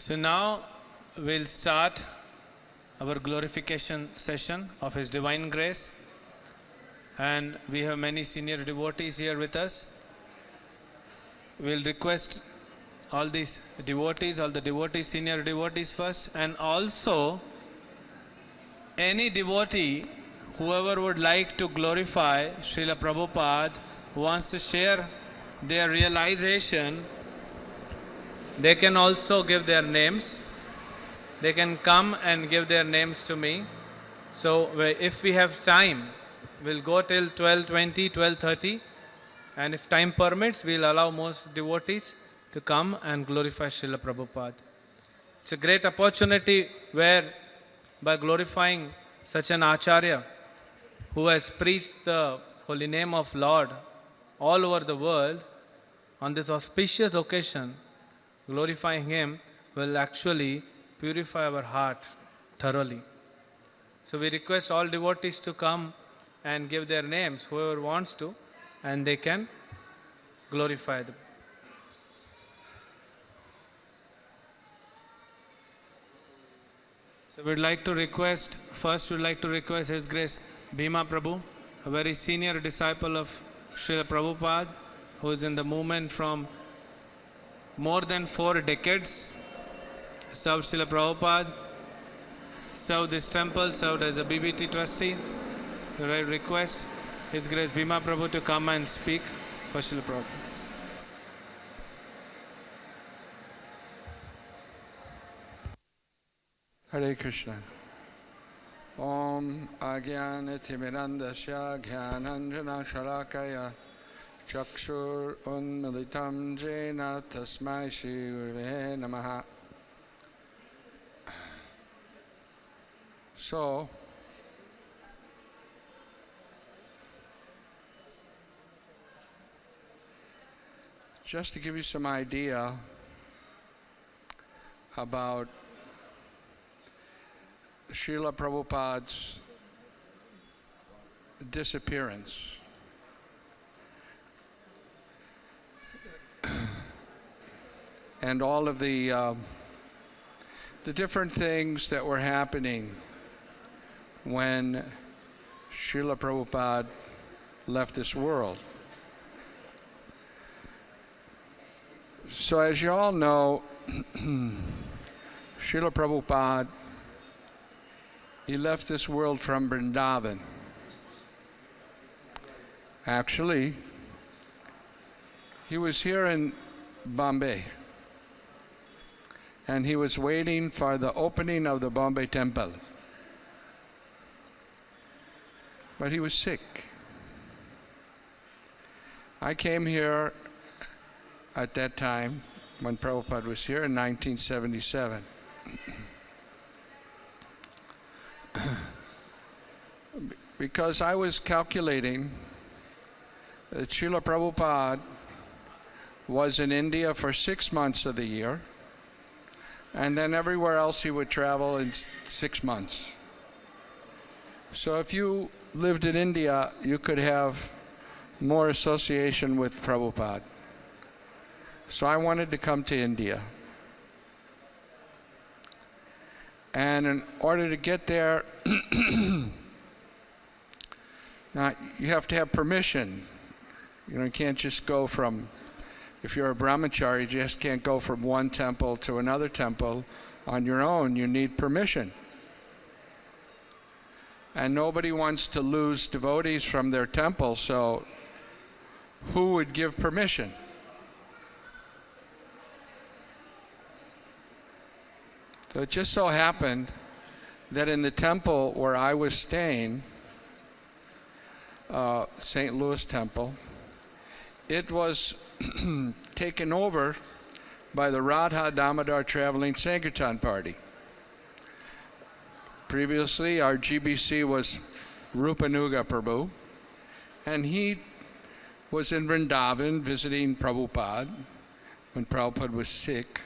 So now we'll start our glorification session of His Divine Grace. And we have many senior devotees here with us. We'll request all these devotees, all the devotees, senior devotees first, and also any devotee, whoever would like to glorify Srila Prabhupada, who wants to share their realization, they can also give their names. They can come and give their names to me. So if we have time, we'll go till 12:20, 12:30. And if time permits, we'll allow most devotees to come and glorify Srila Prabhupada. It's a great opportunity where by glorifying such an Acharya who has preached the holy name of Lord all over the world, on this auspicious occasion, glorifying Him will actually purify our heart thoroughly. So we request all devotees to come and give their names, whoever wants to, and they can glorify them. So we'd like to request, first we'd like to request His Grace Bhima Prabhu, a very senior disciple of Srila Prabhupada, who is in the movement from more than 4 decades, served Srila Prabhupada, served this temple, served as a BBT trustee. I request His Grace Bhima Prabhu to come and speak for Srila Prabhupada. Hare Krishna. Om Ajnanatimirandasya Jnananjana Shalakaya Chakshur Unmilitam Jena Tasmai Shri Gurave Namaha. So, just to give you some idea about Srila Prabhupada's disappearance. And all of the different things that were happening when Srila Prabhupada left this world. So as you all know, Srila Prabhupada, he left this world from Vrindavan. Actually, he was here in Bombay, and he was waiting for the opening of the Bombay temple. But he was sick. I came here at that time when Prabhupada was here in 1977. Because I was calculating that Srila Prabhupada was in India for 6 months of the year, and then everywhere else he would travel in 6 months. So if you lived in India, you could have more association with Prabhupada. So I wanted to come to India. And in order to get there, now you have to have permission. You can't just go from, if you're a brahmachari, you just can't go from one temple to another temple on your own. You need permission. And nobody wants to lose devotees from their temple, so who would give permission? So it just so happened that in the temple where I was staying, St. Louis Temple, it was taken over by the Radha Damodar Traveling Sankirtan Party. Previously, our GBC was Rupanuga Prabhu, and he was in Vrindavan visiting Prabhupada when Prabhupada was sick.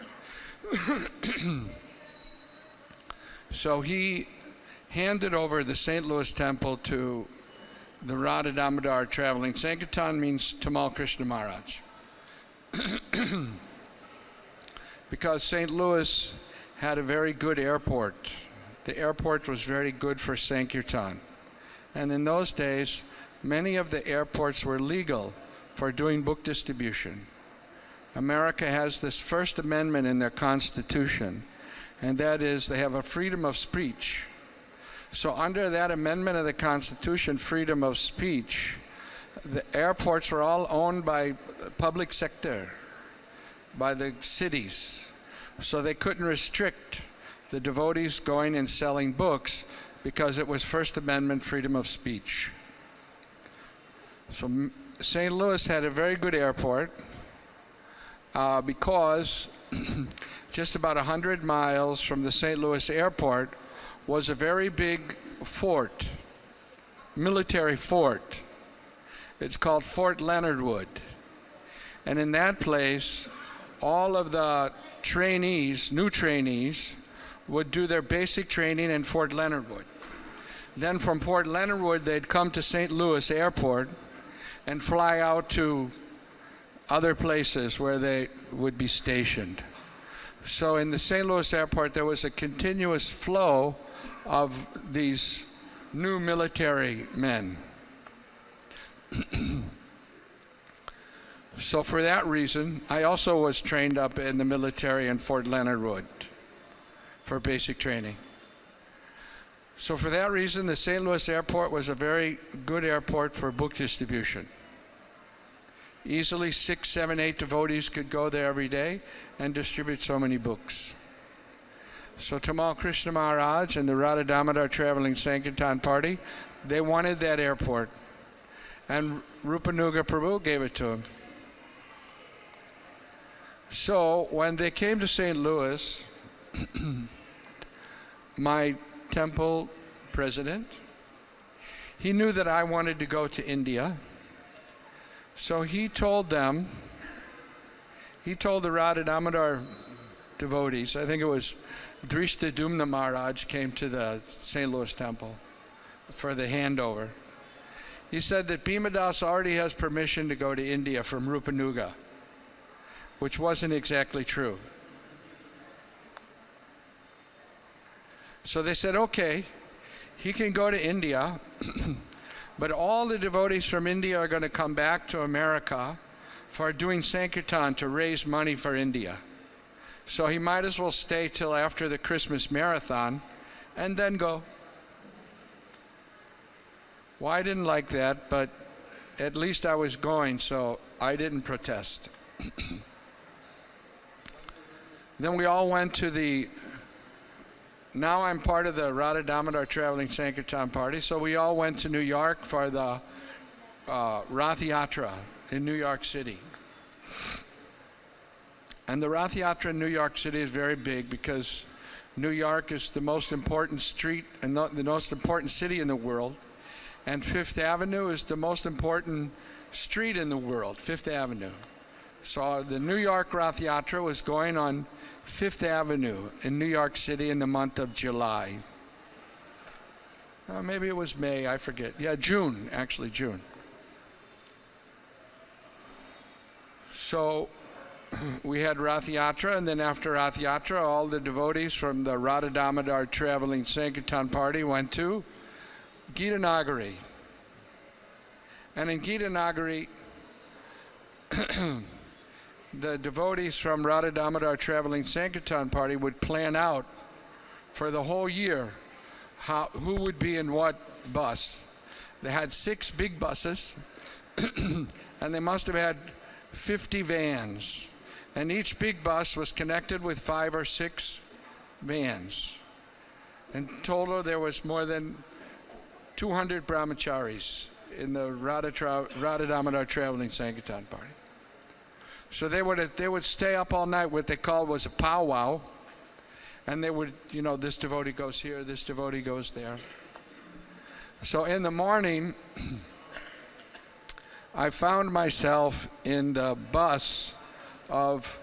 So he handed over the St. Louis Temple to the Radha Damodar Traveling Sankirtan, means Tamal Krishna Maharaj. Because St. Louis had a very good airport. The airport was very good for Sankirtan. And in those days, many of the airports were legal for doing book distribution. America has this First Amendment in their Constitution, and that is they have a freedom of speech. So under that amendment of the Constitution, freedom of speech, the airports were all owned by public sector, by the cities. So they couldn't restrict the devotees going and selling books because it was First Amendment freedom of speech. So St. Louis had a very good airport because just about 100 miles from the St. Louis airport was a very big fort, military fort. It's called Fort Leonard Wood. And in that place, all of the trainees, new trainees, would do their basic training in Fort Leonard Wood. Then from Fort Leonard Wood, they'd come to St. Louis Airport and fly out to other places where they would be stationed. So in the St. Louis Airport, there was a continuous flow of these new military men. So for that reason, I also was trained up in the military in Fort Leonard Wood for basic training. So for that reason, the St. Louis Airport was a very good airport for book distribution. Easily 6, 7, 8 devotees could go there every day and distribute so many books. So Tamal Krishna Maharaj and the Radha Damodar Traveling Sankirtan Party, they wanted that airport. And Rupanuga Prabhu gave it to him. So when they came to St. Louis, my temple president, he knew that I wanted to go to India. So he told the Radha Damodar devotees, I think it was Drishta Dumna Maharaj came to the St. Louis temple for the handover. He said that Bhimadas already has permission to go to India from Rupanuga, which wasn't exactly true. So they said, okay, he can go to India, but all the devotees from India are going to come back to America for doing Sankirtan to raise money for India. So he might as well stay till after the Christmas marathon and then go. Well, I didn't like that, but at least I was going, so I didn't protest. Then we all went to the, now I'm part of the Radha Damodar Traveling Sankirtan Party, so we all went to New York for the Rath Yatra in New York City. And the Rath Yatra in New York City is very big because New York is the most important street and the most important city in the world. And Fifth Avenue is the most important street in the world, Fifth Avenue. So the New York Rath Yatra was going on Fifth Avenue in New York City in the month of July. Maybe it was May, I forget. Yeah, June, actually June. So we had Rath Yatra, and then after Rath Yatra, all the devotees from the Radha Damodar Traveling Sankirtan Party went to Gita Nagari. And in Gita Nagari, the devotees from Radha Damodar Traveling Sankirtan Party would plan out for the whole year who would be in what bus. They had 6 big buses, and they must have had 50 vans. And each big bus was connected with 5 or 6 vans. In total, there was more than 200 brahmacharis in the Radha Damodar Traveling Sankirtan Party. So they would stay up all night. What they called was a powwow, and they would, this devotee goes here, this devotee goes there. So in the morning, I found myself in the bus of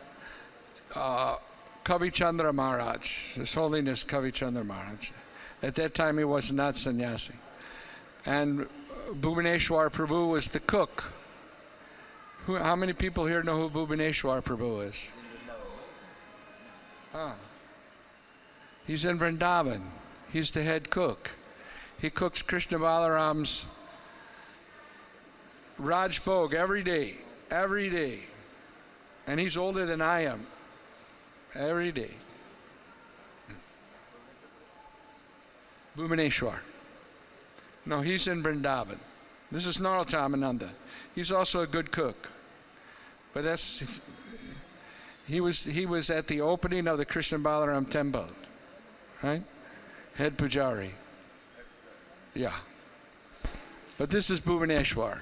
Kavi Chandra Maharaj, His Holiness Kavi Chandra Maharaj. At that time, he was not sannyasi. And Bhubaneshwar Prabhu was the cook. How many people here know who Bhubaneshwar Prabhu is? He's in Vrindavan. He's the head cook. He cooks Krishna Balaram's Raj Bhog every day. And he's older than I am. Every day. Bhubaneswar. No, he's in Vrindavan. This is Narottam. He's also a good cook. But he was at the opening of the Krishna Balaram temple, right? Head pujari. Yeah. But this is Bhubaneswar.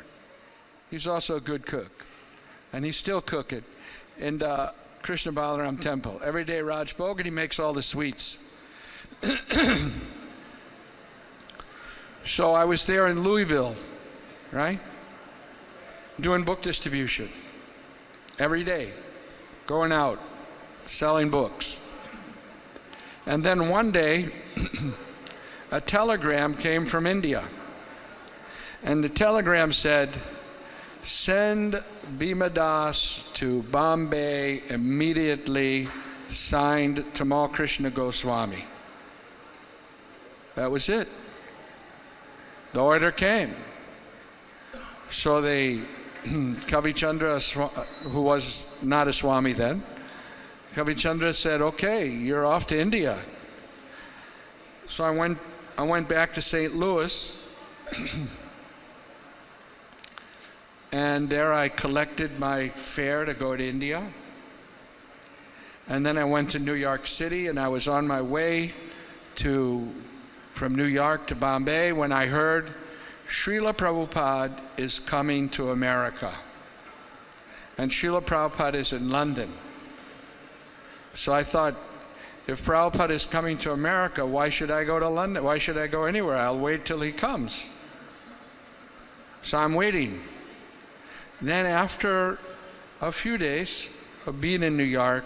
He's also a good cook. And he's still cooking in the Krishna Balaram temple. Every day Raj Bhog, and he makes all the sweets. So I was there in Louisville, right? Doing book distribution. Every day. Going out. Selling books. And then one day, a telegram came from India. And the telegram said, send Bhima Das to Bombay immediately, signed Tamal Krishna Goswami. That was it. The order came. So Kavi Chandra, who was not a Swami then, Kavi Chandra said, okay, you're off to India. So I went back to St. Louis, and there I collected my fare to go to India. And then I went to New York City, and I was on my way from New York to Bombay when I heard Srila Prabhupada is coming to America. And Srila Prabhupada is in London. So I thought, if Prabhupada is coming to America, why should I go to London? Why should I go anywhere? I'll wait till he comes. So I'm waiting. Then after a few days of being in New York,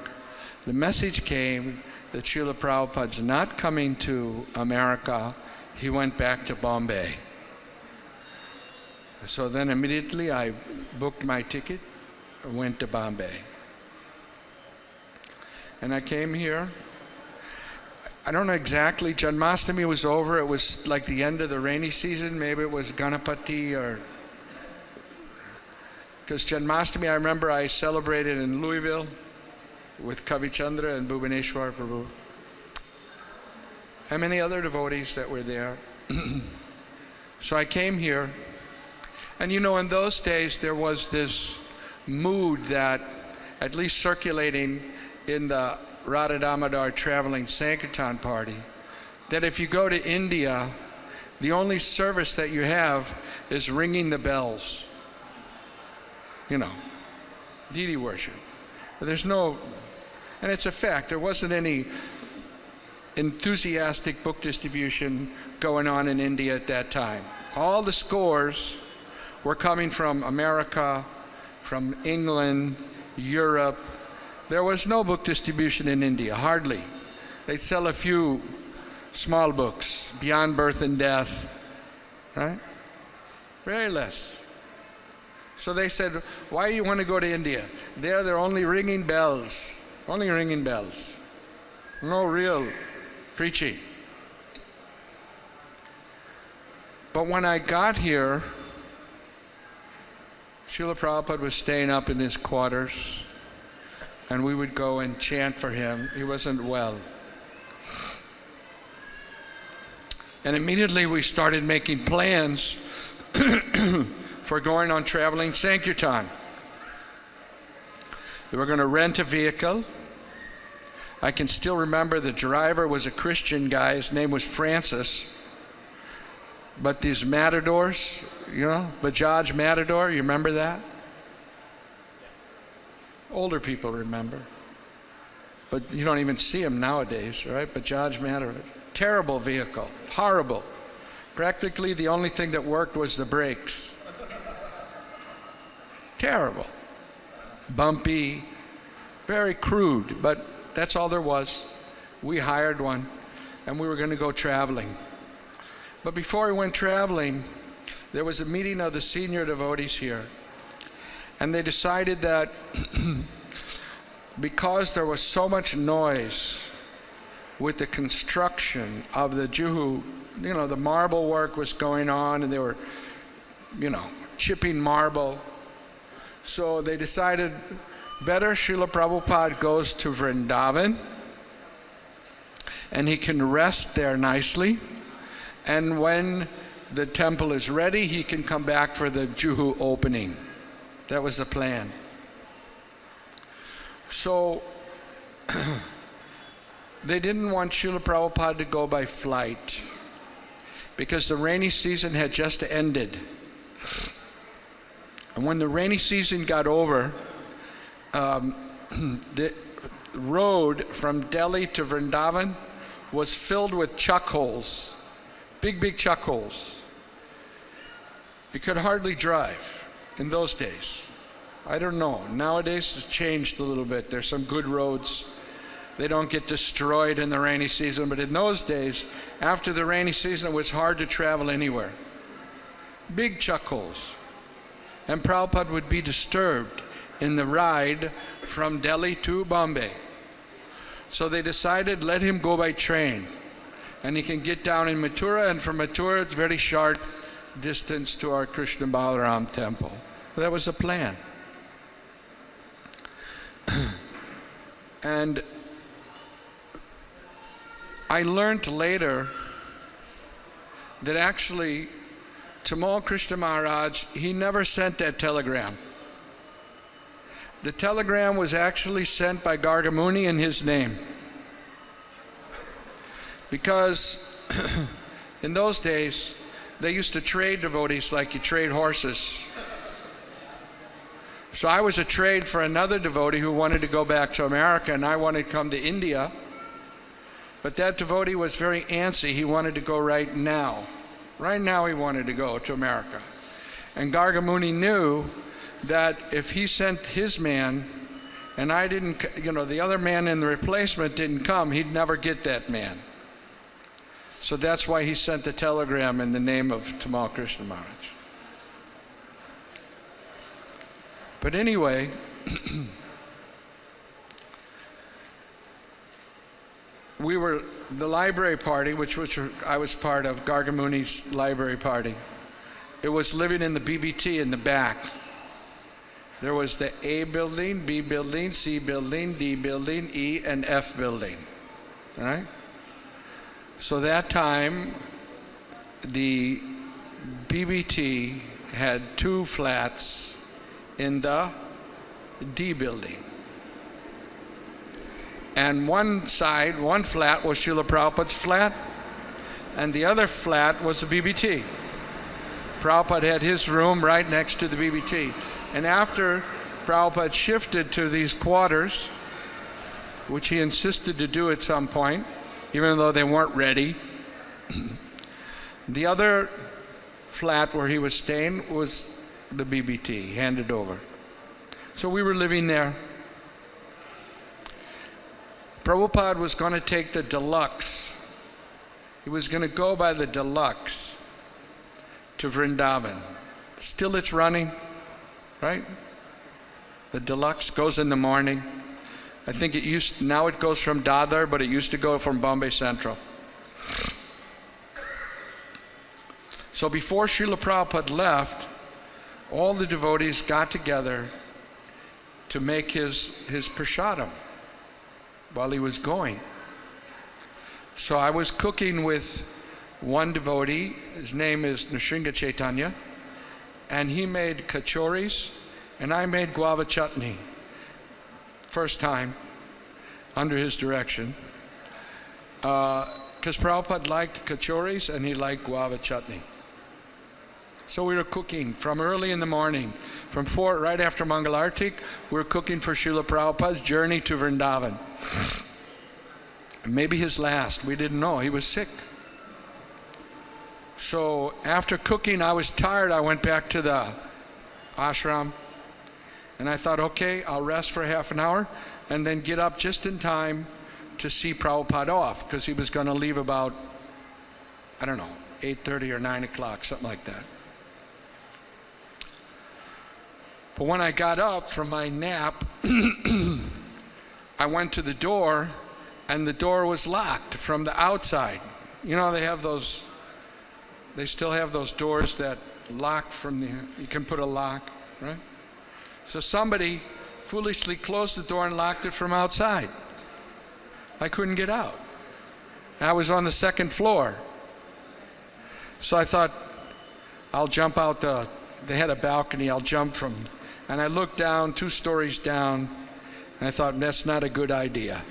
the message came that Srila Prabhupada's not coming to America. He went back to Bombay. So then immediately I booked my ticket and went to Bombay. And I came here. I don't know exactly. Janmashtami was over. It was like the end of the rainy season. Maybe it was Ganapati or... Because Janmashtami, I remember I celebrated in Louisville with Kavi Chandra and Bhubaneswar Prabhu. And many other devotees that were there. So I came here. And you know, in those days, there was this mood that, at least circulating in the Radha Damodar traveling Sankirtan party, that if you go to India, the only service that you have is ringing the bells. You know, deity worship. There's no, and it's a fact, there wasn't any enthusiastic book distribution going on in India at that time. All the scores were coming from America, from England, Europe. There was no book distribution in India, hardly. They'd sell a few small books, Beyond Birth and Death, right? Very less. So they said, why do you want to go to India? There they're only ringing bells. Only ringing bells. No real preaching. But when I got here, Srila Prabhupada was staying up in his quarters, and we would go and chant for him. He wasn't well. And immediately we started making plans for going on traveling Sankirtan. They were going to rent a vehicle. I can still remember the driver was a Christian guy. His name was Francis. But these matadors, you know, Bajaj Matador, you remember that? Older people remember. But you don't even see them nowadays, right? Bajaj Matador. Terrible vehicle. Horrible. Practically the only thing that worked was the brakes. Terrible. Bumpy. Very crude, but that's all there was. We hired one, and we were going to go traveling. But before we went traveling, there was a meeting of the senior devotees here. And they decided that because there was so much noise with the construction of the Juhu. You know, the marble work was going on, and they were, you know, chipping marble. So they decided better Srila Prabhupada goes to Vrindavan, and he can rest there nicely, and when the temple is ready, he can come back for the Juhu opening. That was the plan. So they didn't want Srila Prabhupada to go by flight because the rainy season had just ended. And when the rainy season got over, the road from Delhi to Vrindavan was filled with chuck holes, big chuck holes. You could hardly drive in those days. I don't know. Nowadays it's changed a little bit. There's some good roads. They don't get destroyed in the rainy season, but in those days, after the rainy season, it was hard to travel anywhere. Big chuck holes. And Prabhupada would be disturbed in the ride from Delhi to Bombay. So they decided, let him go by train. And he can get down in Mathura, and from Mathura it's very short distance to our Krishna Balaram temple. That was the plan. And I learned later that actually Tamal Krishna Maharaj, he never sent that telegram. The telegram was actually sent by Gargamuni in his name. Because in those days, they used to trade devotees like you trade horses. So I was a trade for another devotee who wanted to go back to America, and I wanted to come to India. But that devotee was very antsy. He wanted to go right now. Right now he wanted to go to America. And Gargamuni knew that if he sent his man, and I didn't, you know, the other man in the replacement didn't come, he'd never get that man. So that's why he sent the telegram in the name of Tamal Krishna Maharaj. But anyway, we were the library party, which I was part of, Gargamuni's library party. It was living in the BBT in the back. There was the A building, B building, C building, D building, E and F building, right? So that time, the BBT had 2 flats in the D building. And one side, one flat was Srila Prabhupada's flat, and the other flat was the BBT. Prabhupada had his room right next to the BBT. And after Prabhupada shifted to these quarters, which he insisted to do at some point, even though they weren't ready, the other flat where he was staying was the BBT, handed over. So we were living there. Prabhupada was going to take the deluxe. He was going to go by the deluxe to Vrindavan. Still it's running, right? The deluxe goes in the morning. I think now it goes from Dadar, but it used to go from Bombay Central. So before Srila Prabhupada left, all the devotees got together to make his prasadam while he was going. So I was cooking with one devotee, his name is Nrsinga Chaitanya, and he made kachoris, and I made guava chutney. First time, under his direction. Because Prabhupada liked kachoris and he liked guava chutney. So we were cooking from early in the morning, from 4, right after Mangalartik, we were cooking for Srila Prabhupada's journey to Vrindavan. Maybe his last, we didn't know, he was sick. So after cooking, I was tired, I went back to the ashram, and I thought, okay, I'll rest for half an hour, and then get up just in time to see Prabhupada off, because he was going to leave about, I don't know, 8:30 or 9 o'clock, something like that. But when I got up from my nap, I went to the door, and the door was locked from the outside. You know, they still have those doors that lock from you can put a lock, right? So somebody foolishly closed the door and locked it from outside. I couldn't get out. I was on the second floor. So I thought, I'll jump out they had a balcony, I'll jump from, and I looked down, 2 stories down, and I thought, that's not a good idea.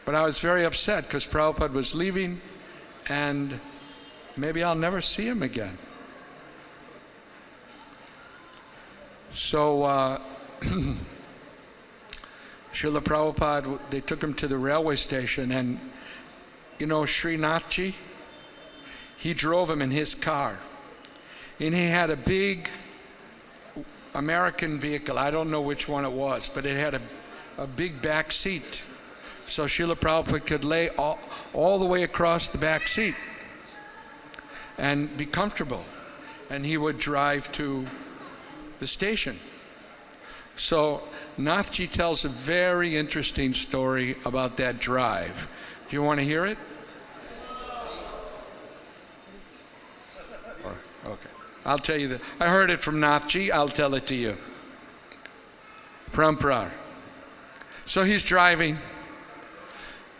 But I was very upset because Prabhupada was leaving, and maybe I'll never see him again. So Srila Prabhupada, they took him to the railway station, and you know Srinathji? He drove him in his car. And he had a big American vehicle. I don't know which one it was, but it had a big back seat. So Srila Prabhupada could lay all the way across the back seat and be comfortable. And he would drive to the station. So Nathji tells a very interesting story about that drive. Do you want to hear it? Okay. I'll tell you that. I heard it from Nathji. I'll tell it to you. Pramprar. So he's driving,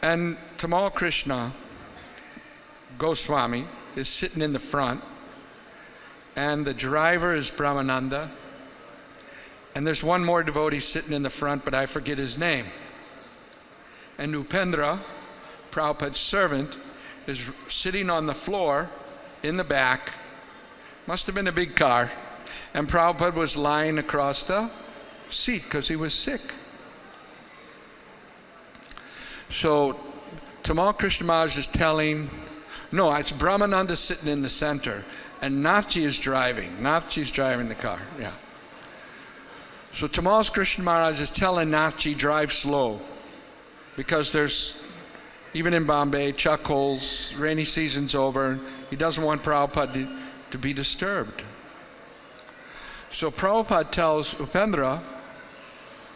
and Tamal Krishna Goswami is sitting in the front, and the driver is Brahmananda, and there's one more devotee sitting in the front, but I forget his name. And Upendra, Prabhupada's servant, is sitting on the floor in the back. Must have been a big car. And Prabhupada was lying across the seat because he was sick. So Tamal Krishna Maharaj is telling, no, it's Brahmananda sitting in the center, and Nathji is driving. Nathji's driving the car, yeah. So Tamal Krishna Maharaj is telling Nathji, drive slow, because there's, even in Bombay, chuck holes, rainy season's over, he doesn't want Prabhupada to be disturbed. So Prabhupada tells Upendra,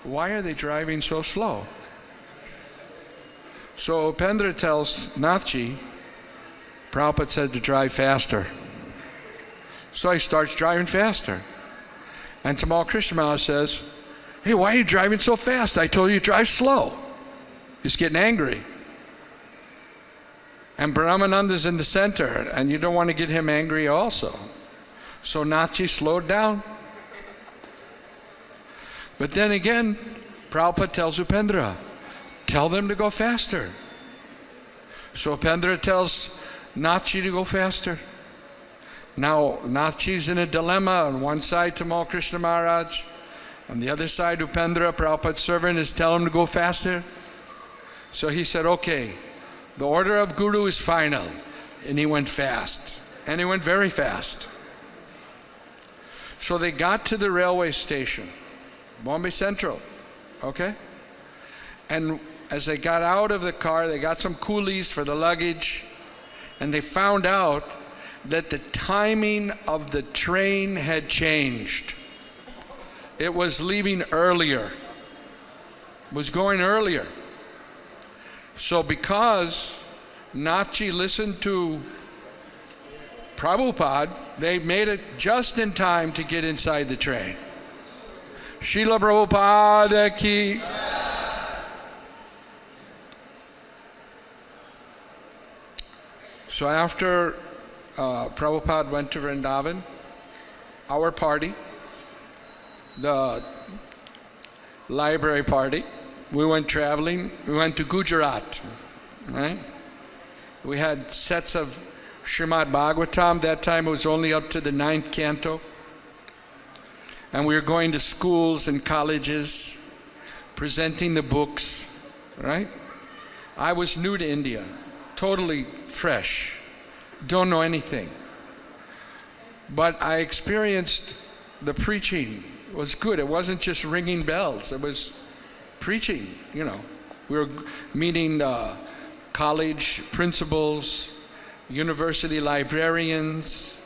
why are they driving so slow? So Upendra tells Nathji, Prabhupada said to drive faster. So he starts driving faster. And Tamal Krishna Maharaj says, hey, why are you driving so fast? I told you to drive slow. He's getting angry. And Brahmananda's in the center, and you don't want to get him angry also. So Nathji slowed down. But then again, Prabhupada tells Upendra, tell them to go faster. So Upendra tells Nathji to go faster. Now Nathji's in a dilemma. On one side, Tamal Krishna Maharaj. On the other side, Upendra, Prabhupada's servant, is telling him to go faster. So he said, okay, the order of Guru is final. And he went fast. And he went very fast. So they got to the railway station, Bombay Central, okay? And as they got out of the car, they got some coolies for the luggage, and they found out that the timing of the train had changed. It was leaving earlier. It was going earlier. So because Nathji listened to Prabhupada, they made it just in time to get inside the train. Sheila Prabhupada ki. So after Prabhupada went to Vrindavan, our party, the library party, we went traveling. We went to Gujarat, right? We had sets of Srimad Bhagavatam. That time it was only up to the 9th canto. And we were going to schools and colleges, presenting the books, right? I was new to India, totally fresh, don't know anything. But I experienced the preaching. It was good. It wasn't just ringing bells. It was preaching, you know. We were meeting college principals, university librarians,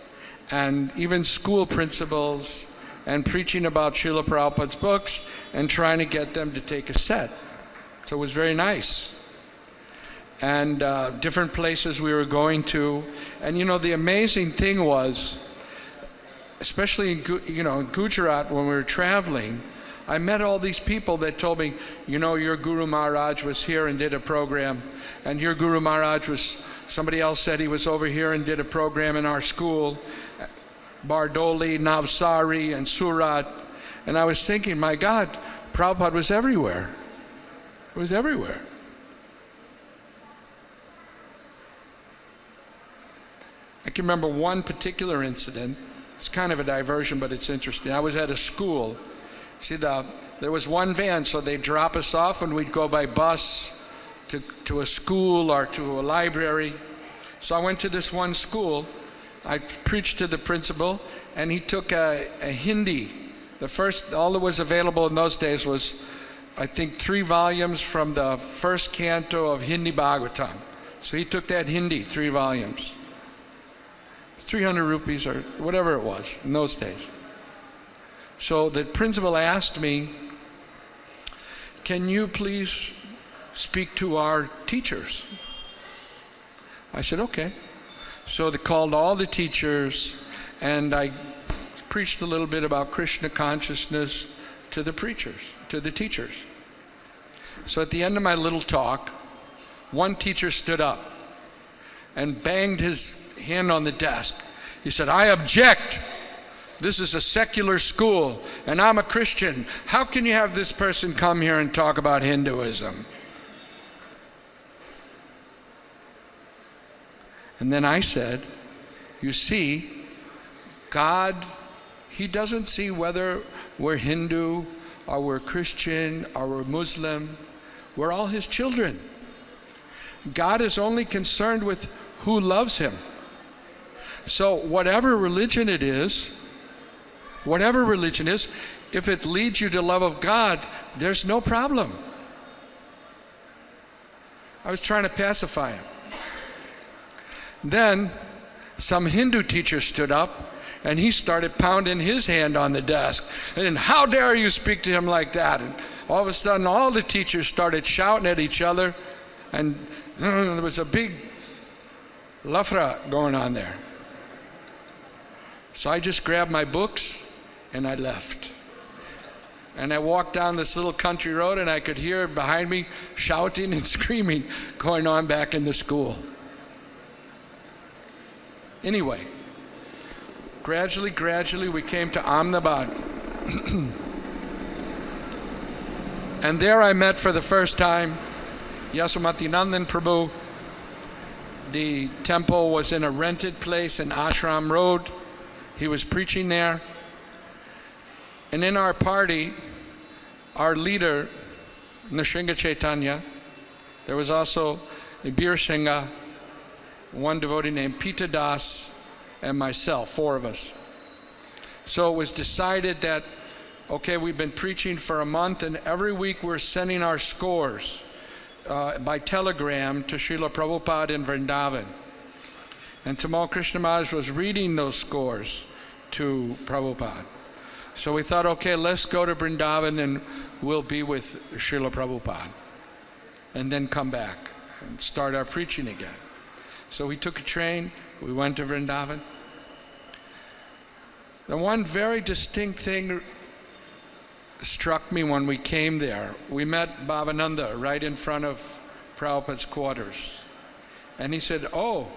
and even school principals, and preaching about Srila Prabhupada's books and trying to get them to take a set. So it was very nice. And different places we were going to. And the amazing thing was, especially in Gujarat when we were traveling, I met all these people that told me, your Guru Maharaj was here and did a program, and your Guru Maharaj somebody else said he was over here and did a program in our school, Bardoli, Navsari, and Surat. And I was thinking, my God, Prabhupada was everywhere. It was everywhere. I can remember one particular incident. It's kind of a diversion, but it's interesting. I was at a school. See, there was one van, so they'd drop us off and we'd go by bus to a school or to a library. So I went to this one school. I preached to the principal, and he took a Hindi. All that was available in those days was, I think, 3 volumes from the first canto of Hindi Bhagavatam. So he took that Hindi, 3 volumes. 300 rupees or whatever it was in those days. So the principal asked me, can you please speak to our teachers? I said, okay. So they called all the teachers, and I preached a little bit about Krishna consciousness to the teachers. So at the end of my little talk, one teacher stood up and banged his hand on the desk. He said, I object. This is a secular school, and I'm a Christian. How can you have this person come here and talk about Hinduism? And then I said, you see, God, He doesn't see whether we're Hindu or we're Christian or we're Muslim. We're all His children. God is only concerned with who loves Him. So whatever religion is, if it leads you to love of God, there's no problem. I was trying to pacify him. Then some Hindu teacher stood up and he started pounding his hand on the desk. And how dare you speak to him like that? And all of a sudden all the teachers started shouting at each other, and there was a big lafra going on there. So I just grabbed my books and I left. And I walked down this little country road, and I could hear behind me shouting and screaming going on back in the school. Anyway, gradually we came to Ahmedabad. And there I met for the first time Yasumatinandan Prabhu. The temple was in a rented place in Ashram Road. He was preaching there. And in our party, our leader, Nrsinga Chaitanya, there was also Bir Singha, one devotee named Pita Das, and myself, 4 of us. So it was decided that, okay, we've been preaching for a month, and every week we're sending our scores by telegram to Srila Prabhupada in Vrindavan. And Tamal Krishna Maharaj was reading those scores to Prabhupada. So we thought, okay, let's go to Vrindavan and we'll be with Srila Prabhupada. And then come back and start our preaching again. So we took a train, we went to Vrindavan. And one very distinct thing struck me when we came there. We met Bhavananda right in front of Prabhupada's quarters. And he said, oh,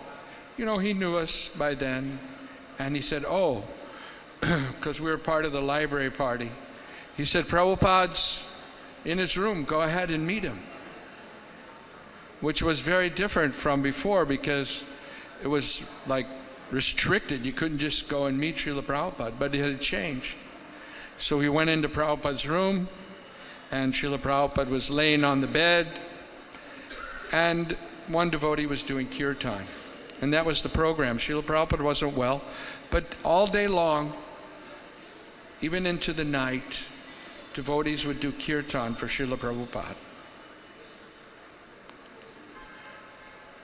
he knew us by then. And he said, oh, because we were part of the library party. He said, Prabhupada's in his room, go ahead and meet him. Which was very different from before, because it was like restricted. You couldn't just go and meet Srila Prabhupada, but it had changed. So we went into Prabhupada's room, and Srila Prabhupada was laying on the bed, and one devotee was doing kirtan. And that was the program. Srila Prabhupada wasn't well, but all day long, even into the night, devotees would do kirtan for Srila Prabhupada.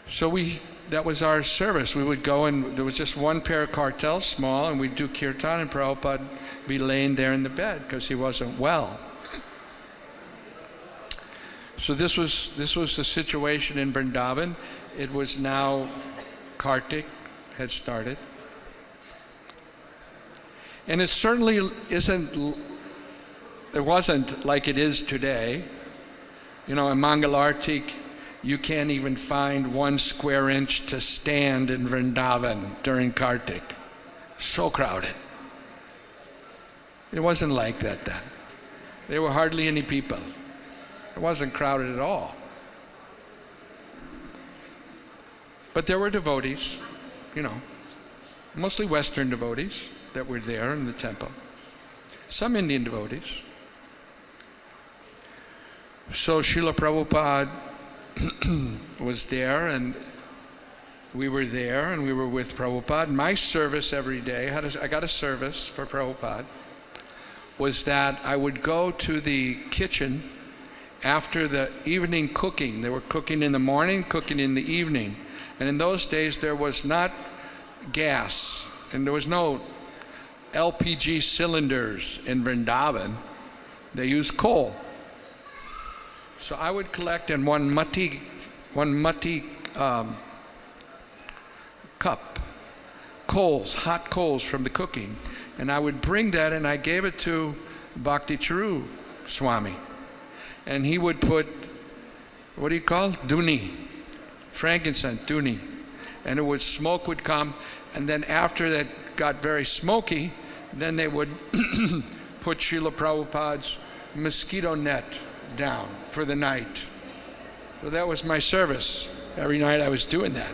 So that was our service. We would go, and there was just one pair of cartels, small, and we'd do kirtan, and Prabhupada would be laying there in the bed because he wasn't well. So this was the situation in Vrindavan. It was now Kartik had started. And it certainly it wasn't like it is today. You know, in Mangalartik, you can't even find 1 square inch to stand in Vrindavan during Kartik. So crowded. It wasn't like that then. There were hardly any people. It wasn't crowded at all. But there were devotees, you know, mostly Western devotees that were there in the temple. Some Indian devotees. So Srila Prabhupada was there, and we were there, and we were with Prabhupada. My service every day, I got a service for Prabhupada, was that I would go to the kitchen after the evening cooking. They were cooking in the morning, cooking in the evening. And in those days there was not gas, and there was no LPG cylinders in Vrindavan. They used coal. So I would collect in one matti cup, coals, hot coals from the cooking. And I would bring that, and I gave it to Bhakti Charu Swami. And he would put, what do you call it? Dhuni, frankincense, dhuni. And smoke would come, and then after that got very smoky, then they would put Srila Prabhupada's mosquito net down for the night. So that was my service. Every night I was doing that.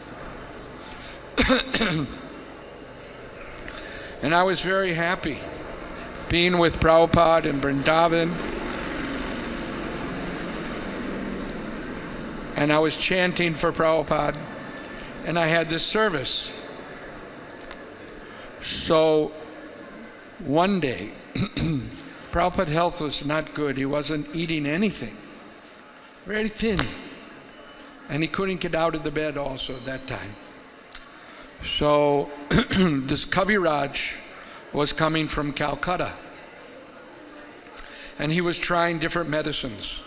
And I was very happy being with Prabhupada in Vrindavan. And I was chanting for Prabhupada, and I had this service. So one day, Prabhupada's health was not good. He wasn't eating anything. Very thin. And he couldn't get out of the bed also at that time. So this Kaviraj was coming from Calcutta. And he was trying different medicines.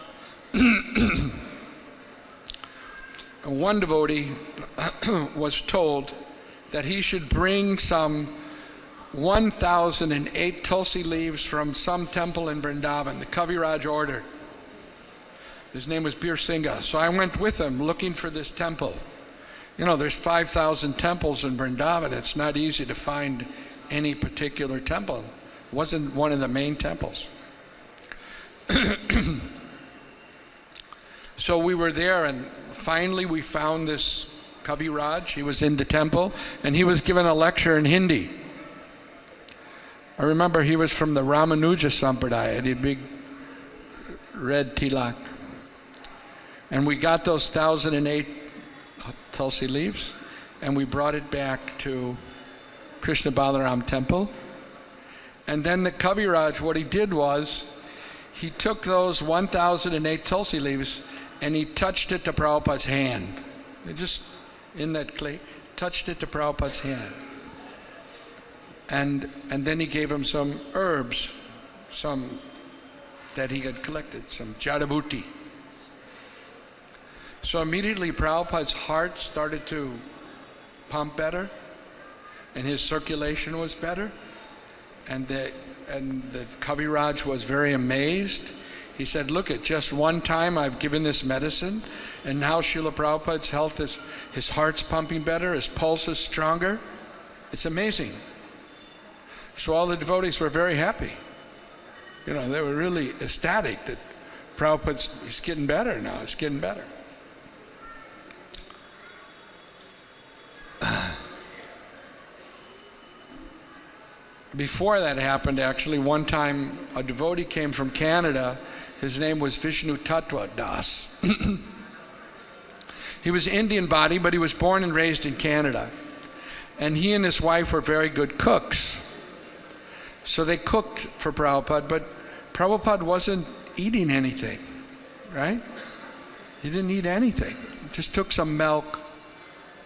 One devotee was told that he should bring some 1,008 tulsi leaves from some temple in Vrindavan. The Kaviraj ordered. His name was Bir Singha. So I went with him looking for this temple. You know, there's 5,000 temples in Vrindavan. It's not easy to find any particular temple. It wasn't one of the main temples. So we were there, and finally we found this Kaviraj. He was in the temple, and he was given a lecture in Hindi. I remember he was from the Ramanuja Sampradaya. He had big red tilak. And we got those 1,008 tulsi leaves, and we brought it back to Krishna Balaram temple. And then the Kaviraj, what he did was, he took those 1,008 tulsi leaves and he touched it to Prabhupada's hand. He just, in that clay, touched it to Prabhupada's hand. And then he gave him some herbs, some that he had collected, some jadabhuti. So immediately Prabhupada's heart started to pump better, and his circulation was better, and the Kaviraj was very amazed. He said, look, at just one time I've given this medicine, and now Srila Prabhupada's health is, his heart's pumping better, his pulse is stronger. It's amazing. So all the devotees were very happy. You know, they were really ecstatic that Prabhupada's, he's getting better now, it's getting better. Before that happened, actually, one time a devotee came from Canada. His name was Vishnu Tattva Das. He was Indian body, but he was born and raised in Canada. And he and his wife were very good cooks. So they cooked for Prabhupada, but Prabhupada wasn't eating anything, right? He didn't eat anything. He just took some milk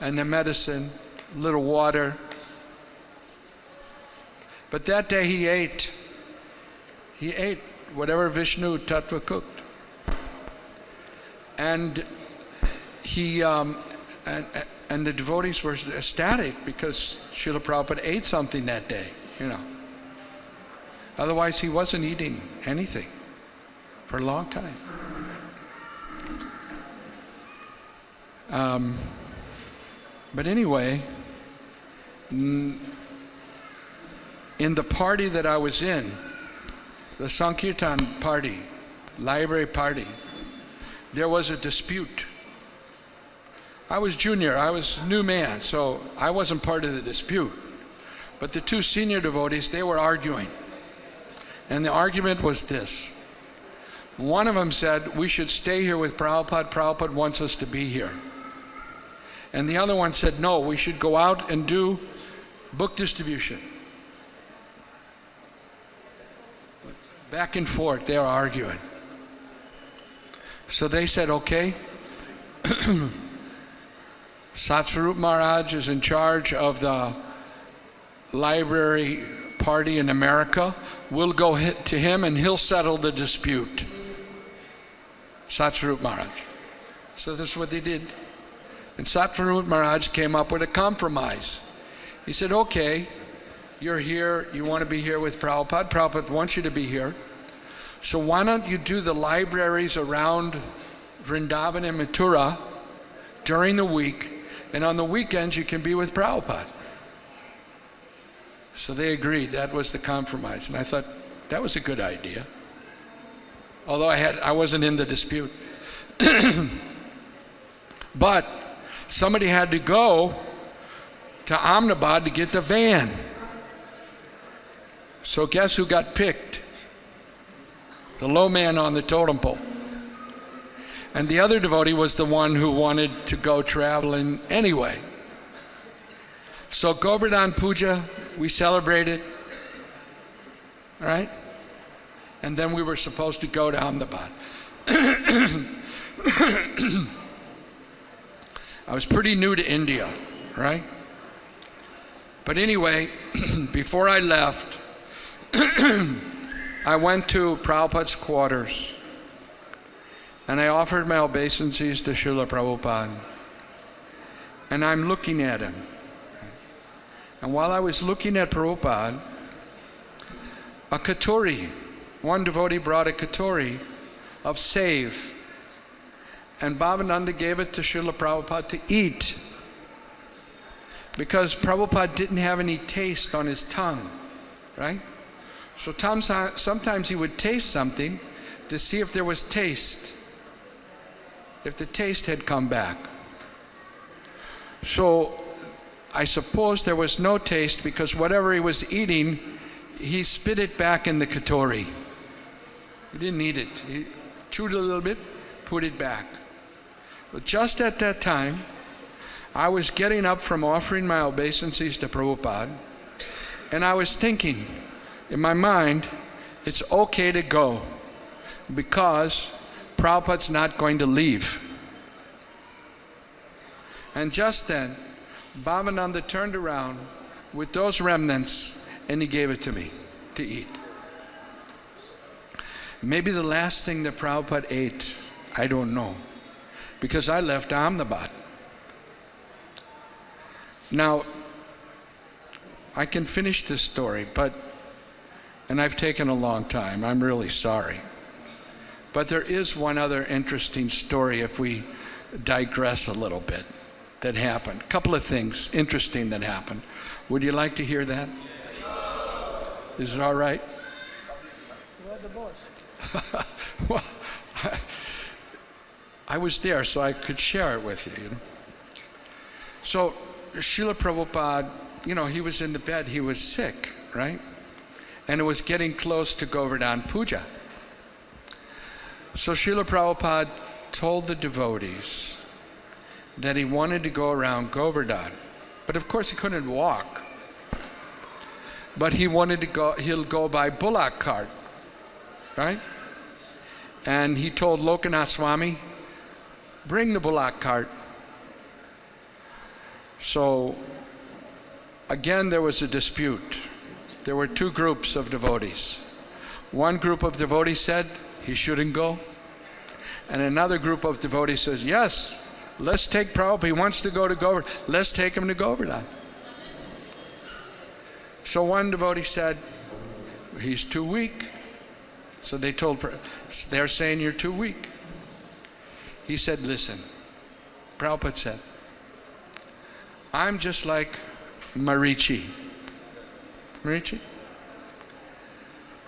and the medicine, a little water. But that day he ate. He ate whatever Vishnu Tattva cooked. And he and the devotees were ecstatic because Srila Prabhupada ate something that day, you know. Otherwise, he wasn't eating anything for a long time. But anyway, in the party that I was in, the Sankirtan party, library party, there was a dispute. I was junior, I was new man, so I wasn't part of the dispute. But the two senior devotees, they were arguing. And the argument was this. One of them said, we should stay here with Prabhupada. Prabhupada wants us to be here. And the other one said, no, we should go out and do book distribution. Back and forth, they were arguing. So they said, okay, Satsvarup Maharaj is in charge of the library party in America. We'll go to him and he'll settle the dispute. Satsvarup Maharaj. So this is what they did. And Satsvarup Maharaj came up with a compromise. He said, okay, you're here, you want to be here with Prabhupada. Prabhupada wants you to be here. So why don't you do the libraries around Vrindavan and Mathura during the week, and on the weekends you can be with Prabhupada. So they agreed. That was the compromise. And I thought, that was a good idea. Although I wasn't in the dispute. But somebody had to go to Ahmedabad to get the van. So guess who got picked? The low man on the totem pole. And the other devotee was the one who wanted to go traveling anyway. So Govardhan Puja, we celebrated, all right? And then we were supposed to go to Ahmedabad. I was pretty new to India, right? But anyway, before I left, I went to Prabhupada's quarters and I offered my obeisances to Srila Prabhupada. And I'm looking at him. And while I was looking at Prabhupada, a katori, one devotee brought a katori of save. And Bhavananda gave it to Srila Prabhupada to eat. Because Prabhupada didn't have any taste on his tongue, right? So sometimes he would taste something to see if there was taste, if the taste had come back. So I suppose there was no taste because whatever he was eating, he spit it back in the katori. He didn't eat it. He chewed a little bit, put it back. But just at that time, I was getting up from offering my obeisances to Prabhupada, and I was thinking in my mind, it's okay to go because Prabhupada's not going to leave. And just then, Bhavananda turned around with those remnants and he gave it to me to eat. Maybe the last thing that Prabhupada ate, I don't know, because I left Ahmedabad. Now, I can finish this story, and I've taken a long time, I'm really sorry. But there is one other interesting story if we digress a little bit that happened. A couple of things interesting that happened. Would you like to hear that? Is it all right? You're the boss. Well, I was there, so I could share it with you, you know. So, Srila Prabhupada, you know, he was in the bed, he was sick, right? And it was getting close to Govardhan Puja. So Srila Prabhupada told the devotees that he wanted to go around Govardhan. But of course he couldn't walk. But he wanted to go, he'll go by bullock cart, right? And he told Lokanath Swami, bring the bullock cart. So again there was a dispute. There were two groups of devotees. One group of devotees said he shouldn't go. And another group of devotees says, yes, let's take Prabhupada. He wants to go to Govardhan. Let's take him to Govardhan. So one devotee said, he's too weak. So they're saying you're too weak. He said, listen, Prabhupada said, I'm just like Marichi.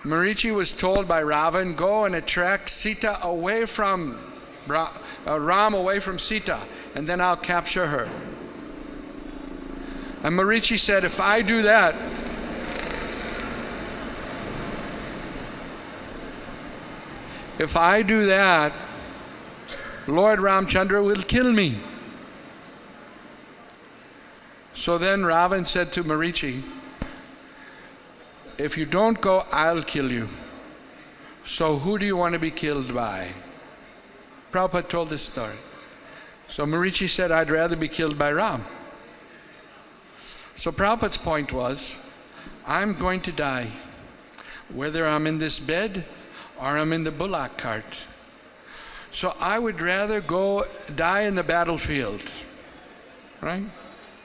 Marichi was told by Ravan, go and attract Sita away from, Ram away from Sita, and then I'll capture her. And Marichi said, if I do that, Lord Ramchandra will kill me. So then Ravan said to Marichi, if you don't go, I'll kill you. So who do you want to be killed by? Prabhupada told this story. So Marichi said, I'd rather be killed by Ram. So Prabhupada's point was, I'm going to die, whether I'm in this bed or I'm in the bullock cart. So I would rather go die in the battlefield, right?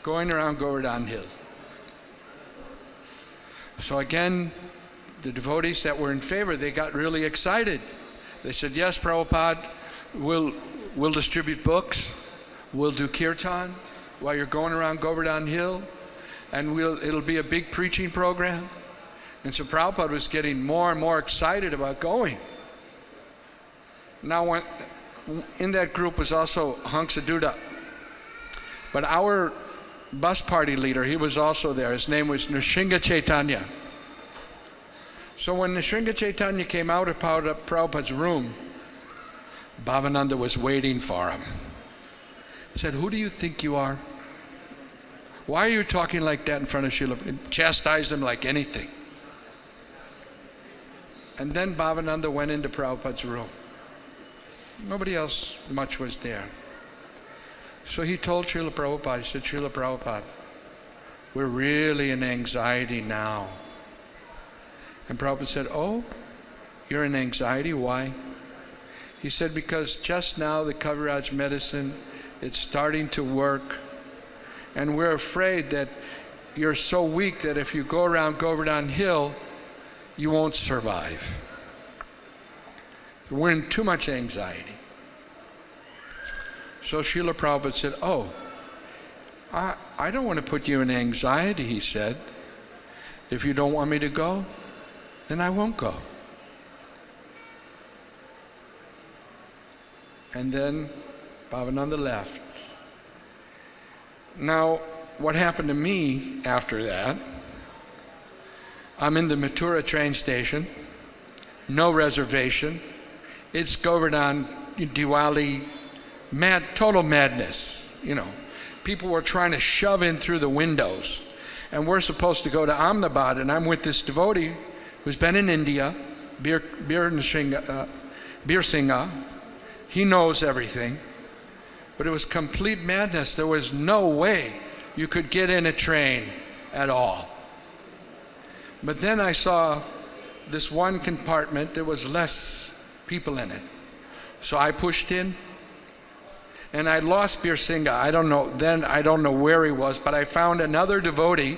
Going around Govardhan Hill. So again, the devotees that were in favor, they got really excited. They said, yes, Prabhupada, we'll distribute books, we'll do kirtan while you're going around Govardhan Hill, and it'll be a big preaching program. And so Prabhupada was getting more and more excited about going. Now, in that group was also Hansaduda. But our bus party leader, he was also there. His name was Nrsimha Chaitanya. So when Nrsimha Chaitanya came out of Prabhupada's room, Bhavananda was waiting for him. He said, who do you think you are? Why are you talking like that in front of Sheila? He chastised him like anything. And then Bhavananda went into Prabhupada's room. Nobody else much was there. So he told Srila Prabhupada, he said, Srila Prabhupada, we're really in anxiety now. And Prabhupada said, oh, you're in anxiety? Why? He said, because just now the Kaviraj medicine, it's starting to work. And we're afraid that you're so weak that if you go around Govardhan Hill, you won't survive. We're in too much anxiety. So Srila Prabhupada said, oh, I don't want to put you in anxiety, he said. If you don't want me to go, then I won't go. And then Bhavananda left. Now, what happened to me after that, I'm in the Mathura train station, no reservation. It's Govardhan, Diwali, total madness, you know. People were trying to shove in through the windows. And we're supposed to go to Ahmedabad, and I'm with this devotee who's been in India, Bir Singha. He knows everything. But it was complete madness. There was no way you could get in a train at all. But then I saw this one compartment, there was less people in it. So I pushed in, and I lost Bir Singha. I don't know where he was, but I found another devotee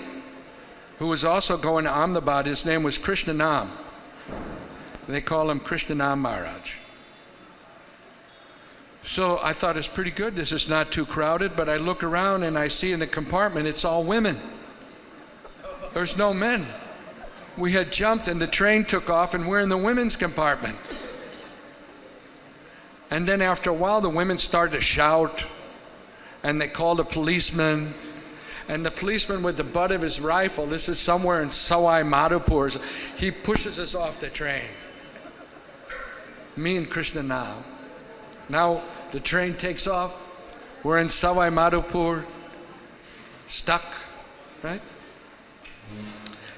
who was also going to Ahmedabad. His name was Krishnanam. They call him Krishnanam Maharaj. So I thought it's pretty good. This is not too crowded, but I look around and I see in the compartment it's all women. There's no men. We had jumped and the train took off and we're in the women's compartment. And then after a while the women started to shout and they called a policeman, and the policeman with the butt of his rifle, this is somewhere in Sawai Madhopur, he pushes us off the train. Me and Krishna now. Now the train takes off, we're in Sawai Madhopur, stuck, right?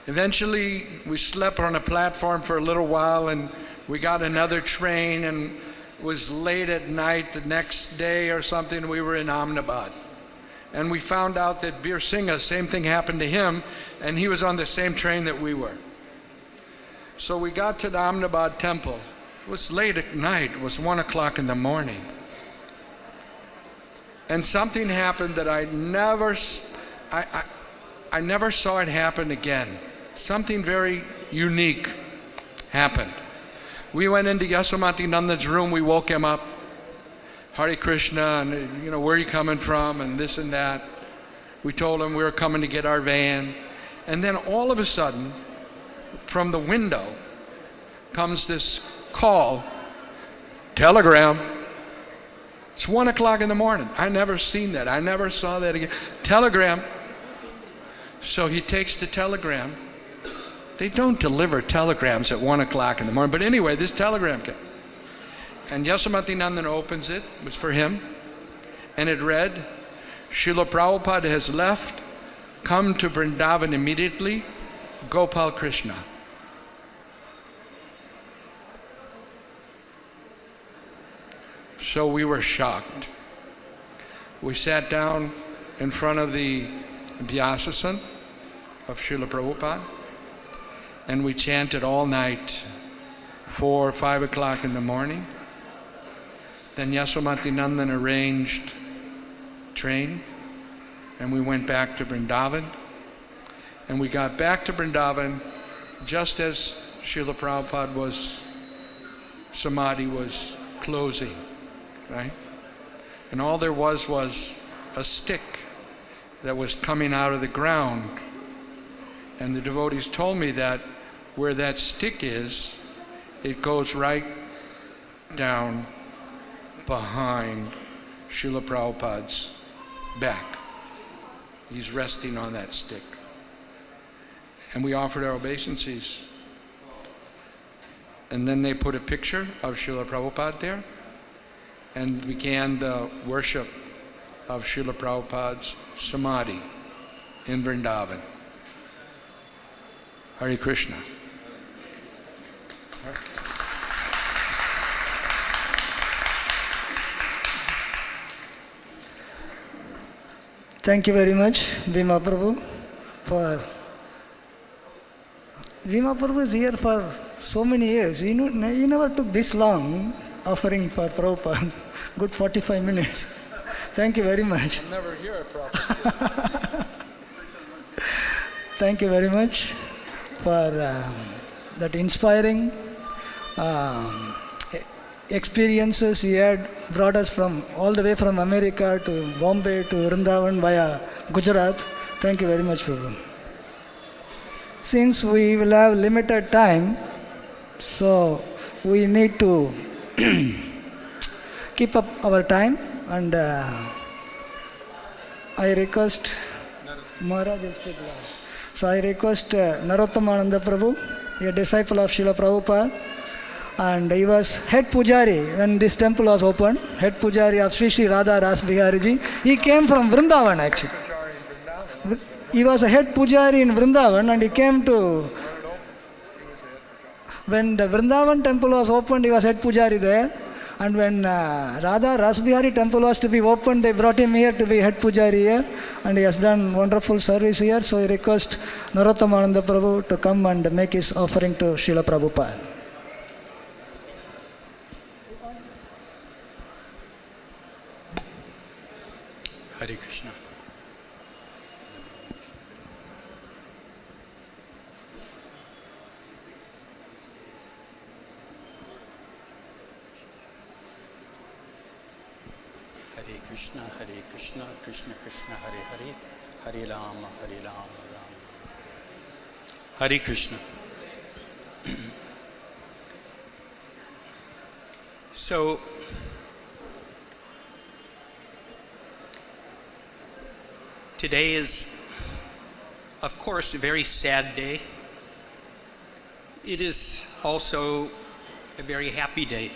Eventually we slept on a platform for a little while and we got another train, and it was late at night the next day or something, we were in Ahmedabad. And we found out that Bir Singha, same thing happened to him, and he was on the same train that we were. So we got to the Ahmedabad temple, It was late at night. It was 1 o'clock in the morning. And something happened that I never saw it happen again. Something very unique happened. We went into Yasomati Nanda's room. We woke him up. Hare Krishna, and where are you coming from, and this and that. We told him we were coming to get our van. And then all of a sudden, from the window, comes this call, telegram. It's 1 o'clock in the morning. I never seen that. I never saw that again. Telegram. So he takes the telegram. They don't deliver telegrams at 1 o'clock in the morning. But anyway, this telegram came. And Yasomati Nandan opens it. It was for him. And it read, Srila Prabhupada has left. Come to Vrindavan immediately. Gopal Krishna. So we were shocked. We sat down in front of the Vyasasana of Srila Prabhupada, and we chanted all night, 4 or 5 o'clock in the morning. Then Yasomati Nandan arranged train, and we went back to Vrindavan. And we got back to Vrindavan just as Srila Prabhupada Samadhi was closing, right? And all there was a stick that was coming out of the ground. And the devotees told me that where that stick is, it goes right down behind Srila Prabhupada's back. He's resting on that stick. And we offered our obeisances. And then they put a picture of Srila Prabhupada there and began the worship of Srila Prabhupada's Samadhi in Vrindavan. Hare Krishna. Thank you very much, Bhima Prabhu, Bhima Prabhu is here for so many years. He never took this long offering for Prabhupada. Good 45 minutes. Thank you very much. I'll never hear it properly. Thank you very much for that inspiring experiences he had brought us from all the way from America to Bombay to Vrindavan via Gujarat. Thank you very much, Prabhu. Since we will have limited time, so we need to keep up our time, and I request Maharaj will speak last. So I request Narottomananda Prabhu, a disciple of Srila Prabhupada, and he was head pujari when this temple was opened, head pujari of Sri Sri Radha Ras Bihari Ji. He came from Vrindavan actually. He was a head pujari in Vrindavan, and he came to, when the Vrindavan temple was opened, he was head pujari there. And when Radha Rasbihari temple was to be opened, they brought him here to be head pujari here, and he has done wonderful service here. So I request Narottomananda Prabhu to come and make his offering to Srila Prabhupada. Hare Krishna. Hare Krishna, Krishna Krishna, Hare Hare, Hare Rama, Hare Rama, Rama. Hare Krishna. So, today is, of course, a very sad day. It is also a very happy day,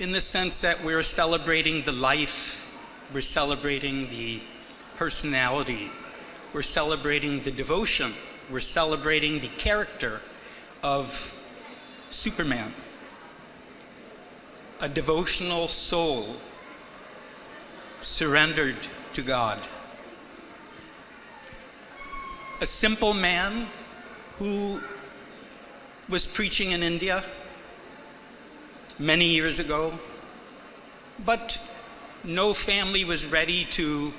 in the sense that we're celebrating the life, we're celebrating the personality, we're celebrating the devotion, we're celebrating the character of Superman, a devotional soul surrendered to God. A simple man who was preaching in India many years ago, but no family was ready to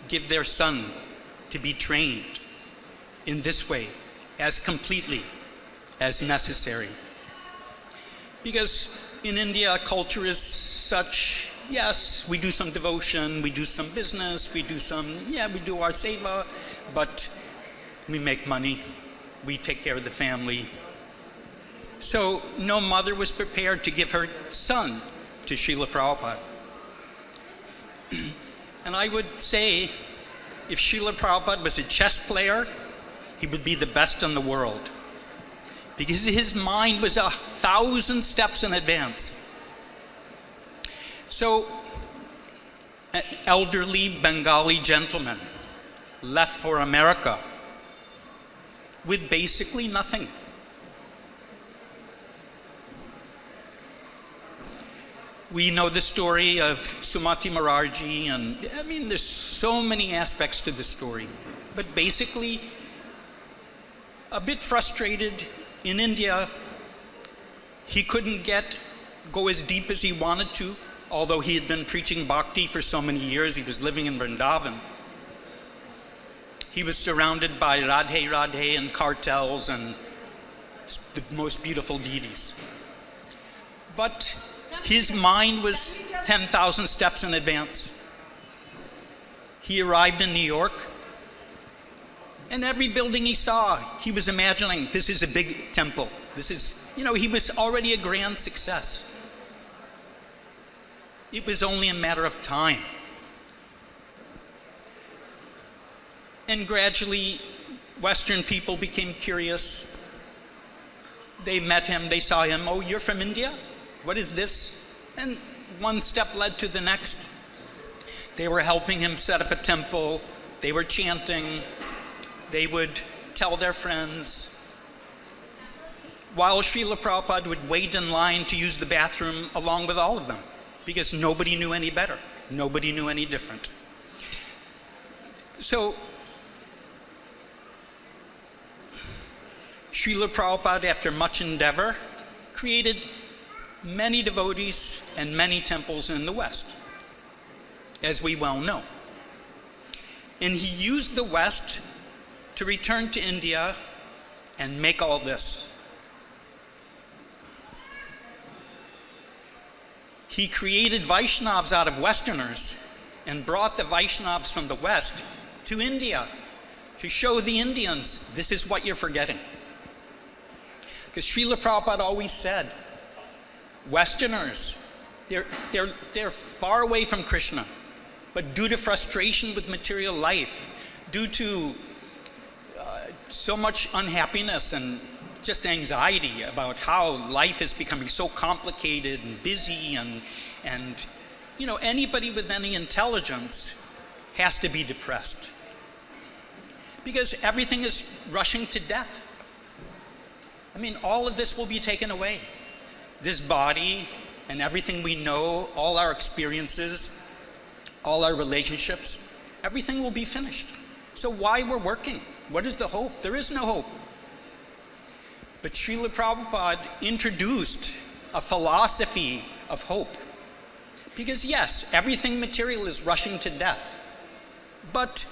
give their son to be trained in this way as completely as necessary. Because in India, culture is such, yes, we do some devotion, we do some business, we do our seva, but we make money, we take care of the family. So no mother was prepared to give her son to Srila Prabhupada. And I would say, if Srila Prabhupada was a chess player, he would be the best in the world. Because his mind was 1,000 steps in advance. So, an elderly Bengali gentleman left for America with basically nothing. We know the story of Sumati Mararji, and I mean, there's so many aspects to the story. But basically, a bit frustrated in India, he couldn't go as deep as he wanted to, although he had been preaching bhakti for so many years. He was living in Vrindavan. He was surrounded by Radhe Radhe and cartels and the most beautiful deities. But his mind was 10,000 steps in advance. He arrived in New York, and every building he saw, he was imagining, this is a big temple. This is, he was already a grand success. It was only a matter of time. And gradually, Western people became curious. They met him, they saw him, oh, you're from India? What is this? And one step led to the next. They were helping him set up a temple. They were chanting. They would tell their friends. While Srila Prabhupada would wait in line to use the bathroom along with all of them, because nobody knew any better. Nobody knew any different. So, Srila Prabhupada, after much endeavor, created many devotees and many temples in the West, as we well know. And he used the West to return to India and make all this. He created Vaishnavas out of Westerners and brought the Vaishnavas from the West to India to show the Indians, this is what you're forgetting. Because Srila Prabhupada always said, Westerners, they're far away from Krishna, but due to frustration with material life, due to so much unhappiness and just anxiety about how life is becoming so complicated and busy, and anybody with any intelligence has to be depressed. Because everything is rushing to death. I mean, all of this will be taken away. This body and everything we know, all our experiences, all our relationships, everything will be finished. So why we're working? What is the hope? There is no hope. But Srila Prabhupada introduced a philosophy of hope. Because yes, everything material is rushing to death. But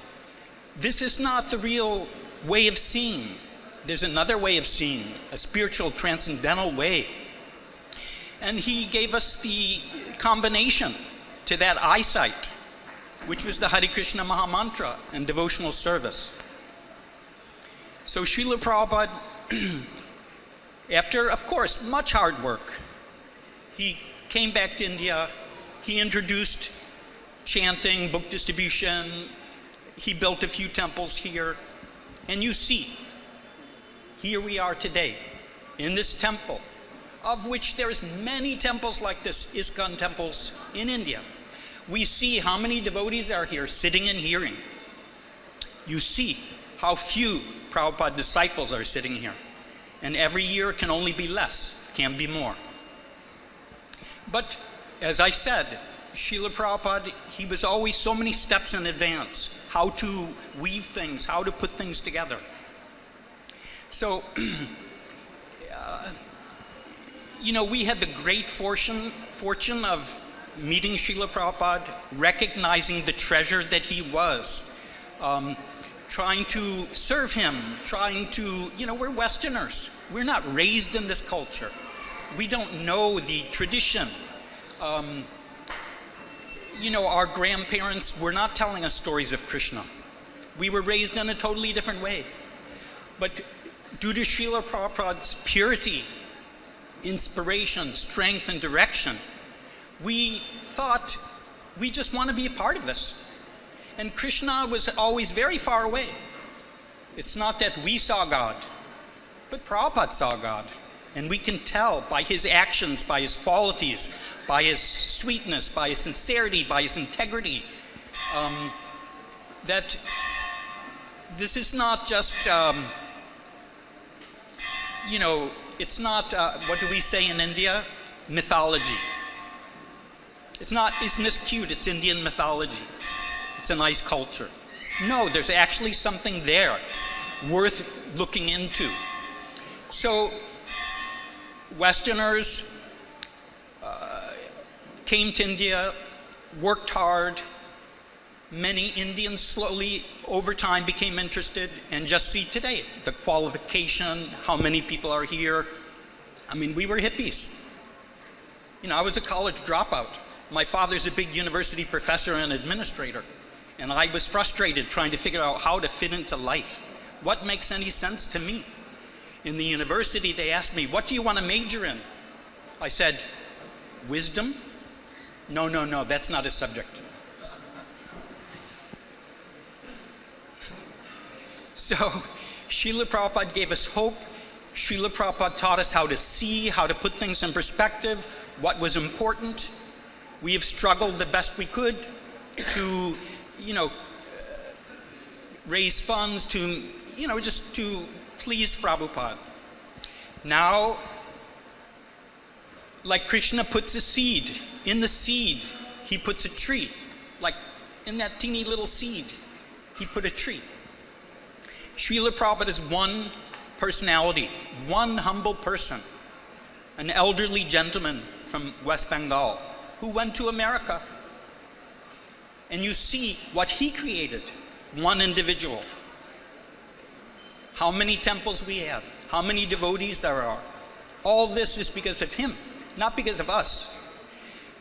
this is not the real way of seeing. There's another way of seeing, a spiritual, transcendental way. And he gave us the combination to that eyesight, which was the Hare Krishna Maha Mantra and devotional service. So Srila Prabhupada, after, of course, much hard work, he came back to India. He introduced chanting, book distribution. He built a few temples here. And you see, here we are today in this temple, of which there's many temples like this, ISKCON temples in India. We see how many devotees are here sitting and hearing. You see how few Prabhupada disciples are sitting here. And every year can only be less, can't be more. But as I said, Srila Prabhupada, he was always so many steps in advance, how to weave things, how to put things together. So You know, we had the great fortune of meeting Srila Prabhupada, recognizing the treasure that he was, trying to serve him, trying to, you know, we're Westerners. We're not raised in this culture. We don't know the tradition. You know, our grandparents were not telling us stories of Krishna. We were raised in a totally different way. But due to Srila Prabhupada's purity, inspiration, strength, and direction, we thought we just want to be a part of this. And Krishna was always very far away. It's not that we saw God, but Prabhupada saw God. And we can tell by his actions, by his qualities, by his sweetness, by his sincerity, by his integrity, that this is not just, you know, it's not, what do we say in India? Mythology. It's not, isn't this cute? It's Indian mythology. It's a nice culture. No, there's actually something there worth looking into. So, Westerners came to India, worked hard. Many Indians slowly, over time, became interested, and just see today, the qualification, how many people are here. I mean, we were hippies. You know, I was a college dropout. My father's a big university professor and administrator, and I was frustrated trying to figure out how to fit into life. What makes any sense to me? In the university, they asked me, what do you want to major in? I said, wisdom? No, that's not a subject. So, Srila Prabhupada gave us hope. Srila Prabhupada taught us how to see, how to put things in perspective, what was important. We have struggled the best we could to, you know, raise funds to, you know, just to please Prabhupada. Now, like Krishna puts a seed, in the seed, he puts a tree. Like in that teeny little seed, he put a tree. Srila Prabhupada is one personality, one humble person, an elderly gentleman from West Bengal who went to America. And you see what he created, one individual. How many temples we have, how many devotees there are. All this is because of him, not because of us.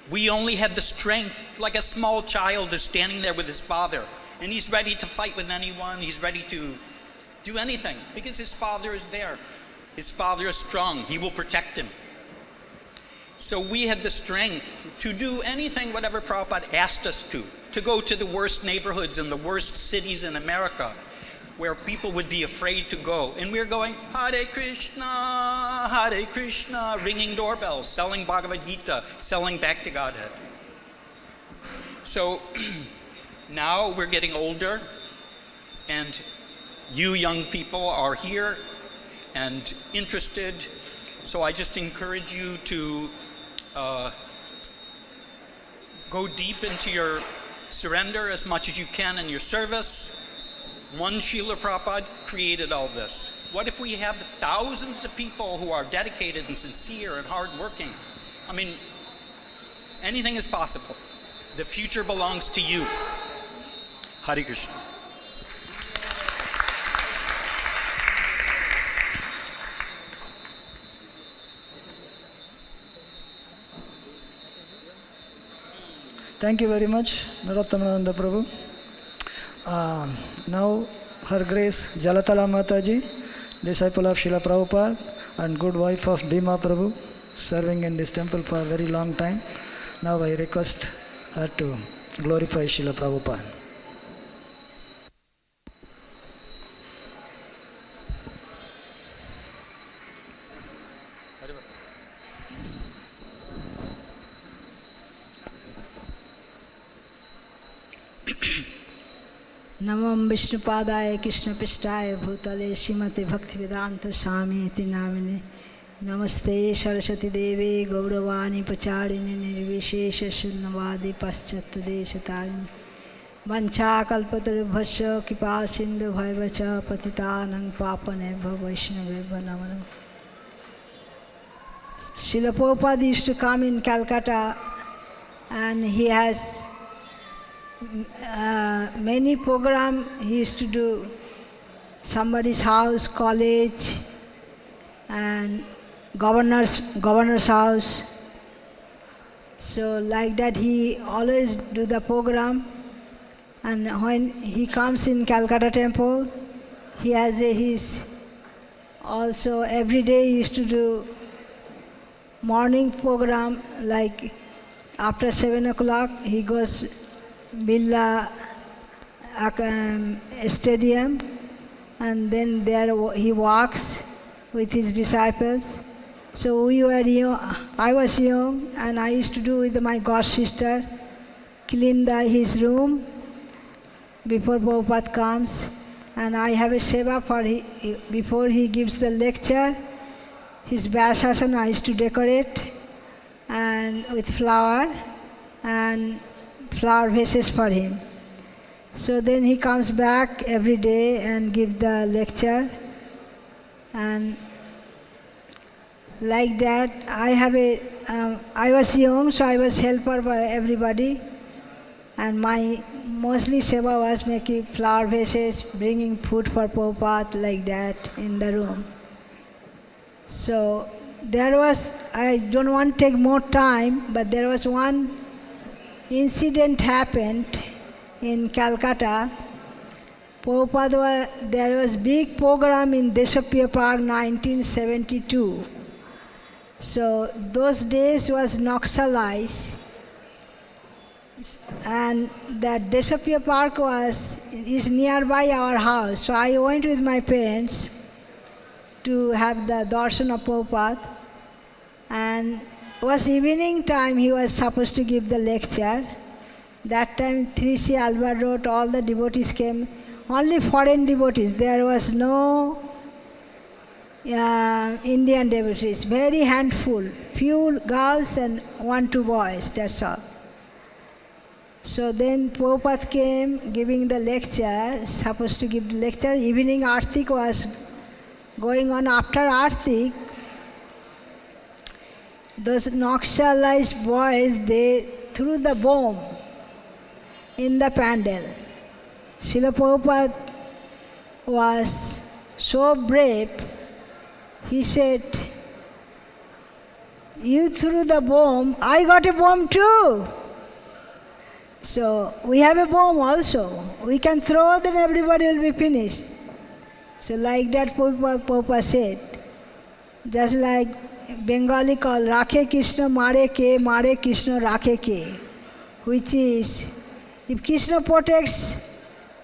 We only had the strength, like a small child is standing there with his father, and he's ready to fight with anyone, he's ready to do anything, because his father is there. His father is strong, he will protect him. So we had the strength to do anything, whatever Prabhupada asked us to go to the worst neighborhoods and the worst cities in America, where people would be afraid to go. And we're going, Hare Krishna, ringing doorbells, selling Bhagavad Gita, selling back to Godhead. So now we're getting older, and you young people are here and interested. So I just encourage you to go deep into your surrender as much as you can in your service. One Srila Prabhupada created all this. What if we have thousands of people who are dedicated and sincere and hardworking? I mean, anything is possible. The future belongs to you. Hare Krishna. Thank you very much, Narottamana Prabhu. Now, Her Grace Jalatala Mataji, disciple of Srila Prabhupada and good wife of Bhima Prabhu, serving in this temple for a very long time. Now I request her to glorify Srila Prabhupada. नमो विष्णुपादाय कृष्णपृष्ठाय भूतले श्रीमते भक्तिवेदांत स्वामी नामिने नमस्ते सरस्वती देवे गौरवाणी प्रचारिणे निर्विशेष शून्यवादी पाश्चात्यदेशतारिणे वंशाकल्पतरुभ्यश्च कृपा सिन्धु भैवच पतितानं पावनेभ्यो वैष्णवेभ्यो नमो नमः। Srila Prabhupada used to come in Calcutta, and he has many programs he used to do. Somebody's house, college, and governor's house. So like that he always do the program. And when he comes in Calcutta temple, he has his also every day he used to do morning program, like after 7 o'clock he goes Birla Stadium, and then there he walks with his disciples. So we were young, I was young, and I used to do with my god sister, clean his room before Prabhupada comes, and I have a seva for before he gives the lecture. His Vyasasana I used to decorate and with flower and flower vases for him. So then he comes back every day and give the lecture, and like that I was young, so I was helper by everybody, and my mostly seva was making flower vases, bringing food for Prabhupada, like that in the room. So there was, I don't want to take more time, but there was one incident happened in Calcutta. Prabhupada, there was big program in Disappearance Park 1972. So those days was Naxalites, and that Disappearance Park is nearby our house. So I went with my parents to have the darshan of Prabhupada, and it was evening time, he was supposed to give the lecture. That time 3C Albert Road, all the devotees came, only foreign devotees, there was no Indian devotees, very handful, few girls and 1-2 boys, that's all. So then Prabhupada came giving the lecture, supposed to give the lecture. Evening Artik was going on. After Artik, those Naxalite boys, they threw the bomb in the pandal. Srila Prabhupada was so brave. He said, "You threw the bomb, I got a bomb too. So we have a bomb also. We can throw, then everybody will be finished." So like that Prabhupada said, just like Bengali called Rakhe Krishna Mare Krishna Rakhe Ke, which is, if Krishna protects,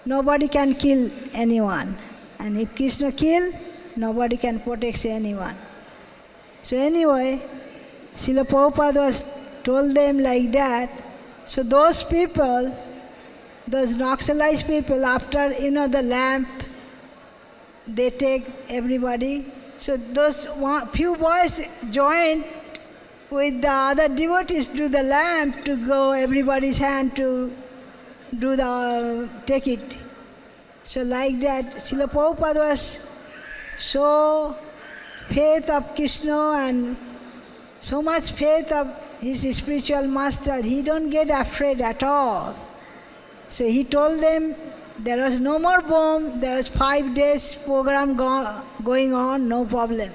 nobody can kill anyone. And if Krishna kill, nobody can protect anyone. So anyway, Srila Prabhupada told them like that. So those people, those Naxalite people, after, the lamp, they take everybody. So those few boys joined with the other devotees to the lamp to go everybody's hand to take it. So like that, Srila Prabhupada was so faith of Krishna and so much faith of his spiritual master, he don't get afraid at all. So he told them there was no more bomb, there was 5 days program going on, no problem.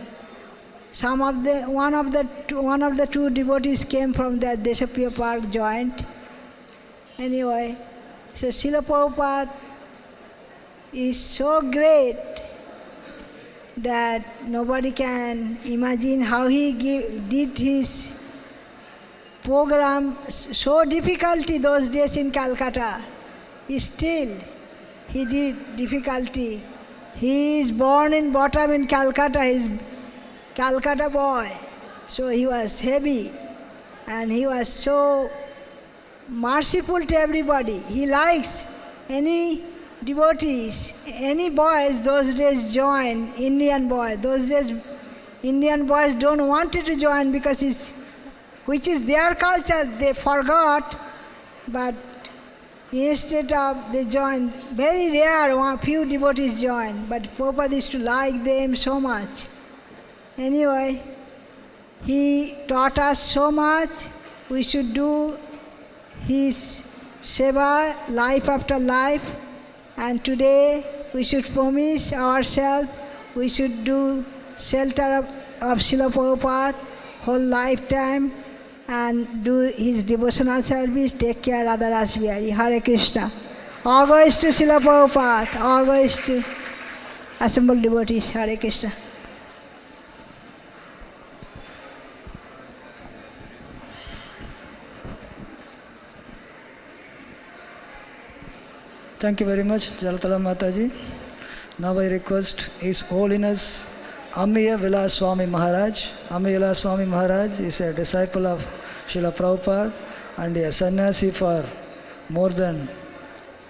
One of the two devotees came from the Disappearance Park joint. Anyway, so Srila Prabhupada is so great that nobody can imagine how he did his program. So difficulty those days in Calcutta. Still, he did difficulty. He is born in bottom in Calcutta. He is Calcutta boy. So he was heavy, and he was so merciful to everybody. He likes any devotees, any boys those days join, Indian boys. Those days Indian boys don't want to join because which is their culture, they forgot, but instead of they join, very rare, few devotees join, but Prabhupada used to like them so much. Anyway, He taught us so much. We should do his seva life after life. And today we should promise ourselves we should do shelter of Srila Prabhupada whole lifetime and do his devotional service, take care of other Asbihari. Hare Krishna. All goes to Srila Prabhupada, all goes to assembled devotees. Hare Krishna. Thank you very much, Jalatala Mataji. Now I request His Holiness Amiya Vilas Swami Maharaj. Amiya Vilas Swami Maharaj is a disciple of Srila Prabhupada and a sannyasi for more than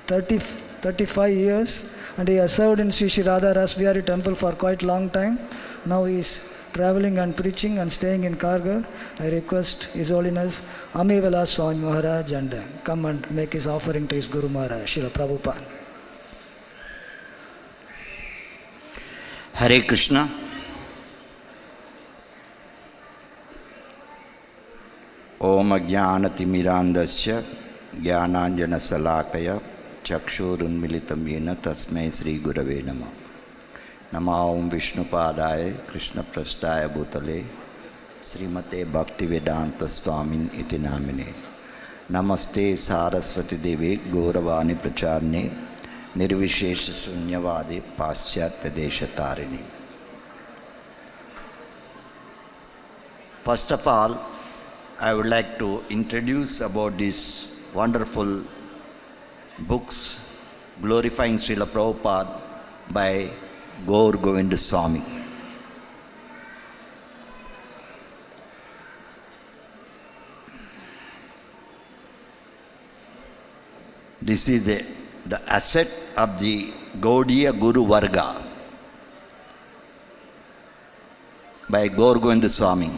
35 years, and he has served in Sri Sri Radha Rasbihari temple for quite long time. Now he is traveling and preaching and staying in Kargar. I request His Holiness Amiya Vilas Swami Maharaj and come and make his offering to his Guru Maharaj, Srila Prabhupada. Hare Krishna. Om Ajnanatimirandasya Jnananjana Salakaya Chakshurunmilitam Yena Tasmai Sri Gurave Namah. Nama Om Vishnupadaya Krishna Prasthaya Bhutale Srimate Bhaktivedanta Swamin iti namine. Namaste Saraswati Devi Gauravani Pracharne Nirvishesha Sunyavadi Paschatya Desha Tarini. First of all, I would like to introduce about these wonderful books glorifying Srila Prabhupada by Gaur Govinda Swami. This is the asset of the Gaudiya Guru Varga by Gaur Govinda Swami.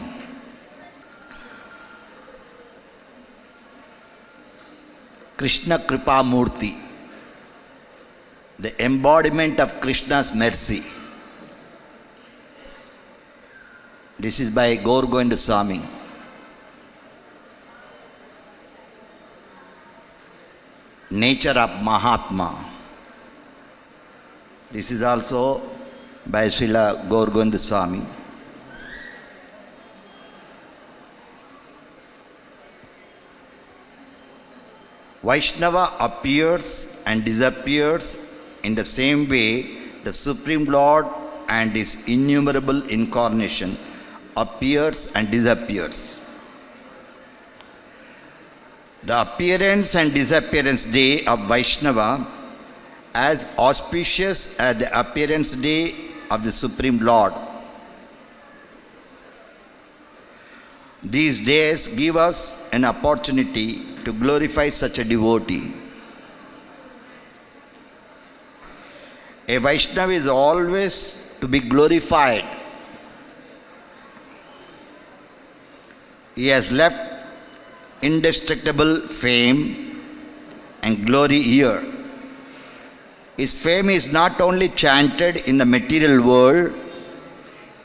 Krishna Kripa Murti, the embodiment of Krishna's mercy. This is by Gaur Govinda Swami. Nature of Mahatma. This is also by Srila Gaur Govinda Swami. Vaishnava appears and disappears in the same way the Supreme Lord and His innumerable incarnation appears and disappears. The appearance and disappearance day of Vaishnava as auspicious as the appearance day of the Supreme Lord. These days give us an opportunity to glorify such a devotee. A Vaishnava is always to be glorified. He has left indestructible fame and glory here. His fame is not only chanted in the material world,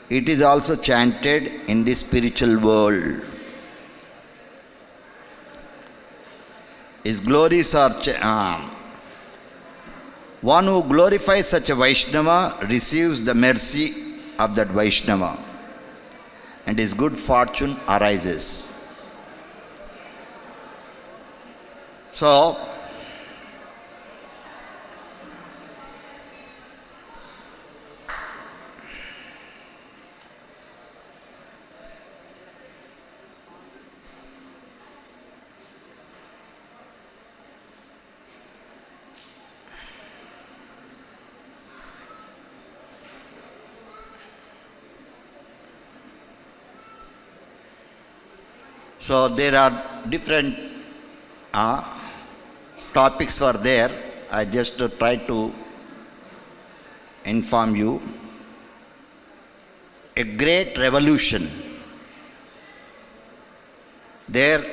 it is also chanted in the spiritual world. His glories are one who glorifies such a Vaishnava receives the mercy of that Vaishnava, and his good fortune arises. So, there are different topics were there. I just try to inform you. A great revolution. There,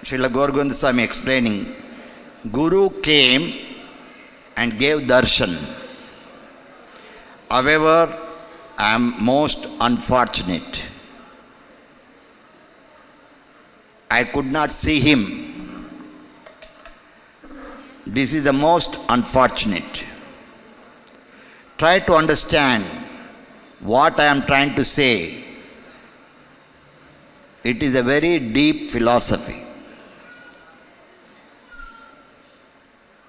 Srila Gaur Govinda Swami explaining, Guru came and gave darshan. However, I am most unfortunate. I could not see him. This is the most unfortunate. Try to understand what I am trying to say. It is a very deep philosophy.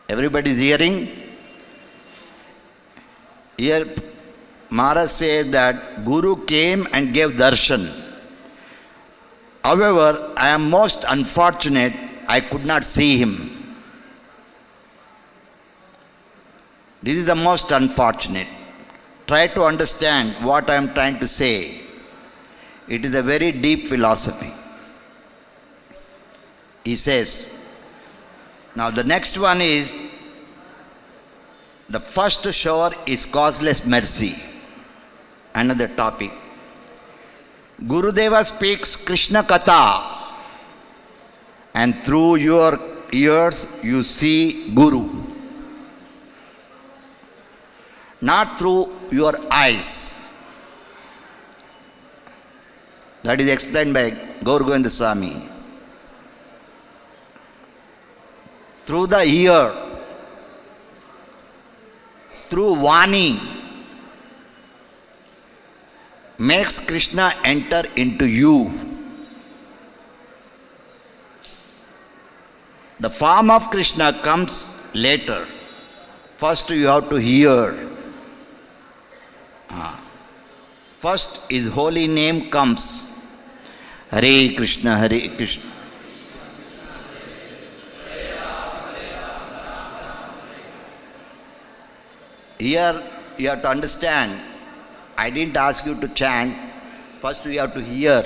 Everybody is hearing? Here Maharaj says that Guru came and gave darshan. However, I am most unfortunate, I could not see him. This is the most unfortunate. Try to understand what I am trying to say. It is a very deep philosophy. He says, now the next one is, the first shower is causeless mercy. Another topic. Gurudeva speaks Krishna Katha, and through your ears you see Guru. Not through your eyes. That is explained by Gaur Govinda Swami. Through the ear, through Vani, makes Krishna enter into you. The form of Krishna comes later. First you have to hear. First his holy name comes. Hare Krishna, Hare Krishna. Here you have to understand, I didn't ask you to chant, first you have to hear.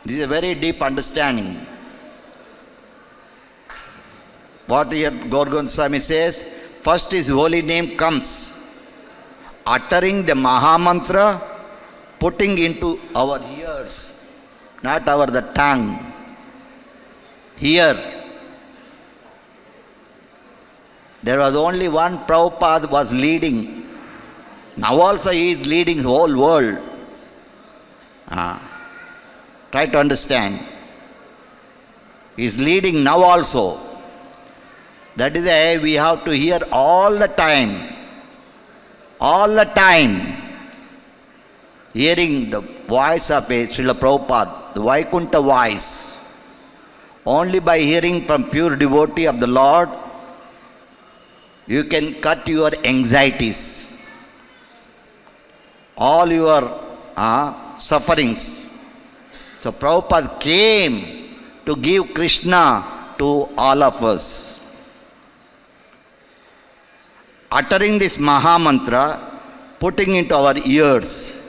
This is a very deep understanding. What here Gaur Govinda Swami says, first his holy name comes. Uttering the Mahamantra, putting into our ears, not the tongue. Here, there was only one Prabhupada was leading. Now also he is leading the whole world. Try to understand. He is leading now also. That is why we have to hear all the time. All the time. Hearing the voice of Srila Prabhupada, the Vaikuntha voice. Only by hearing from pure devotee of the Lord, you can cut your anxieties, all your sufferings. So Prabhupada came to give Krishna to all of us. Uttering this Mahamantra, putting into our ears,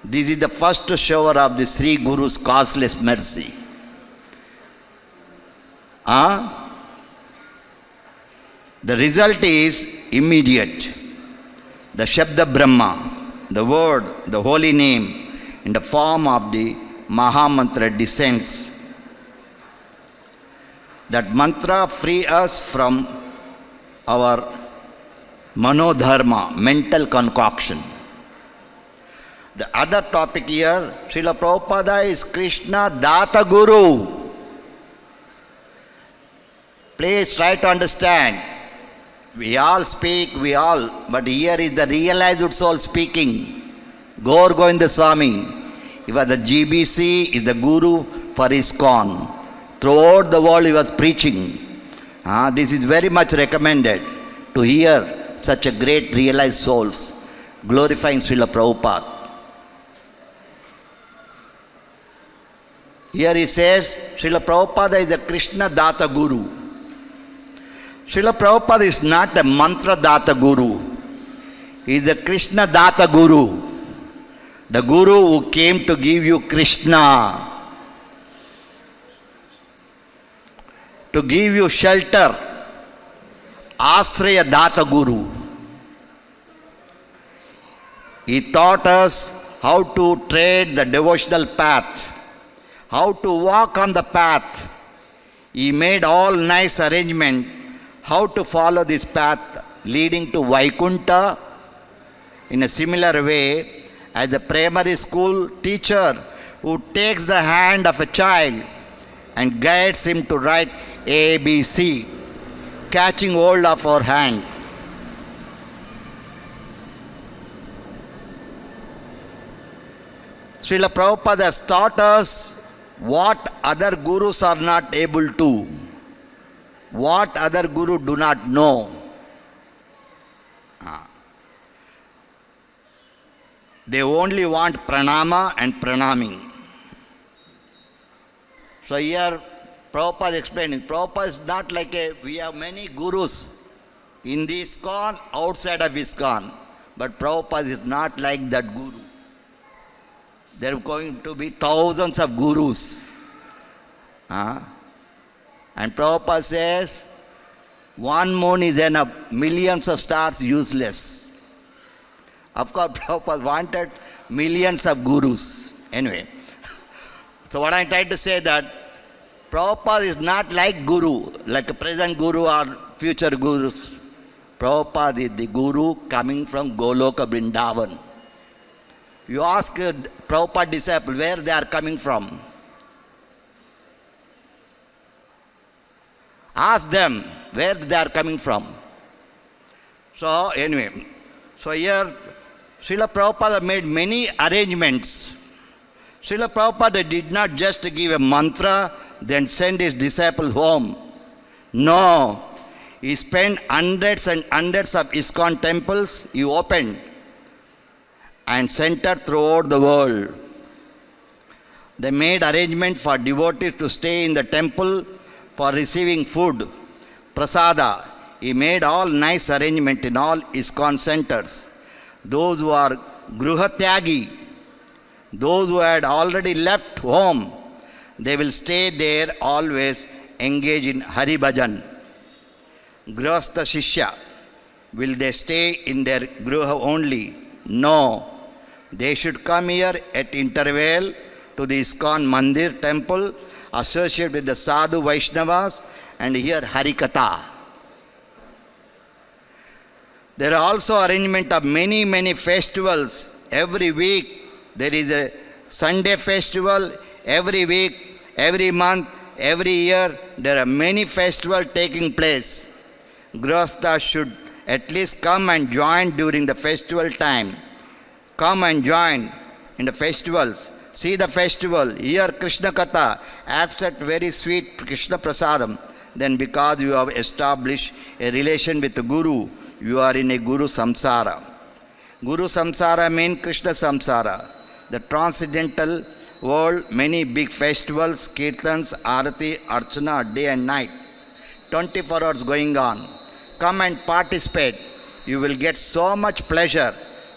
this is the first shower of the Sri Guru's causeless mercy. The result is immediate. The Shabda Brahma, the word, the holy name, in the form of the Mahamantra descends. That mantra free us from our manodharma, mental concoction. The other topic here, Srila Prabhupada is Krishna Data Guru. Please try to understand. We all speak, but here is the realized soul speaking. Gaur Govinda Swami. He was the GBC, is the Guru for ISKCON. Throughout the world he was preaching. This is very much recommended to hear such a great realized souls glorifying Srila Prabhupada. Here he says, Srila Prabhupada is a Krishna Data Guru. Srila Prabhupada is not a Mantra Data Guru. He is a Krishna Data Guru. The Guru who came to give you Krishna. To give you shelter. Asraya Data Guru. He taught us how to tread the devotional path. How to walk on the path. He made all nice arrangement how to follow this path leading to Vaikuntha in a similar way as the primary school teacher who takes the hand of a child and guides him to write ABC, catching hold of our hand. Srila Prabhupada has taught us what other gurus are not able to, what other guru do not know. They only want pranama and pranami. So here Prabhupada is explaining, Prabhupada is not like we have many gurus in the ISKCON, outside of ISKCON, but Prabhupada is not like that guru. There are going to be thousands of gurus. And Prabhupada says, one moon is enough, millions of stars useless. Of course, Prabhupada wanted millions of gurus. Anyway, so what I'm trying to say that Prabhupada is not like guru, like a present guru or future gurus. Prabhupada is the guru coming from Goloka Vrindavan. You ask a Prabhupada disciple where they are coming from. Ask them where they are coming from. So anyway, so here Srila Prabhupada made many arrangements. Srila Prabhupada did not just give a mantra, then send his disciples home. No, he spent hundreds and hundreds of ISKCON temples he opened and centered throughout the world. They made arrangement for devotees to stay in the temple for receiving food, prasada. He made all nice arrangement in all ISKCON centers. Those who are gruhatyagi, those who had already left home, they will stay there always engage in Hari Bhajan. Grihastha Shishya, will they stay in their gruha only? No. They should come here at interval to the ISKCON Mandir temple, associate with the Sadhu Vaishnavas and hear Harikatha. There are also arrangement of many festivals. Every week there is a Sunday festival. Every week, every month, every year there are many festivals taking place. Grihastha should at least come and join during the festival time. Come and join in the festivals. See the festival, hear Krishna Katha, accept very sweet Krishna Prasadam. Then because you have established a relation with the Guru, you are in a Guru Samsara. Guru Samsara means Krishna Samsara. The transcendental world, many big festivals, kirtans, arati, archana, day and night. 24 hours going on. Come and participate. You will get so much pleasure,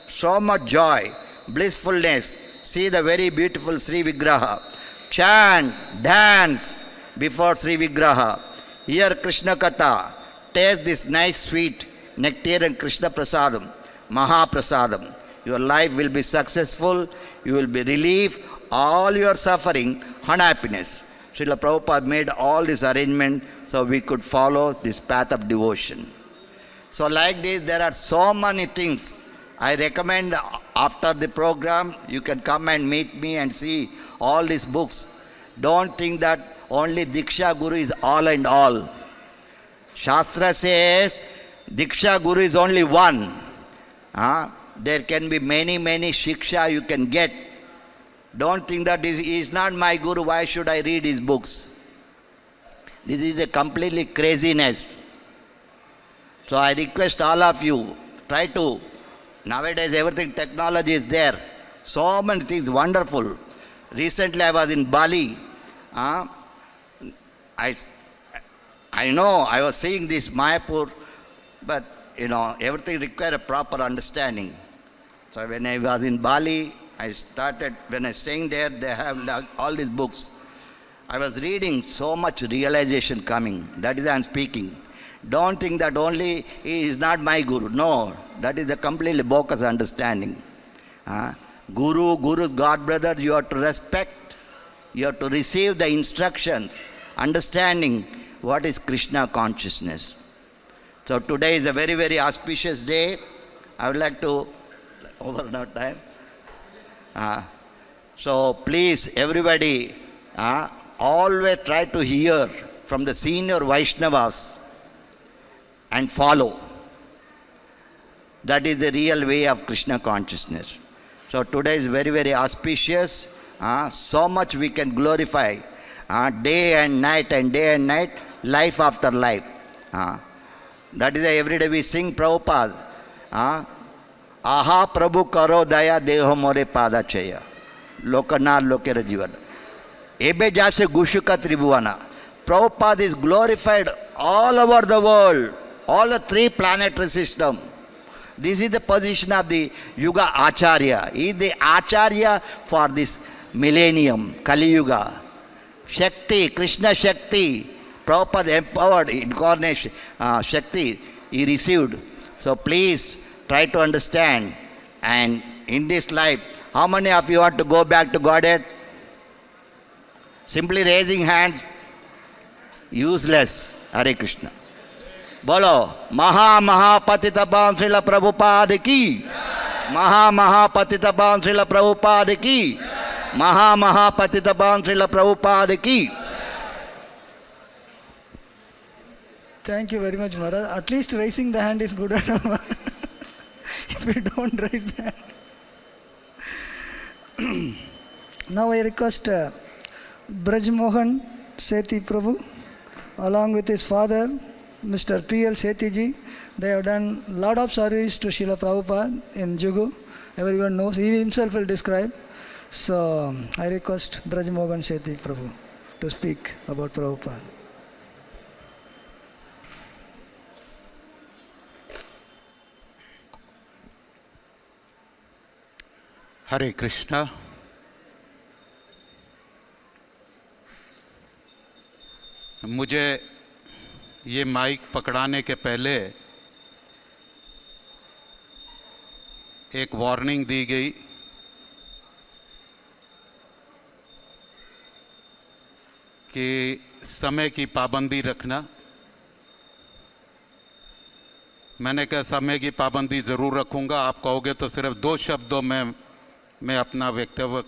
so much joy, blissfulness. See the very beautiful Sri Vigraha. Chant, dance before Sri Vigraha. Hear Krishna Katha. Taste this nice sweet nectarian Krishna Prasadam, Maha Prasadam. Your life will be successful. You will be relieved all your suffering, unhappiness. Srila Prabhupada made all this arrangement so we could follow this path of devotion. So like this, there are so many things. I recommend after the program, you can come and meet me and see all these books. Don't think that only Diksha Guru is all and all. Shastra says, Diksha Guru is only one. There can be many Shiksha you can get. Don't think that he is not my Guru, why should I read his books? This is a completely craziness. So I request all of you, try to, nowadays everything, technology is there. So many things, wonderful. Recently I was in Bali. I know, I was seeing this Mayapur, but everything requires a proper understanding. So when I was in Bali, when I staying there, they have all these books. I was reading, so much realization coming. That is why I am speaking. Don't think that only he is not my Guru. No, that is a completely bogus understanding. Guru's God brother, you have to respect. You have to receive the instructions, understanding what is Krishna consciousness. So today is a very auspicious day. I would like to, over now time. So please, everybody, always try to hear from the senior Vaishnavas and follow. That is the real way of Krishna consciousness. So today is very, very auspicious. So much we can glorify. Day and night and day and night, life after life. That is why every day we sing Prabhupada. Aha Prabhu karo daya deho more pada chaya. Lokana lokera jivan. Ebe jase gushuka tribhuana. Prabhupada is glorified all over the world. All the 3 planetary system. This is the position of the Yuga Acharya. He is the Acharya for this millennium, Kali Yuga. Shakti, Krishna Shakti, Prabhupada empowered incarnation, Shakti, he received. So please try to understand. And in this life, how many of you want to go back to Godhead? Simply raising hands, useless. Hare Krishna. Bolo, Maha Patita Bhavan Srila Prabhupada ki. Maha Patita Bhavan Srila Prabhupada ki. Maha Patita Bhavan Srila Prabhupada ki. Thank you very much, Maharaj. At least raising the hand is good enough. If you don't raise the hand. Now I request Braj Mohan Sethi Prabhu, along with his father, Mr. P.L. Sethi ji. They have done a lot of service to Srila Prabhupada in Juhu. Everyone knows. He himself will describe. So I request Braj Mohan Sethi Prabhu to speak about Prabhupada. हरे कृष्णा। मुझे ये mic पकड़ाने के पहले एक warning दी गई कि समय की पाबंदी रखना। मैंने कहा समय की पाबंदी ज़रूर रखूंगा। आप कहोगे तो सिर्फ 2 शब्दों में मैं अपना वक्तव्य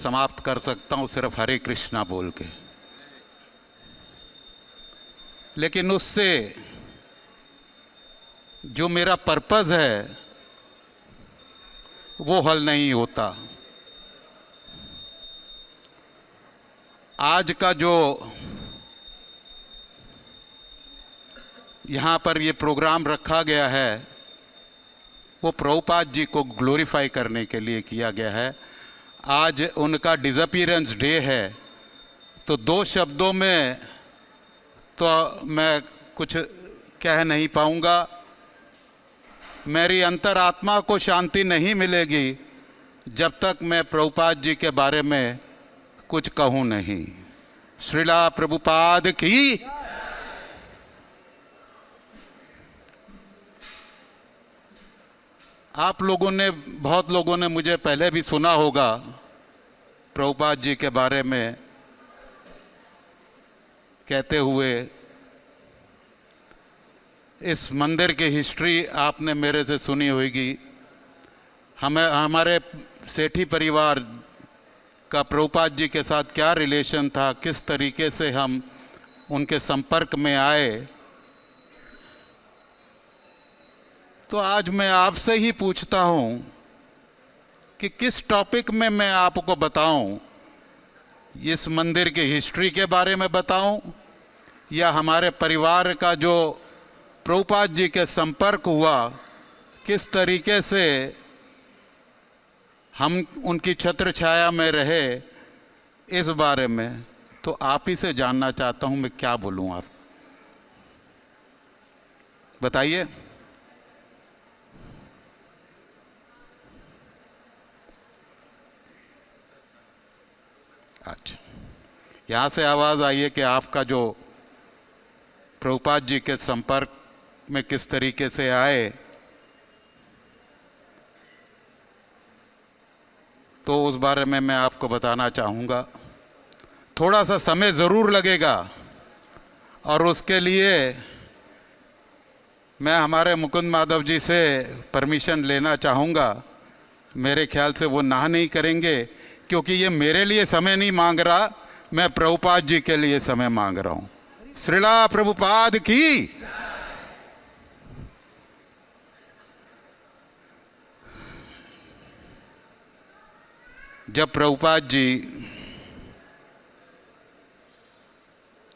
समाप्त कर सकता हूं, सिर्फ हरे कृष्णा बोल के। लेकिन उससे जो मेरा पर्पस है वो हल नहीं होता। आज का जो यहाँ पर ये प्रोग्राम रखा गया है वो प्रभुपाद जी को ग्लोरीफाई करने के लिए किया गया है। आज उनका डिसअपीयरेंस डे है, तो 2 शब्दों में तो मैं कुछ कह नहीं पाऊंगा। मेरी अंतरात्मा को शांति नहीं मिलेगी जब तक मैं प्रभुपाद जी के बारे में कुछ कहूं नहीं। श्रीला प्रभुपाद की। आप लोगों ने, बहुत लोगों ने मुझे पहले भी सुना होगा प्रभुपाद जी के बारे में कहते हुए। इस मंदिर की हिस्ट्री आपने मेरे से सुनी होगी। हमारे सेठी परिवार का प्रभुपाद जी के साथ क्या रिलेशन था, किस तरीके से हम उनके संपर्क में आए। तो आज मैं आपसे ही पूछता हूं कि किस टॉपिक में मैं आपको बताऊं। इस मंदिर की हिस्ट्री के बारे में बताऊं या हमारे परिवार का जो प्रभुपाद जी के संपर्क हुआ, किस तरीके से हम उनकी छत्र छाया में रहे, इस बारे में। तो आप ही से जानना चाहता हूं मैं क्या बोलूं। आप बताइए। अच्छा, यहाँ से आवाज़ आई है कि आपका जो प्रभुपाद जी के संपर्क में किस तरीके से आए, तो उस बारे में मैं आपको बताना चाहूँगा। थोड़ा सा समय ज़रूर लगेगा और उसके लिए मैं हमारे मुकुंद माधव जी से परमिशन लेना चाहूँगा। मेरे ख्याल से वो ना नहीं करेंगे क्योंकि ये मेरे लिए समय नहीं मांग रहा, मैं प्रभुपाद जी के लिए समय मांग रहा हूं। श्रीला प्रभुपाद की। जब प्रभुपाद जी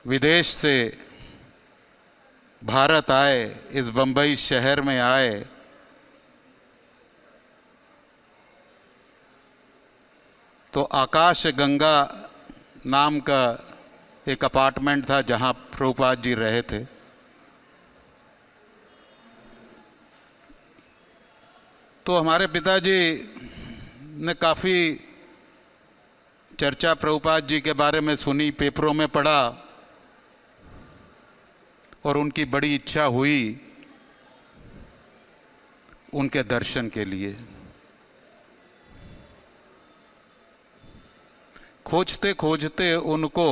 विदेश से भारत आए, इस बंबई शहर में आए, तो आकाश गंगा नाम का एक अपार्टमेंट था जहां प्रभुपाद जी रहे थे। तो हमारे पिताजी ने काफ़ी चर्चा प्रभुपाद जी के बारे में सुनी, पेपरों में पढ़ा, और उनकी बड़ी इच्छा हुई उनके दर्शन के लिए। खोजते खोजते उनको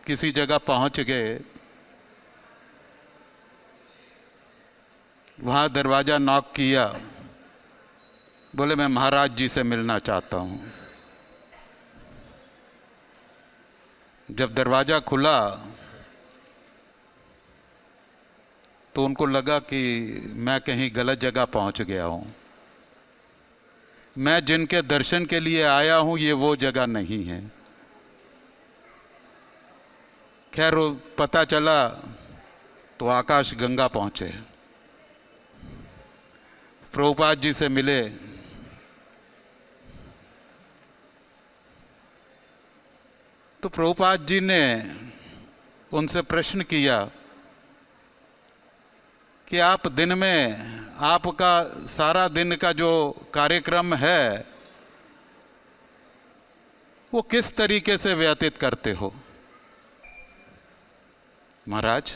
किसी जगह पहुंच गए। वहां दरवाजा नॉक किया, बोले मैं महाराज जी से मिलना चाहता हूं। जब दरवाजा खुला तो उनको लगा कि मैं कहीं गलत जगह पहुंच गया हूं, मैं जिनके दर्शन के लिए आया हूं ये वो जगह नहीं है। खैर पता चला तो आकाश गंगा पहुंचे, प्रभुपाद जी से मिले। तो प्रभुपाद जी ने उनसे प्रश्न किया कि आप दिन में, आपका सारा दिन का जो कार्यक्रम है वो किस तरीके से व्यतीत करते हो? महाराज,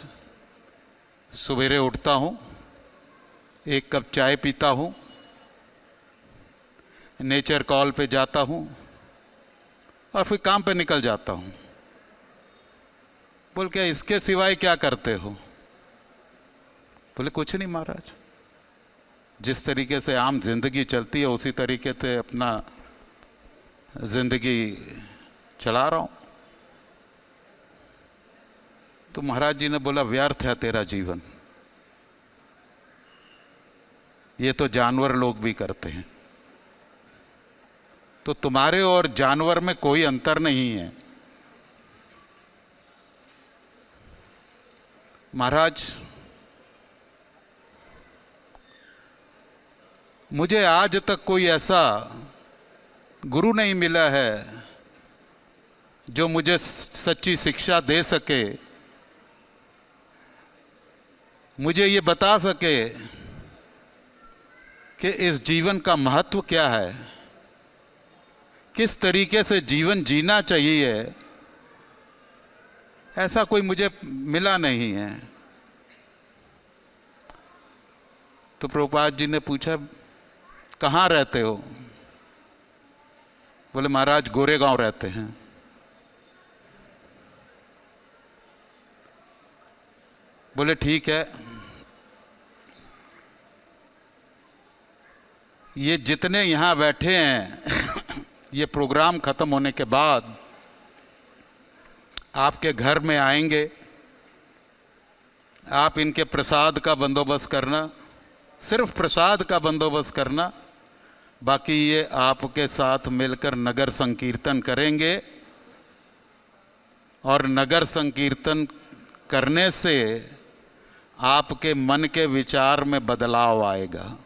सवेरे उठता हूं, एक कप चाय पीता हूं, नेचर कॉल पे जाता हूं और फिर काम पे निकल जाता हूं। बोल क्या इसके सिवाय क्या करते हो? बोले कुछ नहीं महाराज, जिस तरीके से आम जिंदगी चलती है उसी तरीके से अपना जिंदगी चला रहा हूं। तो महाराज जी ने बोला व्यर्थ है तेरा जीवन, ये तो जानवर लोग भी करते हैं, तो तुम्हारे और जानवर में कोई अंतर नहीं है। महाराज, मुझे आज तक कोई ऐसा गुरु नहीं मिला है जो मुझे सच्ची शिक्षा दे सके, मुझे ये बता सके कि इस जीवन का महत्व क्या है, किस तरीके से जीवन जीना चाहिए। ऐसा कोई मुझे मिला नहीं है। तो प्रभुपाद जी ने पूछा कहाँ रहते हो? बोले महाराज गोरेगांव रहते हैं। बोले ठीक है, ये जितने यहां बैठे हैं ये प्रोग्राम खत्म होने के बाद आपके घर में आएंगे, आप इनके प्रसाद का बंदोबस्त करना, सिर्फ प्रसाद का बंदोबस्त करना, बाकी ये आपके साथ मिलकर नगर संकीर्तन करेंगे और नगर संकीर्तन करने से आपके मन के विचार में बदलाव आएगा।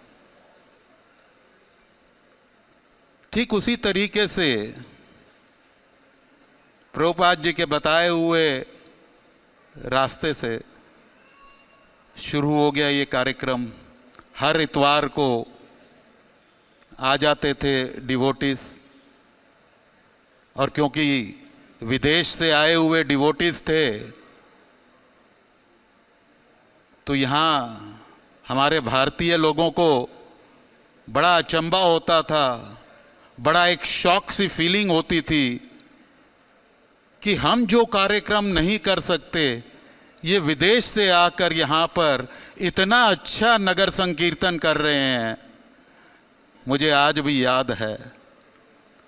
ठीक उसी तरीके से प्रभुपाद जी के बताए हुए रास्ते से शुरू हो गया ये कार्यक्रम। हर इतवार को आ जाते थे डिवोटीज, और क्योंकि विदेश से आए हुए डिवोटीज थे तो यहाँ हमारे भारतीय लोगों को बड़ा अचंभा होता था, बड़ा एक शॉक सी फीलिंग होती थी कि हम जो कार्यक्रम नहीं कर सकते, ये विदेश से आकर यहाँ पर इतना अच्छा नगर संकीर्तन कर रहे हैं। मुझे आज भी याद है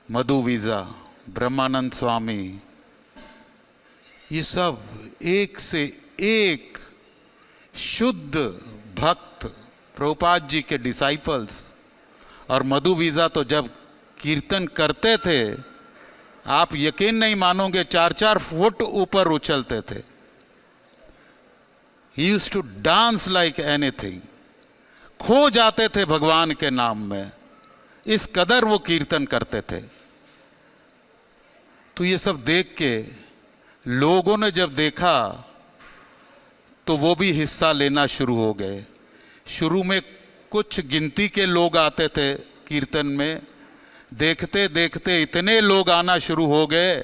मधु वीजा, ब्रह्मानंद स्वामी, ये सब एक से एक शुद्ध भक्त प्रभुपाद जी के डिसाइपल्स। और मधु वीजा तो जब कीर्तन करते थे आप यकीन नहीं मानोगे 4-4 फुट ऊपर उछलते थे। He used to dance like anything, खो जाते थे भगवान के नाम में, इस कदर वो कीर्तन करते थे। तो ये सब देख के लोगों ने जब देखा तो वो भी हिस्सा लेना शुरू हो गए। शुरू में कुछ गिनती के लोग आते थे कीर्तन में, देखते देखते इतने लोग आना शुरू हो गए।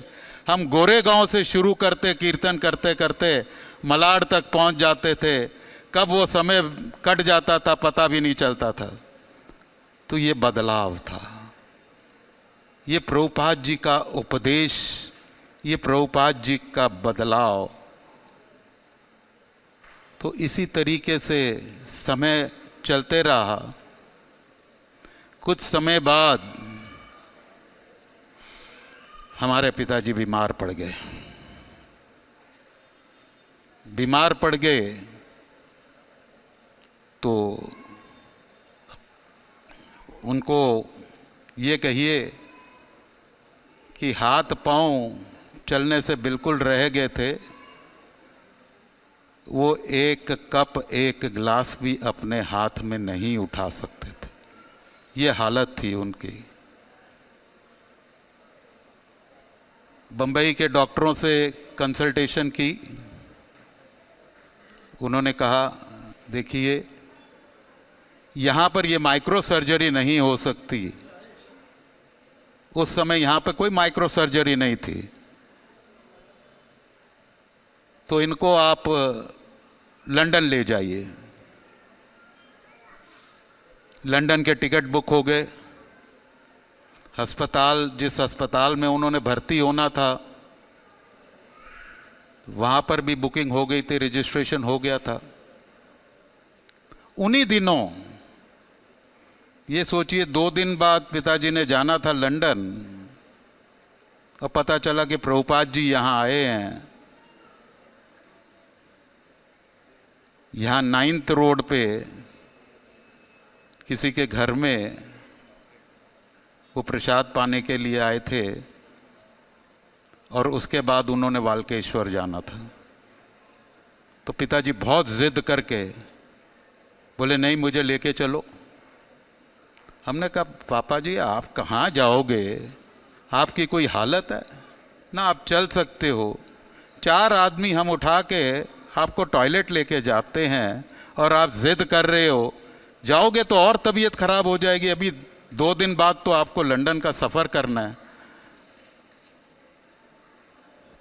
हम गोरेगांव से शुरू करते कीर्तन करते करते मलाड तक पहुंच जाते थे, कब वो समय कट जाता था पता भी नहीं चलता था। तो ये बदलाव था, ये प्रभुपाद जी का उपदेश, ये प्रभुपाद जी का बदलाव। तो इसी तरीके से समय चलते रहा। कुछ समय बाद हमारे पिताजी बीमार पड़ गए। बीमार पड़ गए तो उनको ये कहिए कि हाथ पांव चलने से बिल्कुल रह गए थे। वो एक कप एक गिलास भी अपने हाथ में नहीं उठा सकते थे, ये हालत थी उनकी। बम्बई के डॉक्टरों से कंसल्टेशन की, उन्होंने कहा देखिए यहाँ पर ये माइक्रो सर्जरी नहीं हो सकती। उस समय यहाँ पर कोई माइक्रो सर्जरी नहीं थी, तो इनको आप लंदन ले जाइए। लंदन के टिकट बुक हो गए। अस्पताल, जिस अस्पताल में उन्होंने भर्ती होना था वहाँ पर भी बुकिंग हो गई थी, रजिस्ट्रेशन हो गया था। उन्हीं दिनों, ये सोचिए 2 दिन बाद पिताजी ने जाना था लंदन और पता चला कि प्रभुपाद जी यहाँ आए हैं। यहाँ 9th रोड पे किसी के घर में वो प्रसाद पाने के लिए आए थे और उसके बाद उन्होंने वालकेश्वर जाना था। तो पिताजी बहुत जिद करके बोले नहीं मुझे लेके चलो। हमने कहा पापा जी आप कहाँ जाओगे, आपकी कोई हालत है ना, आप चल सकते हो। 4 आदमी हम उठा के आपको टॉयलेट लेके जाते हैं और आप जिद कर रहे हो, जाओगे तो और तबीयत खराब हो जाएगी। अभी 2 दिन बाद तो आपको लंदन का सफ़र करना है।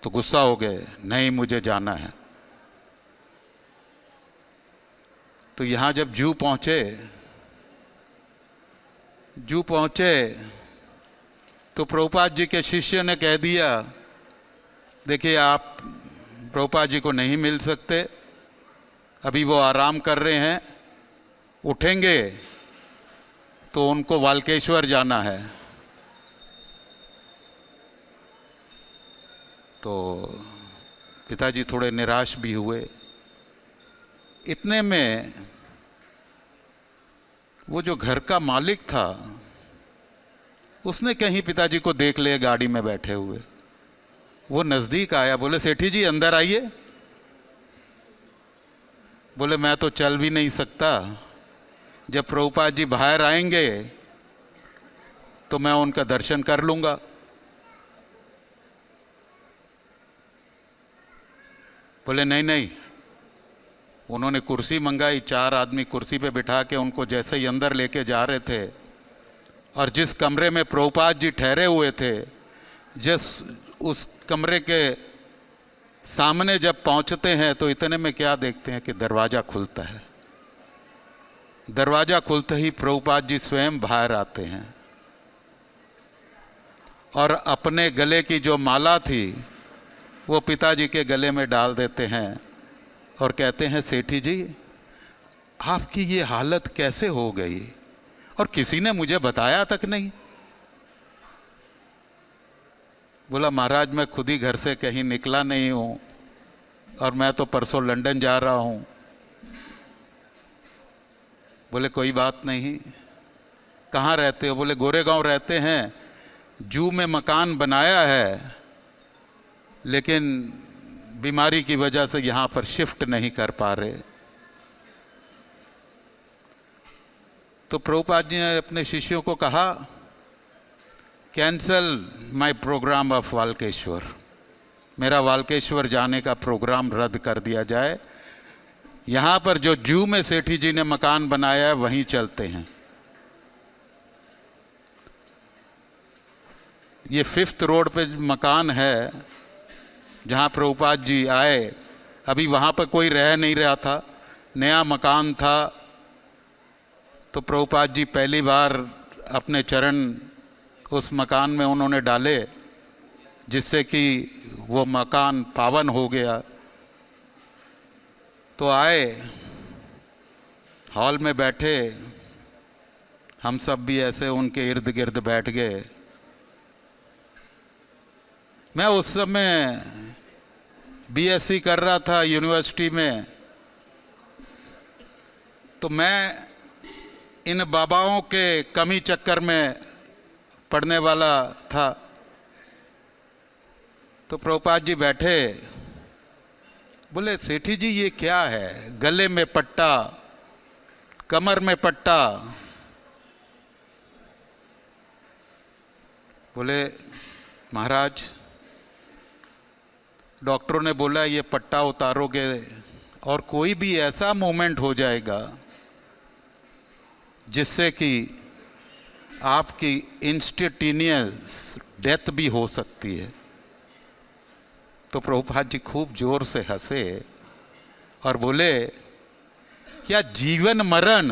तो गुस्सा हो गए, नहीं मुझे जाना है। तो यहाँ जब जूहू पहुँचे तो प्रभुपाद जी के शिष्य ने कह दिया देखिए आप प्रभुपाद जी को नहीं मिल सकते, अभी वो आराम कर रहे हैं, उठेंगे तो उनको वालकेश्वर जाना है। तो पिताजी थोड़े निराश भी हुए। इतने में वो जो घर का मालिक था उसने कहीं पिताजी को देख लिया गाड़ी में बैठे हुए। वो नज़दीक आया, बोले सेठी जी अंदर आइए। बोले मैं तो चल भी नहीं सकता, जब प्रभुपाद जी बाहर आएंगे तो मैं उनका दर्शन कर लूँगा। बोले नहीं नहीं। उन्होंने कुर्सी मंगाई, 4 आदमी कुर्सी पे बिठा के उनको जैसे ही अंदर लेके जा रहे थे और जिस कमरे में प्रभुपाद जी ठहरे हुए थे, उस कमरे के सामने जब पहुंचते हैं तो इतने में क्या देखते हैं कि दरवाज़ा खुलता है। दरवाज़ा खुलते ही प्रभुपाद जी स्वयं बाहर आते हैं और अपने गले की जो माला थी वो पिताजी के गले में डाल देते हैं और कहते हैं सेठी जी आपकी ये हालत कैसे हो गई और किसी ने मुझे बताया तक नहीं। बोला महाराज मैं खुद ही घर से कहीं निकला नहीं हूँ और मैं तो परसों लंदन जा रहा हूँ। बोले कोई बात नहीं, कहाँ रहते हो? बोले गोरेगांव रहते हैं, जू में मकान बनाया है लेकिन बीमारी की वजह से यहाँ पर शिफ्ट नहीं कर पा रहे। तो प्रभुपाद जी ने अपने शिष्यों को कहा cancel my program of Walkeshwar, मेरा वालकेश्वर जाने का प्रोग्राम रद्द कर दिया जाए, यहाँ पर जो जू में सेठी जी ने मकान बनाया है वहीं चलते हैं। ये 5th रोड पे मकान है जहाँ प्रभुपाद जी आए, अभी वहाँ पर कोई रह नहीं रहा था, नया मकान था। तो प्रभुपाद जी पहली बार अपने चरण उस मकान में उन्होंने डाले जिससे कि वो मकान पावन हो गया। तो आए, हॉल में बैठे, हम सब भी ऐसे उनके इर्द गिर्द बैठ गए। मैं उस समय बीएससी कर रहा था यूनिवर्सिटी में, तो मैं इन बाबाओं के कमी चक्कर में पढ़ने वाला था। तो प्रभुपाद जी बैठे, बोले सेठी जी ये क्या है, गले में पट्टा, कमर में पट्टा? बोले महाराज डॉक्टरों ने बोला ये पट्टा उतारोगे और कोई भी ऐसा मोमेंट हो जाएगा जिससे कि आपकी इंस्टेंटेनियस डेथ भी हो सकती है। तो प्रभुपाद जी खूब जोर से हंसे और बोले क्या जीवन मरण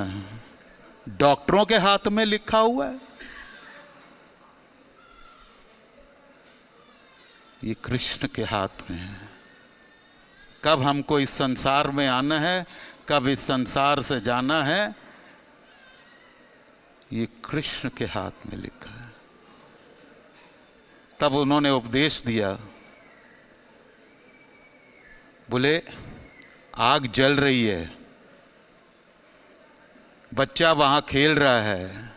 डॉक्टरों के हाथ में लिखा हुआ है? ये कृष्ण के हाथ में है। कब हमको इस संसार में आना है, कब इस संसार से जाना है, ये कृष्ण के हाथ में लिखा है। तब उन्होंने उपदेश दिया, बोले आग जल रही है, बच्चा वहां खेल रहा है।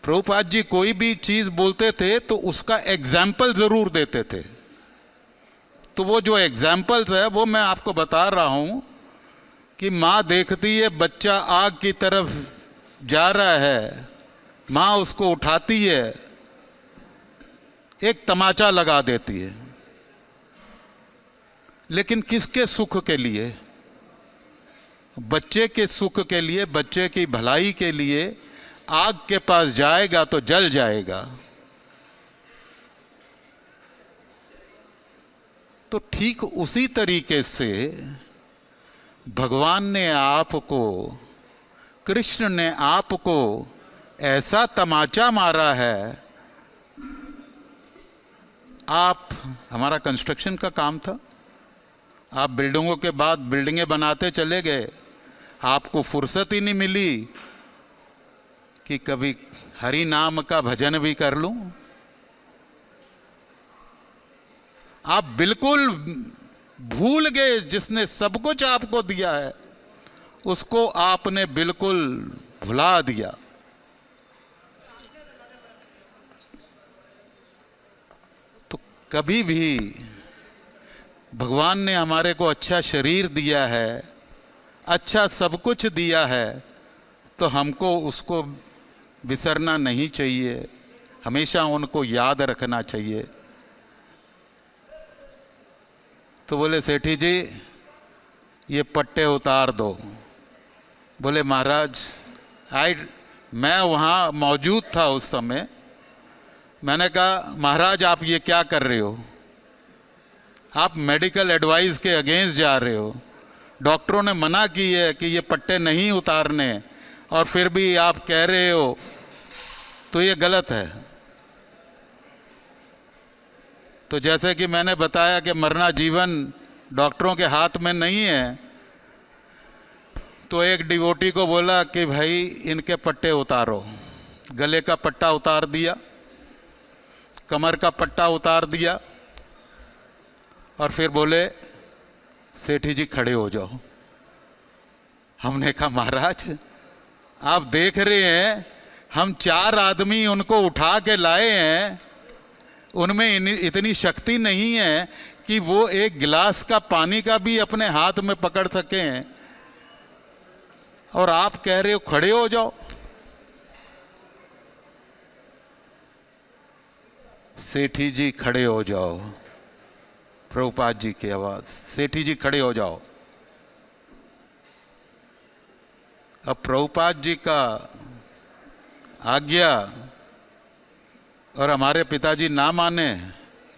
प्रभुपाद जी कोई भी चीज बोलते थे तो उसका एग्जाम्पल जरूर देते थे। तो वो जो एग्जाम्पल्स है वो मैं आपको बता रहा हूं कि माँ देखती है बच्चा आग की तरफ जा रहा है, माँ उसको उठाती है, एक तमाचा लगा देती है, लेकिन किसके सुख के लिए? बच्चे के सुख के लिए, बच्चे की भलाई के लिए। आग के पास जाएगा तो जल जाएगा। तो ठीक उसी तरीके से भगवान ने आपको, कृष्ण ने आपको ऐसा तमाचा मारा है। आप, हमारा कंस्ट्रक्शन का काम था, आप बिल्डिंगों के बाद बिल्डिंगें बनाते चले गए, आपको फुर्सत ही नहीं मिली कि कभी हरि नाम का भजन भी कर लूं। आप बिल्कुल भूल गए, जिसने सब कुछ आपको दिया है उसको आपने बिल्कुल भुला दिया। तो कभी भी भगवान ने हमारे को अच्छा शरीर दिया है, अच्छा सब कुछ दिया है, तो हमको उसको बिसरना नहीं चाहिए, हमेशा उनको याद रखना चाहिए। तो बोले सेठी जी ये पट्टे उतार दो। बोले महाराज मैं वहाँ मौजूद था उस समय। मैंने कहा महाराज आप ये क्या कर रहे हो? आप मेडिकल एडवाइस के अगेंस्ट जा रहे हो। डॉक्टरों ने मना की है कि ये पट्टे नहीं उतारने, और फिर भी आप कह रहे हो, तो ये गलत है। तो जैसे कि मैंने बताया कि मरना जीवन डॉक्टरों के हाथ में नहीं है, तो एक डिवोटी को बोला कि भाई इनके पट्टे उतारो। गले का पट्टा उतार दिया। कमर का पट्टा उतार दिया और फिर बोले सेठी जी खड़े हो जाओ। हमने कहा महाराज आप देख रहे हैं हम 4 आदमी उनको उठा के लाए हैं, उनमें इतनी शक्ति नहीं है कि वो एक गिलास का पानी का भी अपने हाथ में पकड़ सके हैं, और आप कह रहे हो खड़े हो जाओ। सेठी जी खड़े हो जाओ, प्रभुपाद जी की आवाज, सेठी जी खड़े हो जाओ। अब प्रभुपाद जी का आज्ञा और हमारे पिताजी ना माने,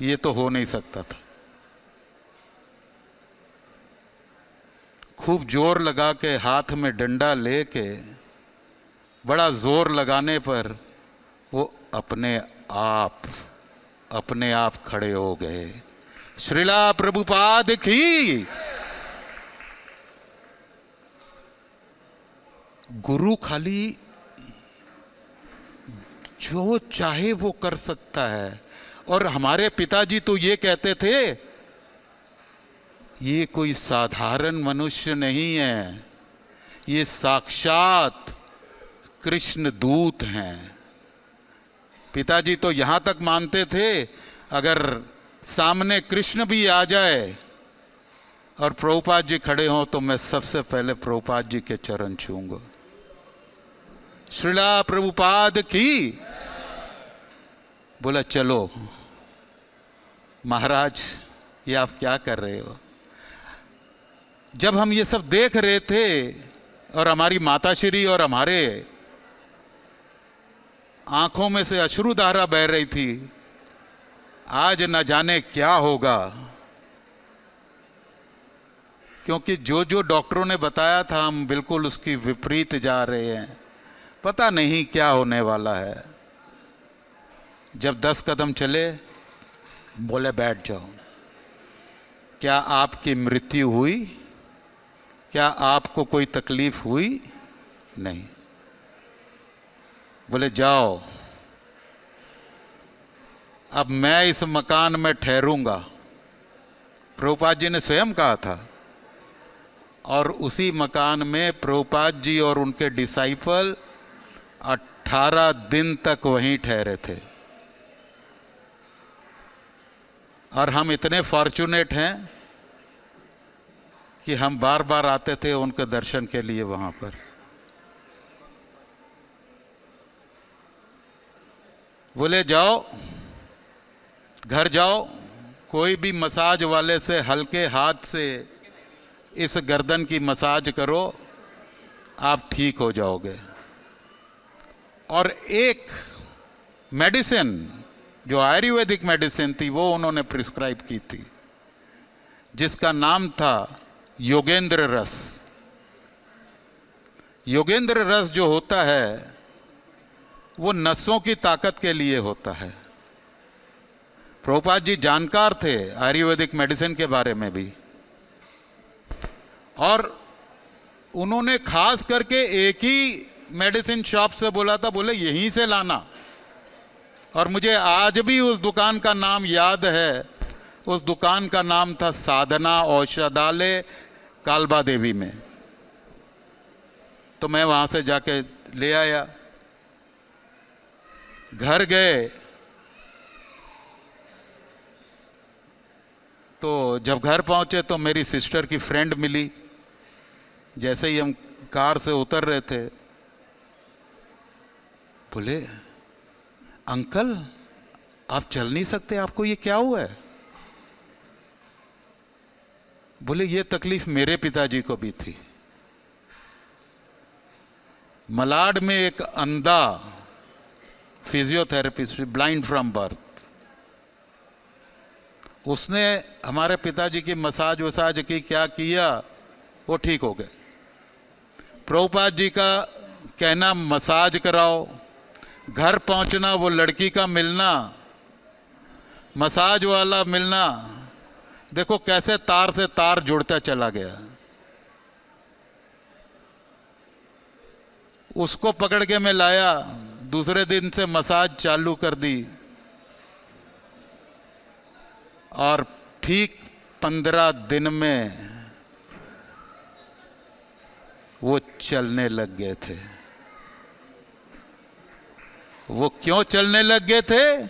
ये तो हो नहीं सकता था। खूब जोर लगा के हाथ में डंडा लेके बड़ा जोर लगाने पर वो अपने आप खड़े हो गए। श्रीला प्रभुपाद की। गुरु खाली जो चाहे वो कर सकता है। और हमारे पिताजी तो ये कहते थे ये कोई साधारण मनुष्य नहीं है, ये साक्षात कृष्ण दूत हैं। पिताजी तो यहां तक मानते थे अगर सामने कृष्ण भी आ जाए और प्रभुपाद जी खड़े हों तो मैं सबसे पहले प्रभुपाद जी के चरण छूऊंगा। श्रीला प्रभुपाद की। बोला चलो महाराज ये आप क्या कर रहे हो। जब हम ये सब देख रहे थे और हमारी माताश्री और हमारे आंखों में से अश्रुधारा बह रही थी, आज न जाने क्या होगा, क्योंकि जो जो डॉक्टरों ने बताया था हम बिल्कुल उसकी विपरीत जा रहे हैं। पता नहीं क्या होने वाला है। जब 10 कदम चले बोले बैठ जाओ। क्या आपकी मृत्यु हुई? क्या आपको कोई तकलीफ हुई? नहीं। बोले जाओ, अब मैं इस मकान में ठहरूंगा। प्रभुपाद जी ने स्वयं कहा था। और उसी मकान में प्रभुपाद जी और उनके डिसाइपल 18 दिन तक वहीं ठहरे थे। और हम इतने फॉर्चुनेट हैं कि हम बार बार आते थे उनके दर्शन के लिए वहां पर। बोले जाओ, घर जाओ, कोई भी मसाज वाले से हल्के हाथ से इस गर्दन की मसाज करो, आप ठीक हो जाओगे। और एक मेडिसिन जो आयुर्वेदिक मेडिसिन थी वो उन्होंने प्रिस्क्राइब की थी, जिसका नाम था योगेंद्र रस। योगेंद्र रस जो होता है वो नसों की ताकत के लिए होता है। प्रभुपाद जी जानकार थे आयुर्वेदिक मेडिसिन के बारे में भी, और उन्होंने खास करके एक ही मेडिसिन शॉप से बोला था, बोले यहीं से लाना। और मुझे आज भी उस दुकान का नाम याद है। उस दुकान का नाम था साधना औषधालय, कालबा देवी में। तो मैं वहां से जाके ले आया। घर गए तो जब घर पहुंचे तो मेरी सिस्टर की फ्रेंड मिली। जैसे ही हम कार से उतर रहे थे, बोले अंकल आप चल नहीं सकते, आपको ये क्या हुआ है? बोले ये तकलीफ मेरे पिताजी को भी थी। मलाड में एक अंधा फिजियोथेरेपिस्ट, ब्लाइंड फ्रॉम बर्थ, उसने हमारे पिताजी की मसाज वसाज की, क्या किया, वो ठीक हो गए। प्रभुपाद जी का कहना मसाज कराओ, घर पहुंचना, वो लड़की का मिलना, मसाज वाला मिलना, देखो कैसे तार से तार जुड़ता चला गया। उसको पकड़ के मैं लाया, दूसरे दिन से मसाज चालू कर दी। और ठीक 15 दिन में वो चलने लग गए थे। वो क्यों चलने लग गए थे?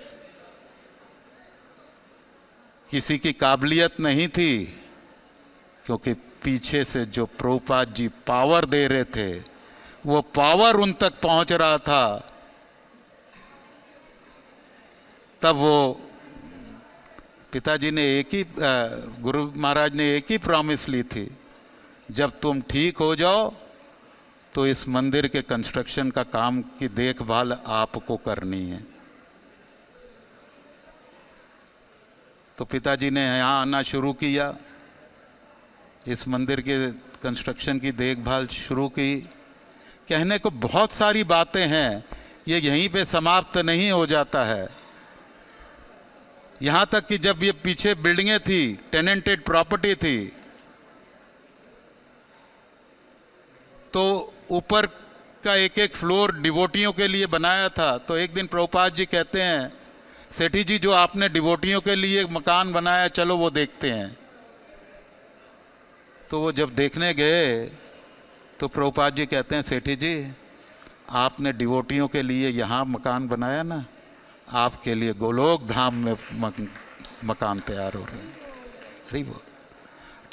किसी की काबिलियत नहीं थी, क्योंकि पीछे से जो प्रभुपाद जी पावर दे रहे थे, वो पावर उन तक पहुंच रहा था। तब वो पिताजी ने गुरु महाराज ने एक ही प्रॉमिस ली थी, जब तुम ठीक हो जाओ तो इस मंदिर के कंस्ट्रक्शन का काम की देखभाल आपको करनी है। तो पिताजी ने यहाँ आना शुरू किया, इस मंदिर के कंस्ट्रक्शन की देखभाल शुरू की। कहने को बहुत सारी बातें हैं, ये यहीं पे समाप्त नहीं हो जाता है। यहाँ तक कि जब ये पीछे बिल्डिंगें थी, टेनेंटेड प्रॉपर्टी थी, तो ऊपर का एक एक फ्लोर डिवोटियों के लिए बनाया था। तो एक दिन प्रभुपाद जी कहते हैं, सेठी जी, जो आपने डिवोटियों के लिए मकान बनाया, चलो वो देखते हैं। तो वो जब देखने गए तो प्रभुपाद जी कहते हैं, सेठी जी, आपने डिवोटियों के लिए यहाँ मकान बनाया ना, आपके लिए गोलोक धाम में मकान तैयार हो रहे हैं। हरि बोल।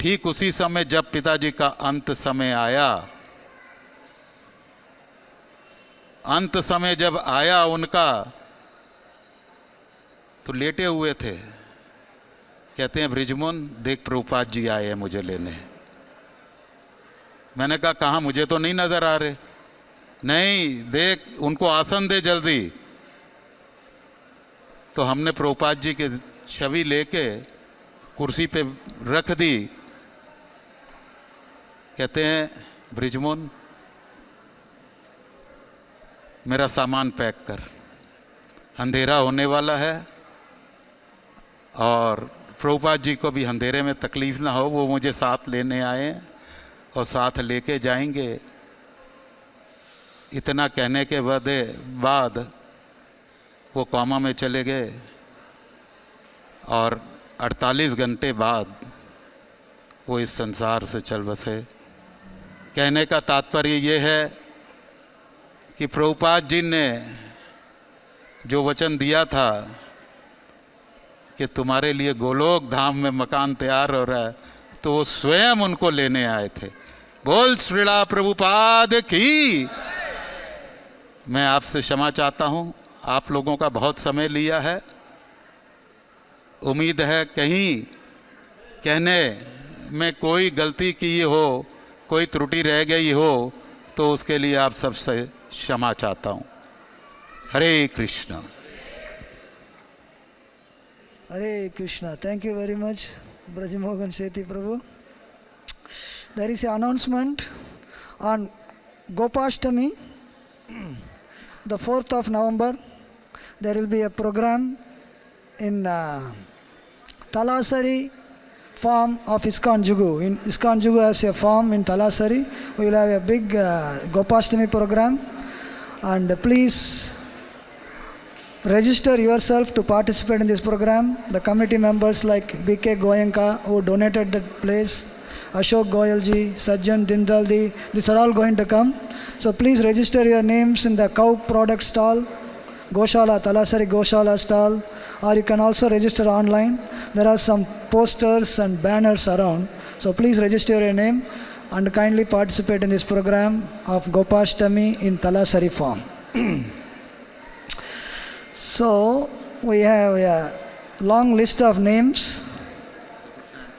ठीक उसी समय जब पिताजी का अंत समय आया, अंत समय जब आया उनका, तो लेटे हुए थे। कहते हैं, ब्रिजमोहन देख, प्रभुपाद जी आए हैं मुझे लेने। मैंने कहा, कहाँ, मुझे तो नहीं नजर आ रहे। नहीं, देख, उनको आसन दे जल्दी। तो हमने प्रभुपाद जी की छवि लेके कुर्सी पे रख दी। कहते हैं, ब्रिजमोहन मेरा सामान पैक कर, अंधेरा होने वाला है, और प्रभुपाद जी को भी अंधेरे में तकलीफ ना हो, वो मुझे साथ लेने आए और साथ लेके जाएंगे। इतना कहने के बाद वो कोमा में चले गए, और 48 घंटे बाद वो इस संसार से चल बसे। कहने का तात्पर्य ये है कि प्रभुपाद जी ने जो वचन दिया था कि तुम्हारे लिए गोलोक धाम में मकान तैयार हो रहा है, तो वो स्वयं उनको लेने आए थे। बोल श्रीला प्रभुपाद की। मैं आपसे क्षमा चाहता हूँ, आप लोगों का बहुत समय लिया है। उम्मीद है कहीं कहने में कोई गलती की हो, कोई त्रुटि रह गई हो, तो उसके लिए आप सबसे क्षमा चाहता हूँ। हरे Krishna. Hare Krishna. Thank you very much, Brajmohan Sethi Prabhu. There is an announcement on Gopashtami, the 4th of November. There will be a program in Talasari farm of ISKCON Juhu. In ISKCON Juhu has a farm in Talasari. We will have a big Gopashtami program, and please register yourself to participate in this program. The committee members like BK Goenka, who donated the place, Ashok Goyalji, Sajjan Dindalji, these are all going to come. So please register your names in the cow product stall, Goshala, Talasari Goshala stall, or you can also register online. There are some posters and banners around. So please register your name and kindly participate in this program of Gopashtami in Talasari farm. So we have a long list of names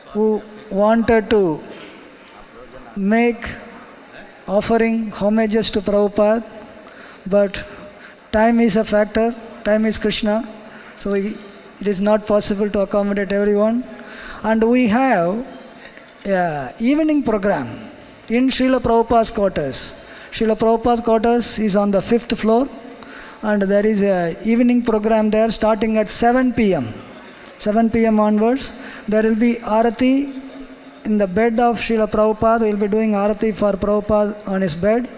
who wanted to make offering homages to Prabhupada, but time is a factor, time is Krishna, so it is not possible to accommodate everyone. And we have an evening program in Srila Prabhupada's quarters. Srila Prabhupada's quarters is on the 5th floor, and there is an evening program there starting at 7 p.m. 7 p.m. onwards. There will be Arati in the bed of Srila Prabhupada. We will be doing Arati for Prabhupada on his bed.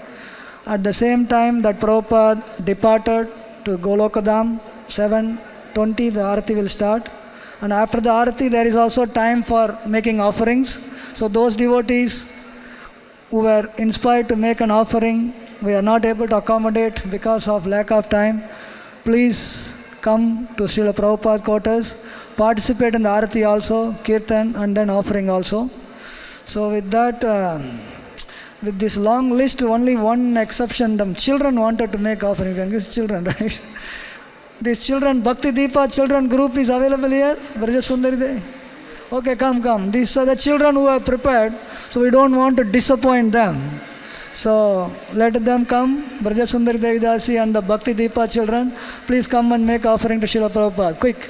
At the same time that Prabhupada departed to Golokadam, 7:20 the Arati will start. And after the Arati, there is also time for making offerings. So those devotees who were inspired to make an offering, we are not able to accommodate because of lack of time. Please come to Srila Prabhupada quarters, participate in the Arati also, Kirtan, and then offering also. So with that, with this long list, only one exception, the children wanted to make offering. You can give children, right? These children, Bhakti Deepa children group is available here. Braja Sundari Devi. Okay, come. These are the children who are prepared, so we don't want to disappoint them. So let them come, Braja Sundari Devi Dasi and the Bhakti Deepa children. Please come and make offering to Srila Prabhupada. Quick.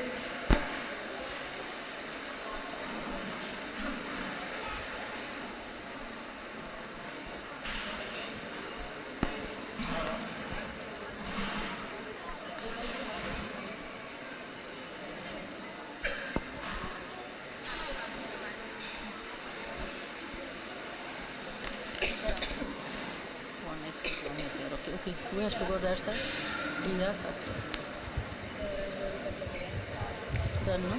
Who has to go there, sir? Yes, sir. Done, no?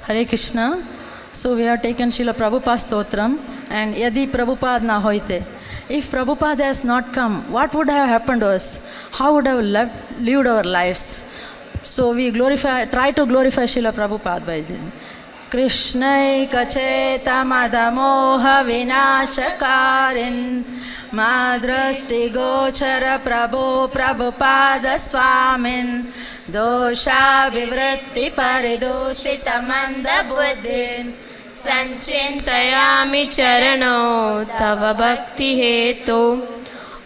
Hare Krishna. So we have taken Srila Prabhupada Stotram, and Yadi Prabhupada na hoite. If Prabhupada has not come, what would have happened to us? How would have lived our lives? So we try to glorify Srila Prabhupada by this. Krishnai kacheta madamoha vinashakarin Madrashti gochara prabhu Prabhupada swamin Dosha vivritti paridoshita manda buddhin Sanchintayami charano tava bhakti hetu.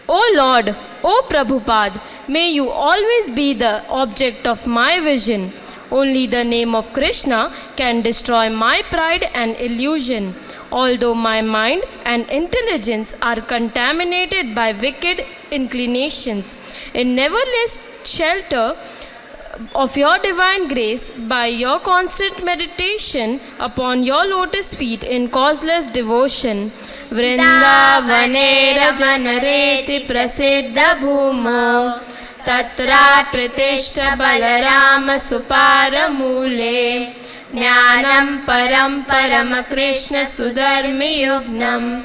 O Lord, O Prabhupada, may you always be the object of my vision. Only the name of Krishna can destroy my pride and illusion. Although my mind and intelligence are contaminated by wicked inclinations, it never lays shelter of your divine grace by your constant meditation upon your lotus feet in causeless devotion. Vrindavane rajanareti prasiddha bhumo Tatra pratishta balarama supara mule Jnanam param param Krishna sudharmi yugnam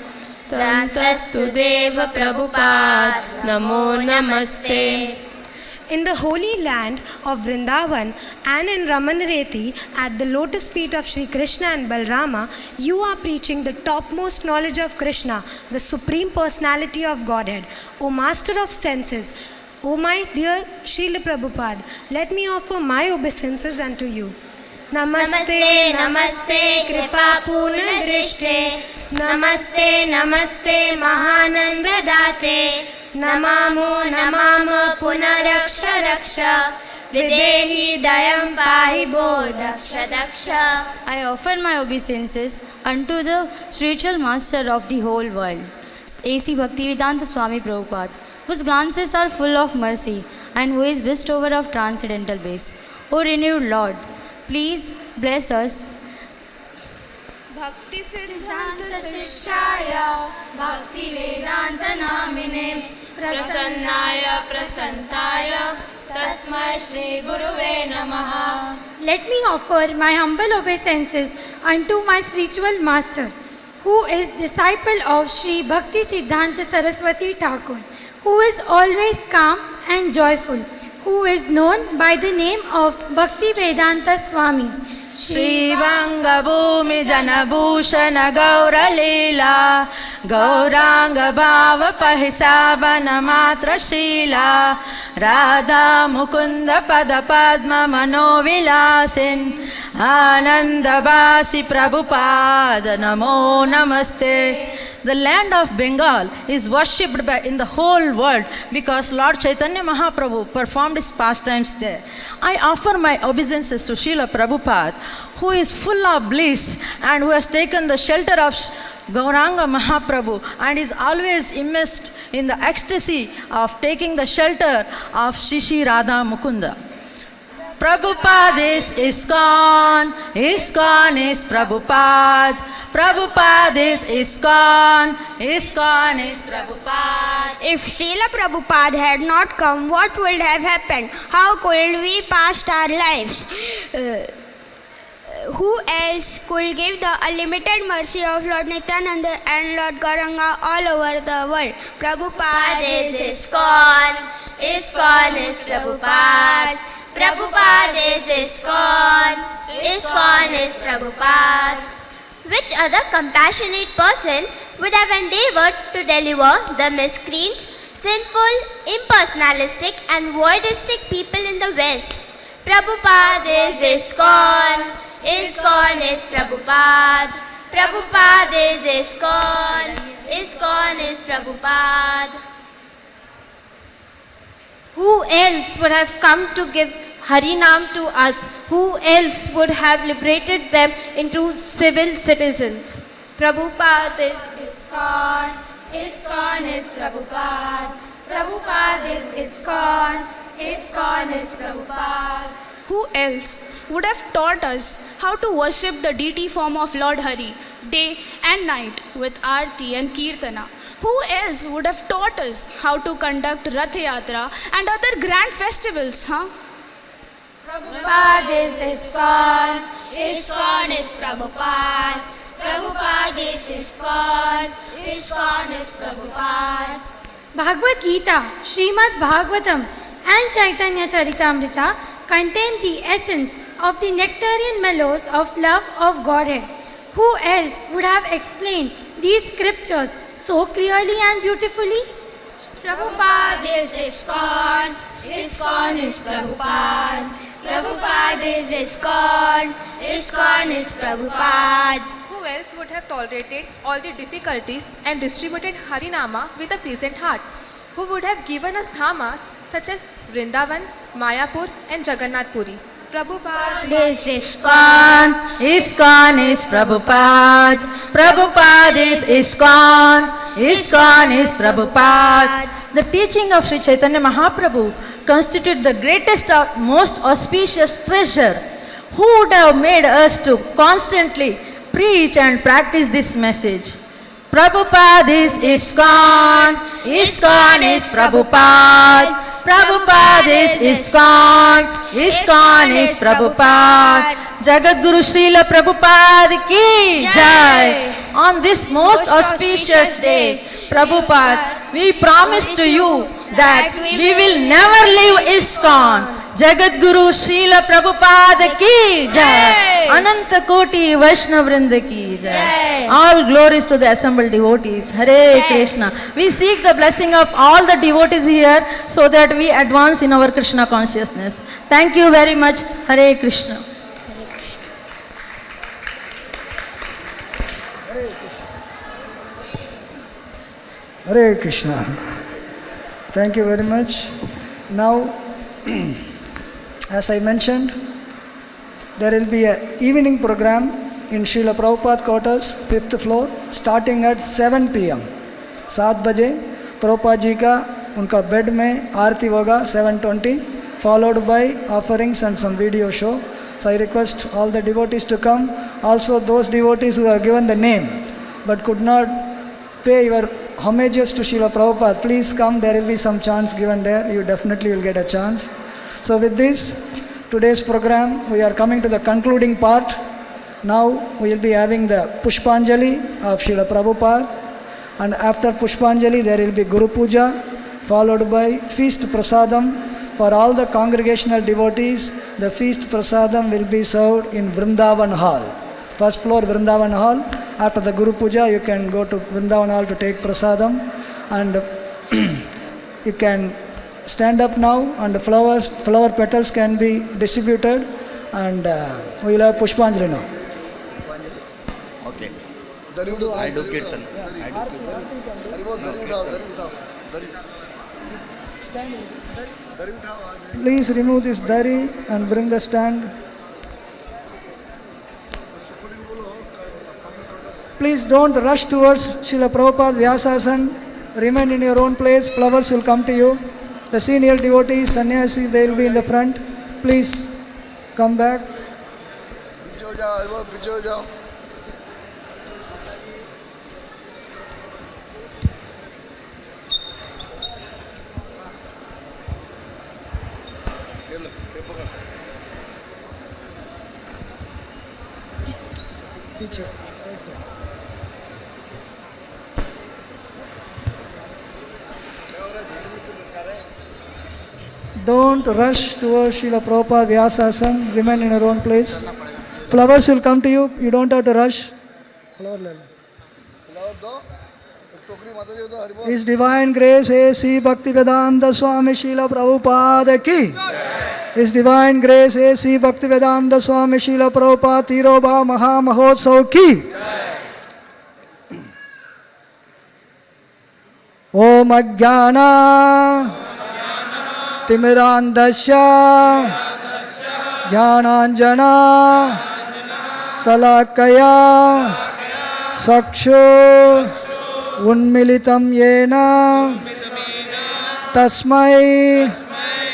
Tantastu deva Prabhupada namo namaste. In the holy land of Vrindavan and in Ramanareti, at the lotus feet of Sri Krishna and Balrama, you are preaching the topmost knowledge of Krishna, the Supreme Personality of Godhead. O Master of Senses, O my dear Srila Prabhupada, let me offer my obeisances unto you. Namaste, namaste, kripa purna drishte. Namaste, namaste, mahananda date. Namamo, namamo, punaraksha raksha. Videhi dayam pahi bo daksha daksha. I offer my obeisances unto the spiritual master of the whole world, A.C. Bhaktivedanta Swami Prabhupada, whose glances are full of mercy and who is bestower of transcendental bliss. O renewed Lord, please bless us. Bhakti Siddhanta Sishaya Bhakti Vedanta Namine Prasannaya Prasantaya Tasmai Shri Guruve Namaha. Let me offer my humble obeisances unto my spiritual master, who is disciple of Sri Bhakti Siddhanta Saraswati Thakur, who is always calm and joyful, who is known by the name of Bhakti Vedanta Swami. Shri Vanga Bhumi Janabhushana Gaura Leela Gauranga Bhava Pahisabana Matra Sheila Radha Mukunda Pada Padma Mano Vilasin Ananda Basi Prabhupada Namo Namaste. The land of Bengal is worshipped in the whole world because Lord Chaitanya Mahaprabhu performed his pastimes there. I offer my obeisances to Srila Prabhupada, who is full of bliss and who has taken the shelter of Gauranga Mahaprabhu and is always immersed in the ecstasy of taking the shelter of Shishi Radha Mukunda. Prabhupada is ISKCON, ISKCON is Prabhupada, Prabhupada is ISKCON. ISKCON is Prabhupada. If Srila Prabhupada had not come, what would have happened? How could we pass our lives? Who else could give the unlimited mercy of Lord Nityananda and Lord Gauranga all over the world? Prabhupada is ISKCON. ISKCON is Prabhupada. Prabhupada is ISKCON. ISKCON is Prabhupada. Which other compassionate person would have endeavored to deliver the miscreants, sinful, impersonalistic and voidistic people in the West? Prabhupada is ISKCON. ISKCON is Prabhupada. Prabhupada is ISKCON. ISKCON is Prabhupada. Who else would have come to give Harinam to us? Who else would have liberated them into civil citizens? Prabhupada is ISKCON. ISKCON is Prabhupada. Prabhupada is ISKCON. ISKCON is Prabhupada. Who else would have taught us how to worship the deity form of Lord Hari day and night with Aarti and Kirtana? Who else would have taught us how to conduct Rath Yatra and other grand festivals, Prabhupada is ISKCON. ISKCON is Prabhupada. Prabhupada is ISKCON. ISKCON is Prabhupada. Bhagavad Gita, Srimad Bhagavatam and Chaitanya Charitamrita contain the essence of the nectarian mellows of love of Godhead. Who else would have explained these scriptures so clearly and beautifully? Prabhupada is ISKCON. ISKCON is Prabhupada. Prabhupada is ISKCON. ISKCON is Prabhupada. Who else would have tolerated all the difficulties and distributed Harinama with a pleasant heart? Who would have given us dhamas such as Vrindavan, Mayapur and Jagannath Puri? Prabhupada is ISKCON. ISKCON is Prabhupada. Prabhupada is ISKCON. ISKCON is Prabhupada. The teaching of Sri Chaitanya Mahaprabhu constitute the greatest or most auspicious treasure. Who would have made us to constantly preach and practice this message? Prabhupada is ISKCON. ISKCON is Prabhupada. Prabhupada is ISKCON. ISKCON is Prabhupada. Jagat Guru Srila Prabhupada ki Jai. On this most auspicious day, Prabhupada, we promise to you that we will never leave ISKCON. Jagat Guru Srila Prabhupada ki Jai. Ananta Koti Vaishnava Vrinda ki Jai. All glories to the assembled devotees. Hare Krishna. We seek the blessing of all the devotees here so that we advance in our Krishna consciousness. Thank you very much. Hare Krishna. Hare Krishna. Thank you very much. Now, as I mentioned, there will be an evening program in Srila Prabhupada quarters, 5th floor, starting at 7 p.m. 7 बजे Prabhupada जी का उनका bed में आरती होगा 7:20, followed by offerings and some video show. So I request all the devotees to come. Also those devotees who have given the name but could not pay your homages to Srila Prabhupada, please come. There will be some chance given there. You definitely will get a chance. So with this, today's program, we are coming to the concluding part. Now we will be having the Pushpanjali of Srila Prabhupada, and after Pushpanjali there will be Guru Puja, followed by Feast Prasadam for all the congregational devotees. The Feast Prasadam will be served in Vrindavan Hall, first floor Vrindavan Hall. After the Guru Puja, you can go to Vrindavan Hall to take Prasadam, and you can stand up now, and the flower petals can be distributed, and we will have Pushpanjali now. Okay. I do Kirtan. Please remove this dari and bring the stand. Please don't rush towards Srila Prabhupada Vyasasana. Remain in your own place. Flowers will come to you. The senior devotees, sannyasis, they will be in the front. Please come back. Don't rush towards Srila Prabhupada Vyasasana. Remain in your own place. Flowers will come to you. You don't have to rush. His Divine Grace A.C. Bhaktivedanta Swami Srila Prabhupada ki. His Divine Grace A.C. Bhaktivedanta Swami Srila Prabhupada Tirobha Maha Mahotsav ki. Om Ajnana Timirandasya Jnananjana Salakaya Sakshu Unmilitam Yena Tasmai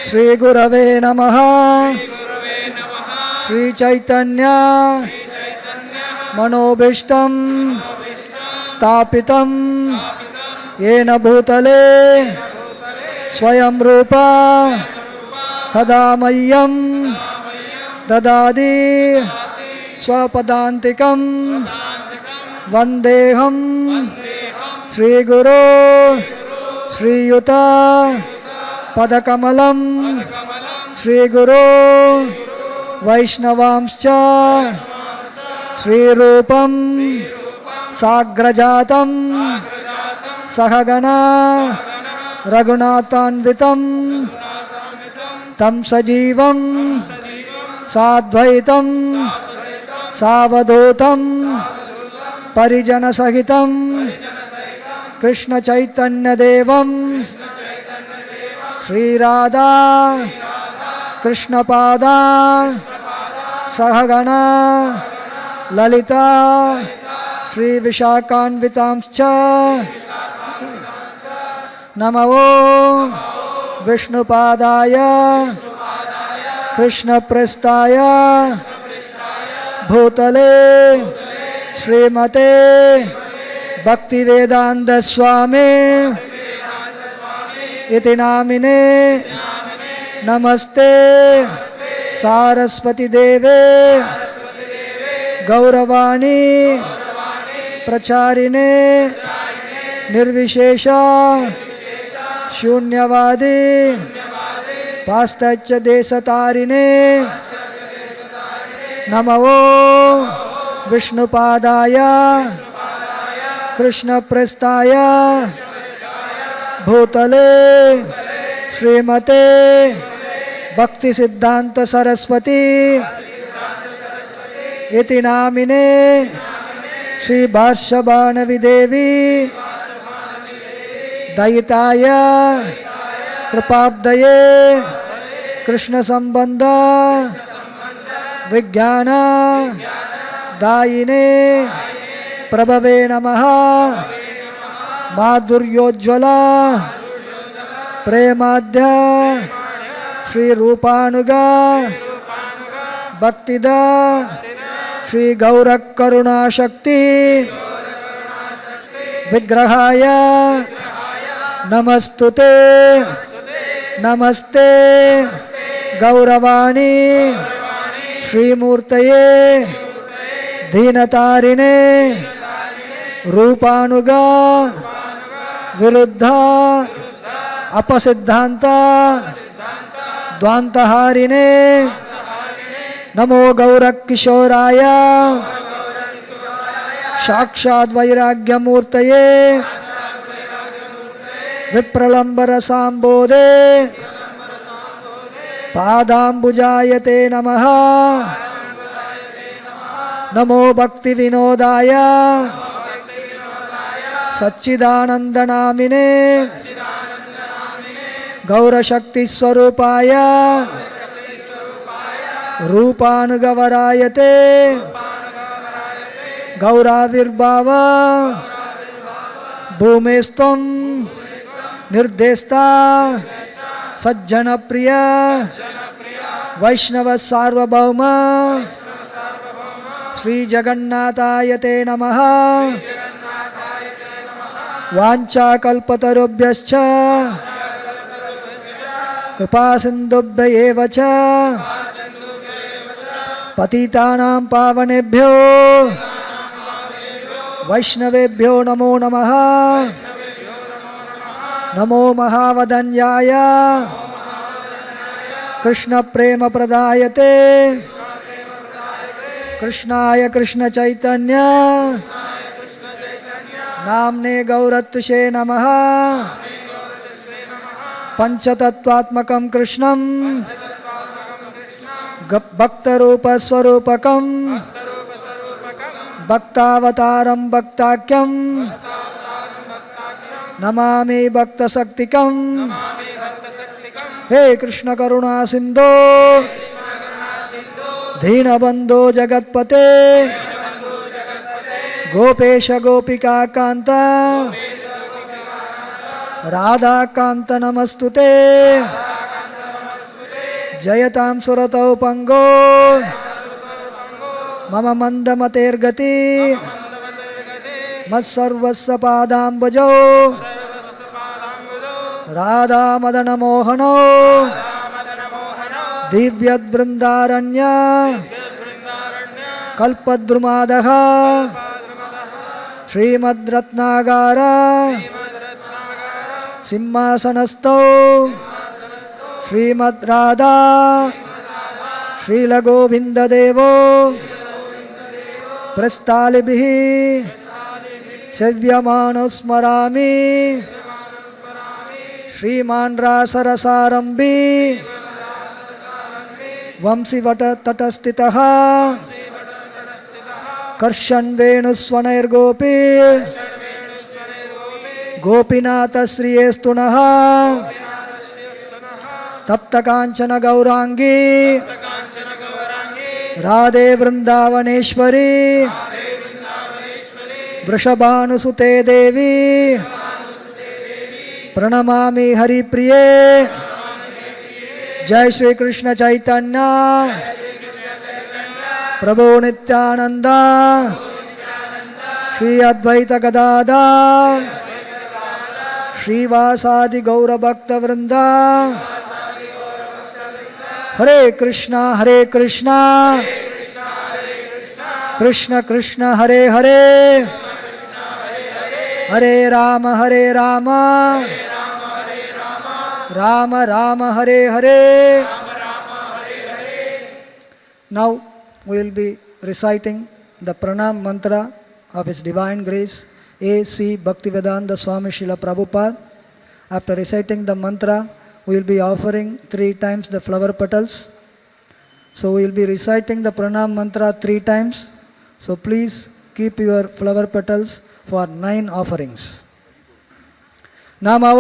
Shri Gurave Namaha Shri Chaitanya Manobishtam Stapitam Yena Bhutale Swayam Rupa Khadamayam Dadadi Swapadantikam Vandeham Sri Guru Sri Yuta Padakamalam Sri Guru Vaishnavamscha Sri Rupam Sagrajatam Sahagana Raghunathanvitam Tam Sajivam Sadvaitam Savadhutam Parijana Sahitam Krishna Chaitanya Devam Sri Radha Krishna Pada Sahagana Lalita Sri Vishakhanvitamscha Namo Vishnu Padaya Krishna Prestaya Bhutale Srimate Bhaktivedanta Swami Iti Namine Namaste Saraswati Deve Gauravani Pracharine Nirvishesha Shunyavadi Pastacya Desatarine Namo Vishnu Padaya Krishna Prestaya Bhutale Srimate Bhakti Siddhanta Saraswati Iti Namine Shri Bharshabhanavi Devi Dayitaya Kripabdaye Krishna Sambandha Vijnana Dayine Prabhave Namaha Madhuryojjvala Premadhya Shri Rupanuga Bhaktida Shri Gaurak Karuna Shakti Vigrahaya Namastute Namaste Gauravani Shri Murtaye Dhinatarine Rupanuga Viruddha Apasiddhanta Dvantaharine Namo Gaurak Kishoraya Shakshad Vairagya Murtaye Vipralambara Sambode Padambujayate Namaha Namo Bhakti Vinodaya Satchidananda Namine Gaura Shakti Swarupaya Rupanugavarayate Gauravirbhava Bhumestam Nirdesta Sajjana Priya Vaishnava Sarvabhauma Sri Jagannathayate Namaha Vancha Kalpatarubhyascha कृपा सिन्धुभ्य एव च पतितानां पावनेभ्यो वैष्णवेभ्यो नमो नमः। नमो महावदन्याय कृष्ण प्रेम प्रदायते कृष्णाय कृष्ण चैतन्य नाम्ने गौरत्तुषे नमः। पंचतत्वात्मकं कृष्णं भक्तरूपस्वरूपकं भक्तावतारं भक्ताख्यं नमामि भक्तशक्तिकं। हे कृष्ण करुणा सिंधो दीनबंधो जगत्पते गोपेश गोपिका कांत राधा कांत नमस्तुते। जयतां सुरतौ पंगो मम मंदमतेर्गति मत्सर्वस्य पादाम्बुजौ राधा मदन मोहनो दिव्यद्वृन्दारण्य कल्पद्रुमादः श्रीमद्रत्नागार सिंहासनस्थौ श्रीमद्राधा श्रीलगोविन्ददेवो प्रस्तालिभिः सेव्यमानो स्मरामि। श्रीमान् रासरसारम्भी वंशीवटतटस्थितः कर्षन् वेणुस्वनैर्गोपी गोपीनाथश्रियेस्तुनः तप्तकाञ्चन गौरांगी राधे वृन्दावनेश्वरी वृषभानुसुते देवी प्रणमामि हरिप्रिये। जय श्री कृष्ण चैतन्य प्रभु नित्यानंद श्री अद्वैत गदाधर श्रीवासादि गौर भक्त वृंदा। हरे Krishna Krishna Krishna Hare Hare Hare Ram Ram Ram Hare Hare. Now we will be reciting the pranam mantra of His Divine Grace A.C. Bhaktivedanta Swami Srila Prabhupada. After reciting the mantra, we will be offering 3 times the flower petals. So we will be reciting the pranam mantra 3 times. So please keep your flower petals for 9 offerings. Namo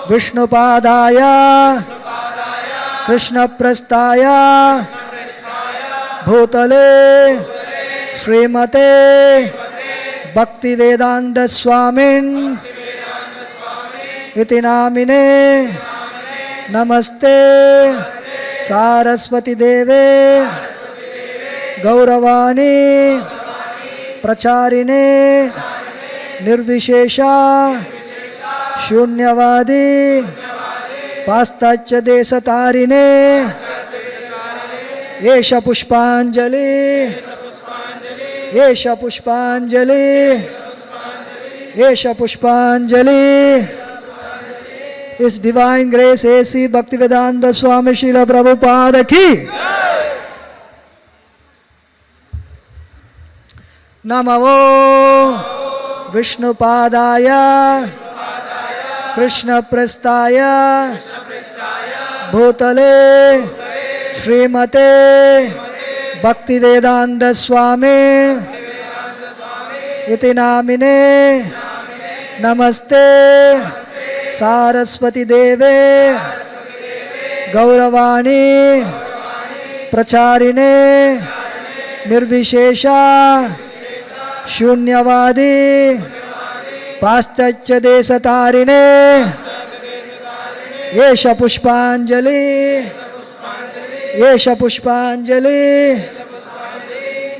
Vishnupadaya Krishnaprasthaya Bhutale Srimate Bhaktivedanta Swamin Iti Namine Namaste Saraswati Deve Gauravani Pracharine Nirvishesha Shunyavadi Pastacya Desatarine Yesha Pushpanjali Yesha Pushpanjali Yesha Pushpanjali. His Divine Grace A.C. Bhaktivedanta Swami Srila Prabhupada ki Namo Vishnupadaya Krishnaprasthaya Bhutale Srimate Bhaktivedanta Swami Iti Namine Namaste Saraswati Deve Gauravani Pracharine Nirvishesha Shunyavadi Pastacya Desatarine Yesha Pushpanjali Yesha Pushpanjali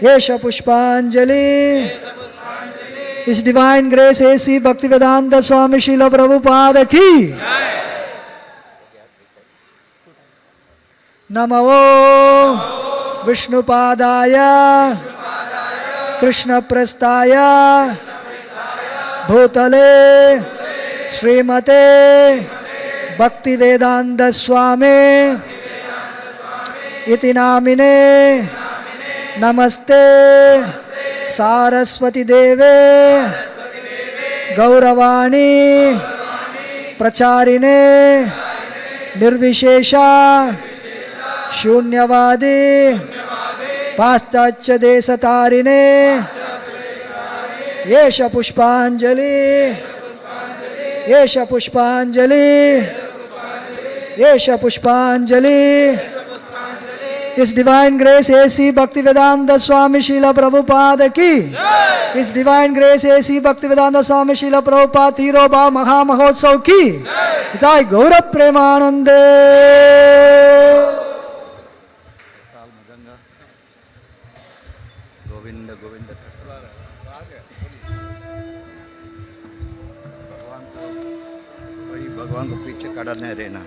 Yesha Pushpanjali. His Divine Grace A.C. Bhaktivedanta Swami Srila Prabhupada ki Namo Vishnupadaya Krishna Prastaya Bhutale Srimate Bhaktivedanta Swami Iti Namine Namaste Saraswati Deve Gauravani Pracharine Nirvishesha Shunyavadi Paschatya Desatarine Yesha Pushpanjali Yesha Pushpanjali Yesha Pushpanjali. His Divine Grace A.C. Bhaktivedanta Swami Sheila Prabhupada ki. His Divine Grace A.C. Bhaktivedanta Swami Sheila Prabhupada Tiroba Maha Mahotsav ki. Hitai Gaurav Premanande. Govinda Govinda भगवान को पीछे खड़ा नहीं रहना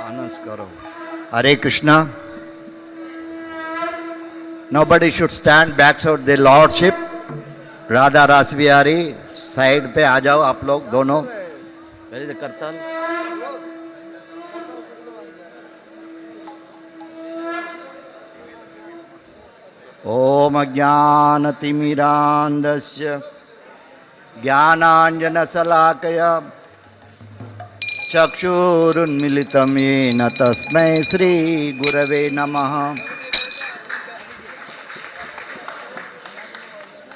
आनंद करो Hare Krishna. Nobody should stand backside the Lordship. Radha Rasbihari side पे आ जाओ आप लोग दोनों. Where is the Kartal? ओम अज्ञानतिमिरान्धस्य ज्ञानाञ्जनशलाकया चक्षुरुन्मिलितं येन तस्मै श्रीगुरवे नमः.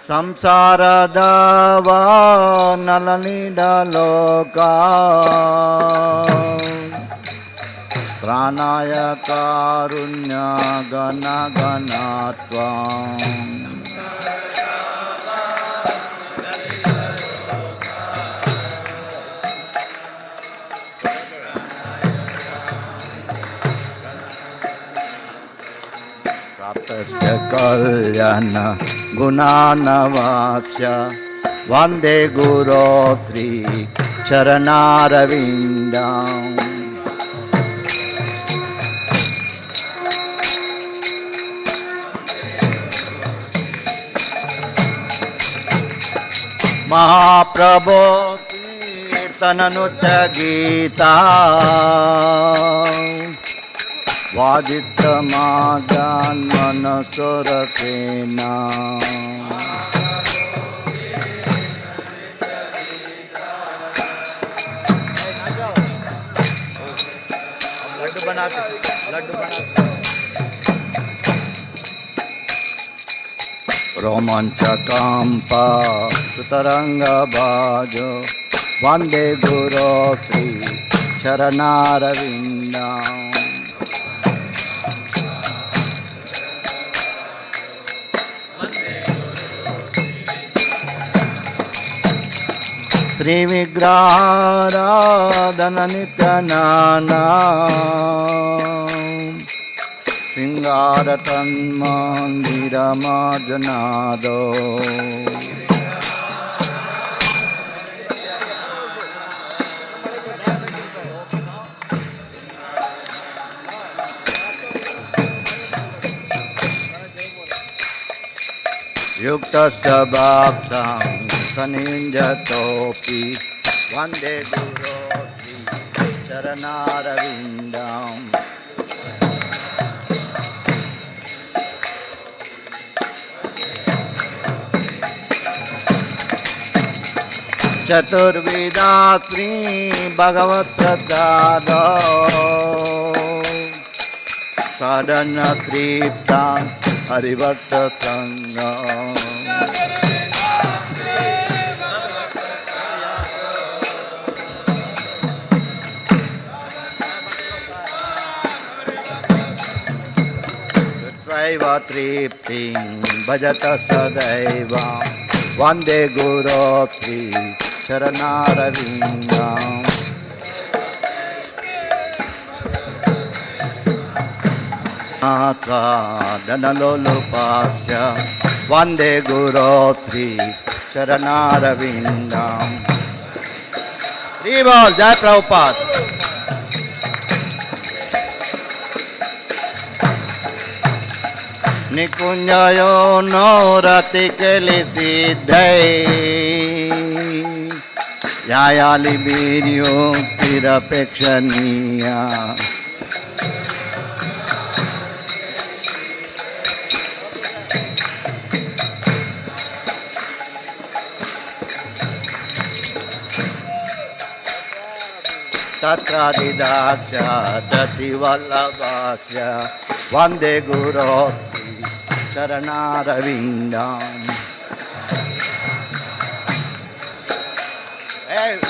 संसारदावानलनिडलोका प्राणाय कारुण्य गण गणात्वा प्राप्तस्य कल्याण गुणानवास्य वन्दे गुरो श्री चरणारविन्दम्. महाप्रभो कीर्तन नृत्य गीता वादित्र मादान मनसुर सेना. लड्डू बनाते रोमांचकांपा सुतरंग बाजो वंदे गुरो श्री चरणारविंदम्. श्री विग्रहाराधन नित्य नाना सिंगार तन्मंदिर मार्जनादो. युक्त सभाक्षं सनिंजतोपि वंदे गुरो श्री चरणारविन्दम्. चतुर्विधा श्री भगवत प्रसाद साधन तृप्ता हरिभक्त संग. तत्रैव तृप्तिं भजत सदैव वन्दे गुरो श्री चरणारविन्दम्. धनलोलुपास्य वन्दे गुरो श्री चरणारविन्दम्. जय प्रभुपाद. निकुंजयो नो रतिकलि सिद्धै यायालि वीर्यो तिरपेक्षणीया तत्रादिदाक्ष दतिवल्लभाक्ष वन्दे गुरो चरणारविन्दम्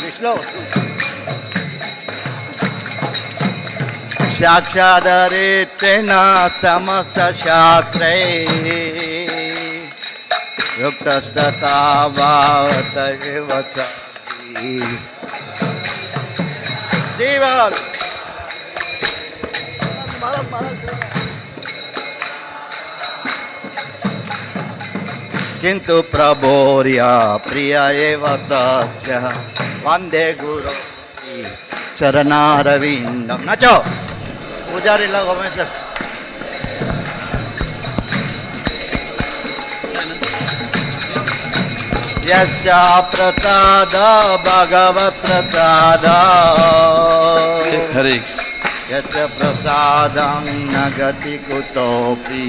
विष्णु साक्षादरितेन समस्तशास्त्रे युक्तस्तथा भावत एव सति जीवन किंतु प्रभोर्या प्रिय एव तस्य वंदे गुरु चरणारविंदम। नाचो पुजारी लोगों में से यस्या प्रसाद भगवत प्रसाद हरे यस्य प्रसादं न गति कुतोऽपि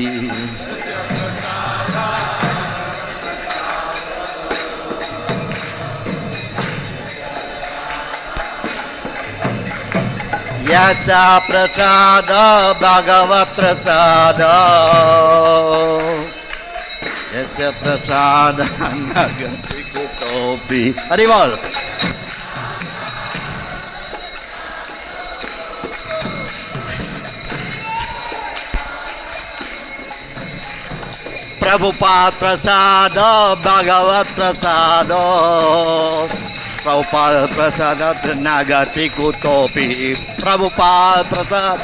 यस्य प्रसाद भगवत प्रसाद यस्य प्रसाद न गति कुतोऽपि। हरि बोल। प्रभुपाद प्रसाद भगवत प्रसाद प्रभुपाद प्रसाद न गति कुतोऽपि। प्रभुपाद प्रसाद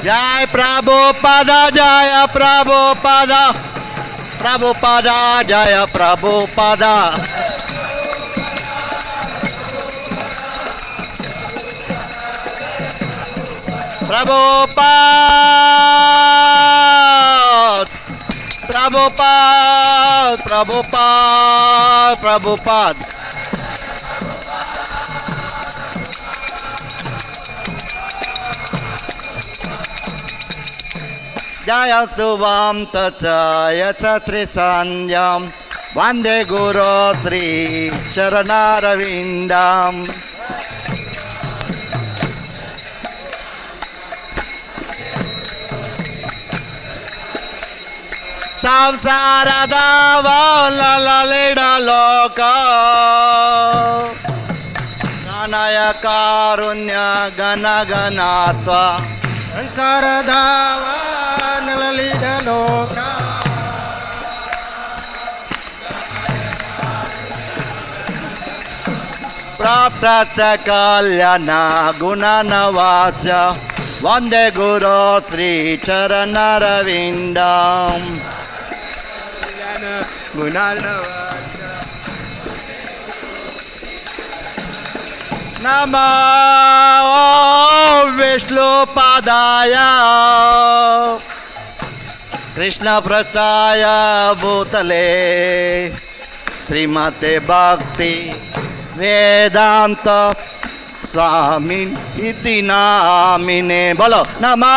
जय प्रभुपाद जय प्रभुपाद प्रभुपाद जय प्रभुपाद प्रभुपाद प्रभुपाद प्रभुपाद प्रभुपाद जयतु वां तत्सयस श्री संध्यं वन्दे गुरो श्री चरणारविन्दम्। संसारदावललिडलोक नानय कारुण्य गणगणात्वा संसारदावललिडलोक प्राप्त कल्याण गुणनवास्य वन्दे गुरो श्री चरणारविन्दम्। नमो विष्णुपादाय कृष्णप्रसाय भूतले श्रीमते भक्ति वेदांत स्वामी इति नामिने। बोलो नमः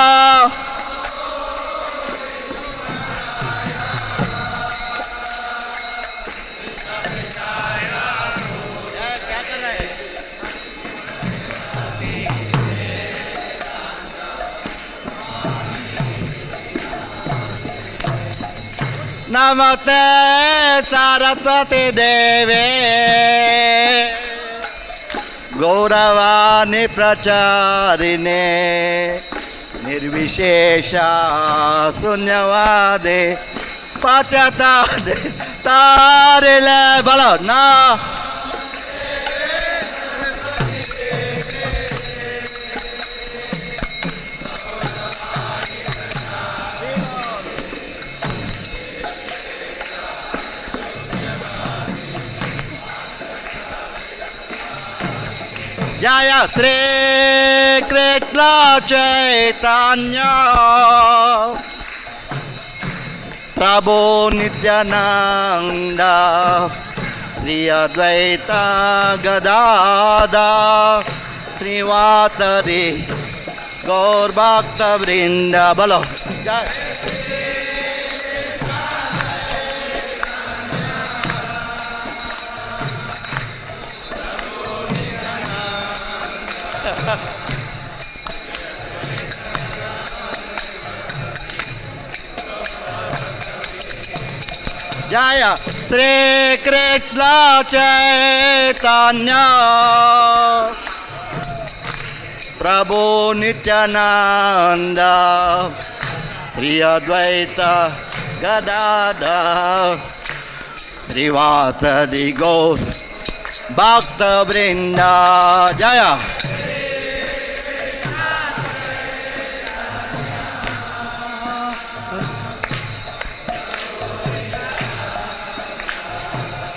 नमस्ते सरस्वती देवे गौरवाणी प्रचारिणे निर्विशेष शून्यवादे पाश्चात्य तारिले। बोलो ना Jaya Sri Krishna Chaitanya Prabhu Nityananda Sri Advaita Gadadhar Srivasadi Gaur Bhakta Vrinda Bolo Jaya Sri Krishna Chaitanya Prabhu Nityananda Sri Advaita Gadadhar Srivasadi Gaur Bhakta Vrinda Jaya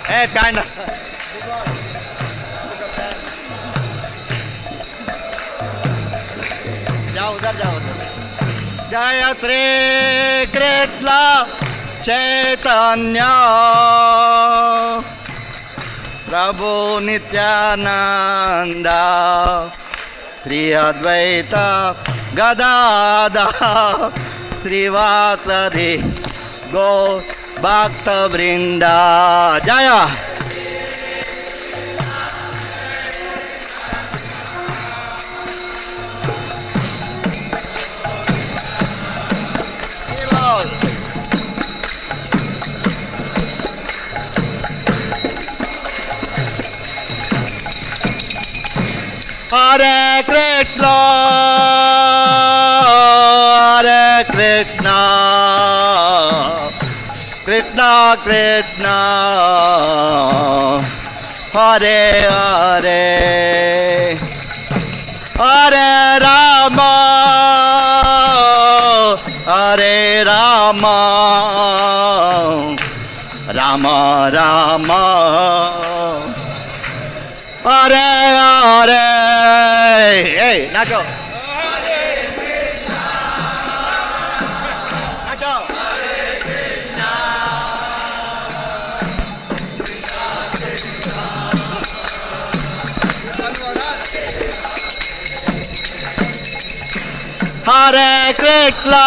Hey, Panda. जाओ उधर जाओ जय श्री कृष्ण चैतन्य प्रभु नित्यानंद श्री अद्वैत गदाधर श्रीवासदि गौर भक्त वृंदा जय Hare Krishna, Hare Krishna, Krishna Krishna, Hare Hare, Hare Rama, Hare Rama, Rama Rama, Hare Hare, hey, Nacho. Hare Krishna,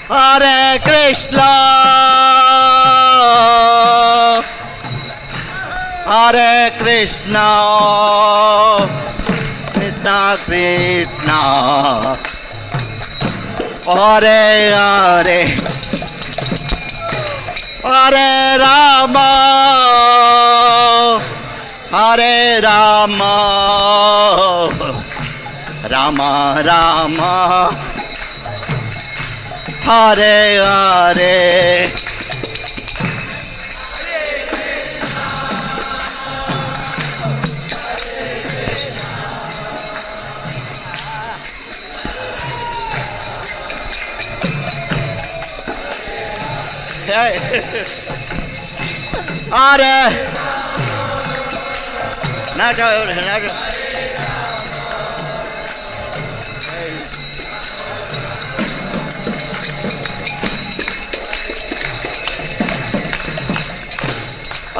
Hare Krishna, Hare Krishna, Krishna Krishna, Hare Hare, Hare Rama, Hare Rama, Rama Rama, Hare Hare. Hare Nacho, Nacho.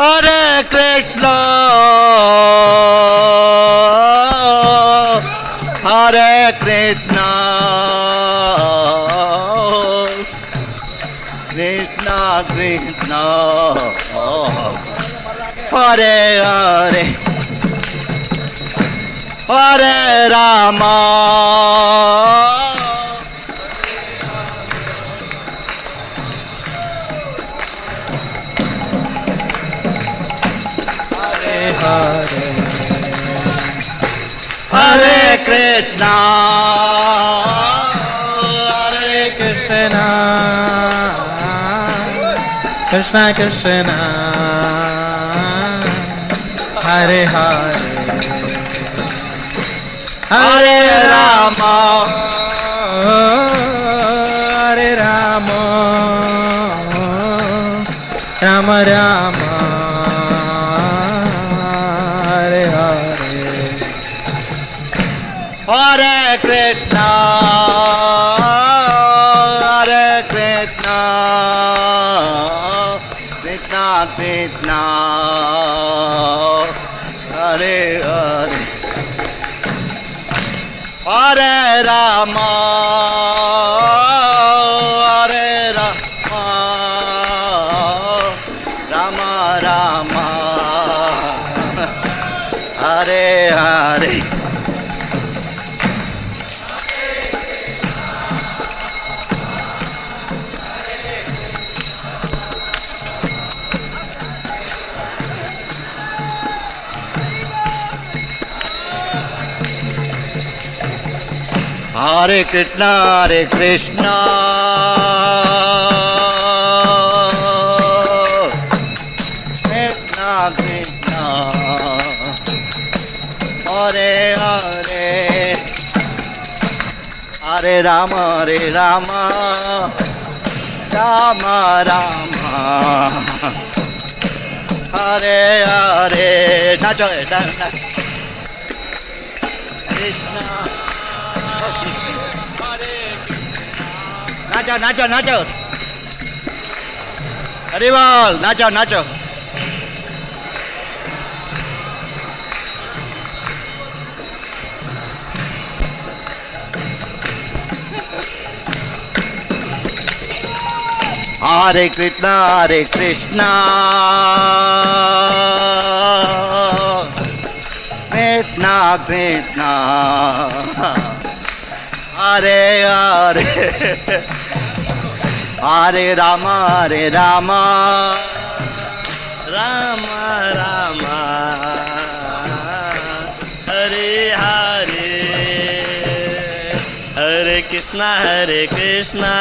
Hare Krishna, Hare Krishna, Krishna Krishna, Hare Hare, Hare Rama, Hare Krishna, Hare Krishna, Krishna Krishna, Hare Hare, Hare Rama, Hare Rama, Rama Rama, Hare Hare, Hare Krishna, Hare Krishna, Krishna Krishna, Hare Hare, Hare Rama, Hare Rama, Rama Rama, Hare Hare. Hare Krishna, Hare Krishna, Krishna Krishna, Hare Hare, Hare Rama, Hare Rama, Rama Rama, Hare Hare. Nacho, Krishna. Nacho, Nacho, Nacho. Haribol, Nacho, Nacho. Hare Krishna, Hare Krishna, Krishna Krishna, Hare Hare, Hare Rama, Hare Rama, Rama Rama, Hare Hare, Hare Krishna, Hare Krishna,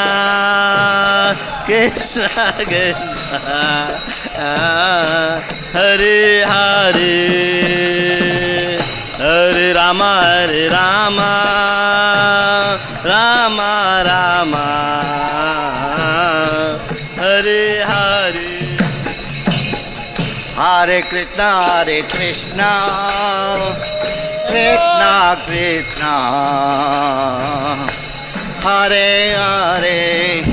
Krishna Krishna, Hare Hare, Hare Rama, Hare Rama, Rama Rama, Hare Hare, Hare Krishna, Hare Krishna, Krishna Krishna, Hare Hare,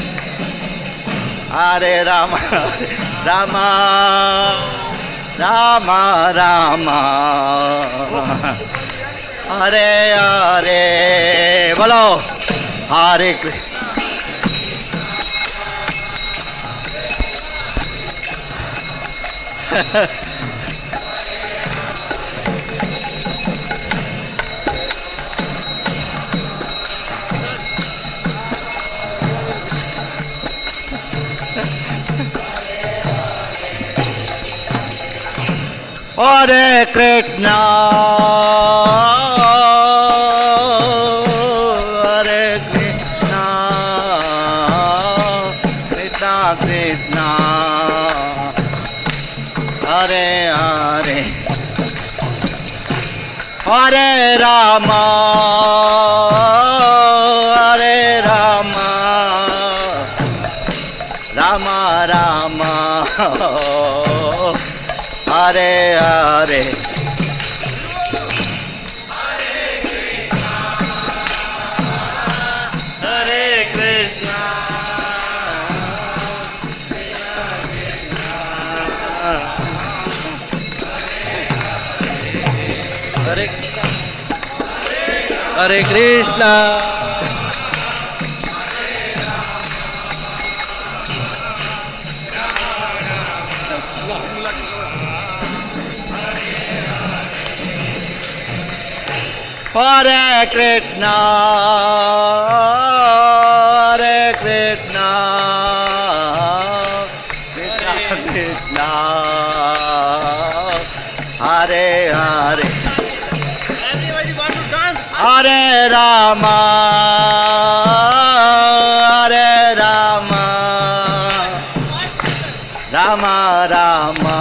Hare Rama, Rama, Rama Rama, Hare Hare. Bolo, Hare Krishna. Hare Krishna, Hare Krishna, Krishna Krishna, Hare Hare, Hare Rama, Hare Rama, Rama Rama, Hare Hare, Hare Krishna, Hare Hare Krishna, Hare Krishna, Hare Krishna, Krishna Krishna, Hare Hare. Everybody want to dance? Hare Rama, Hare Rama, Rama Rama,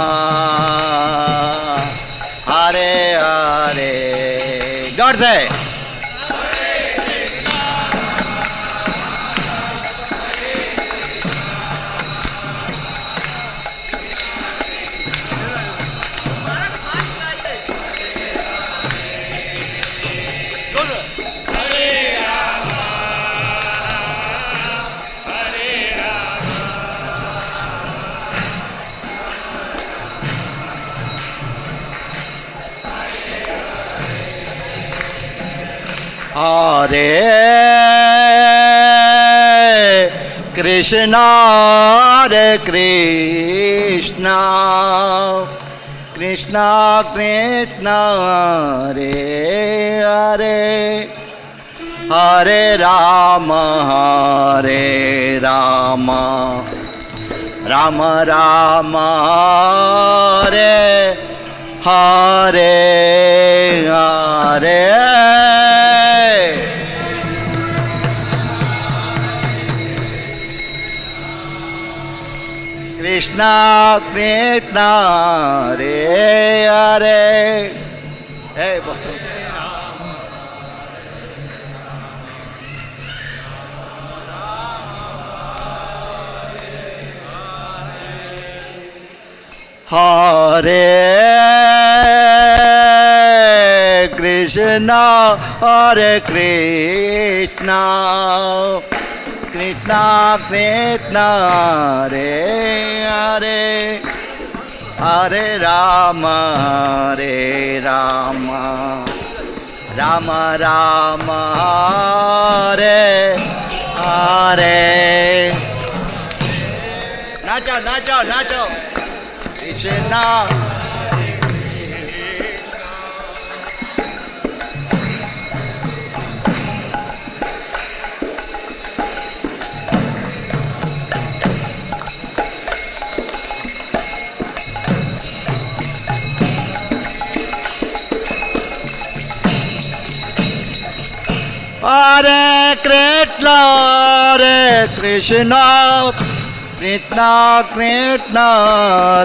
Hare Hare. जोर से Hare Krishna, Hare Krishna, Krishna Krishna, Hare Hare, Hare Rama, Hare Rama, Rama Rama, Hare Hare Hare. Krishna Krishna, Hare Hare. Hey, Hare Krishna, Hare Krishna, Krishna Krishna, Hare Hare, Hare Rama, Hare Rama, Rama Rama, Hare Hare. Nacho, Nacho, Nacho. Krishna. Hare Krishna, Hare Krishna, Krishna Krishna,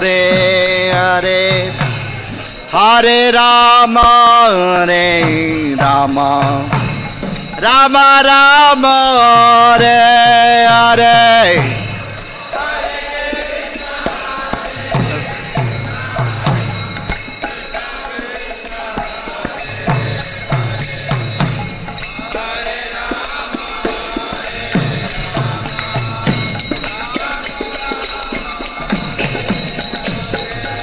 Hare Hare, Hare Rama, Hare Rama, Rama Rama, Hare Hare.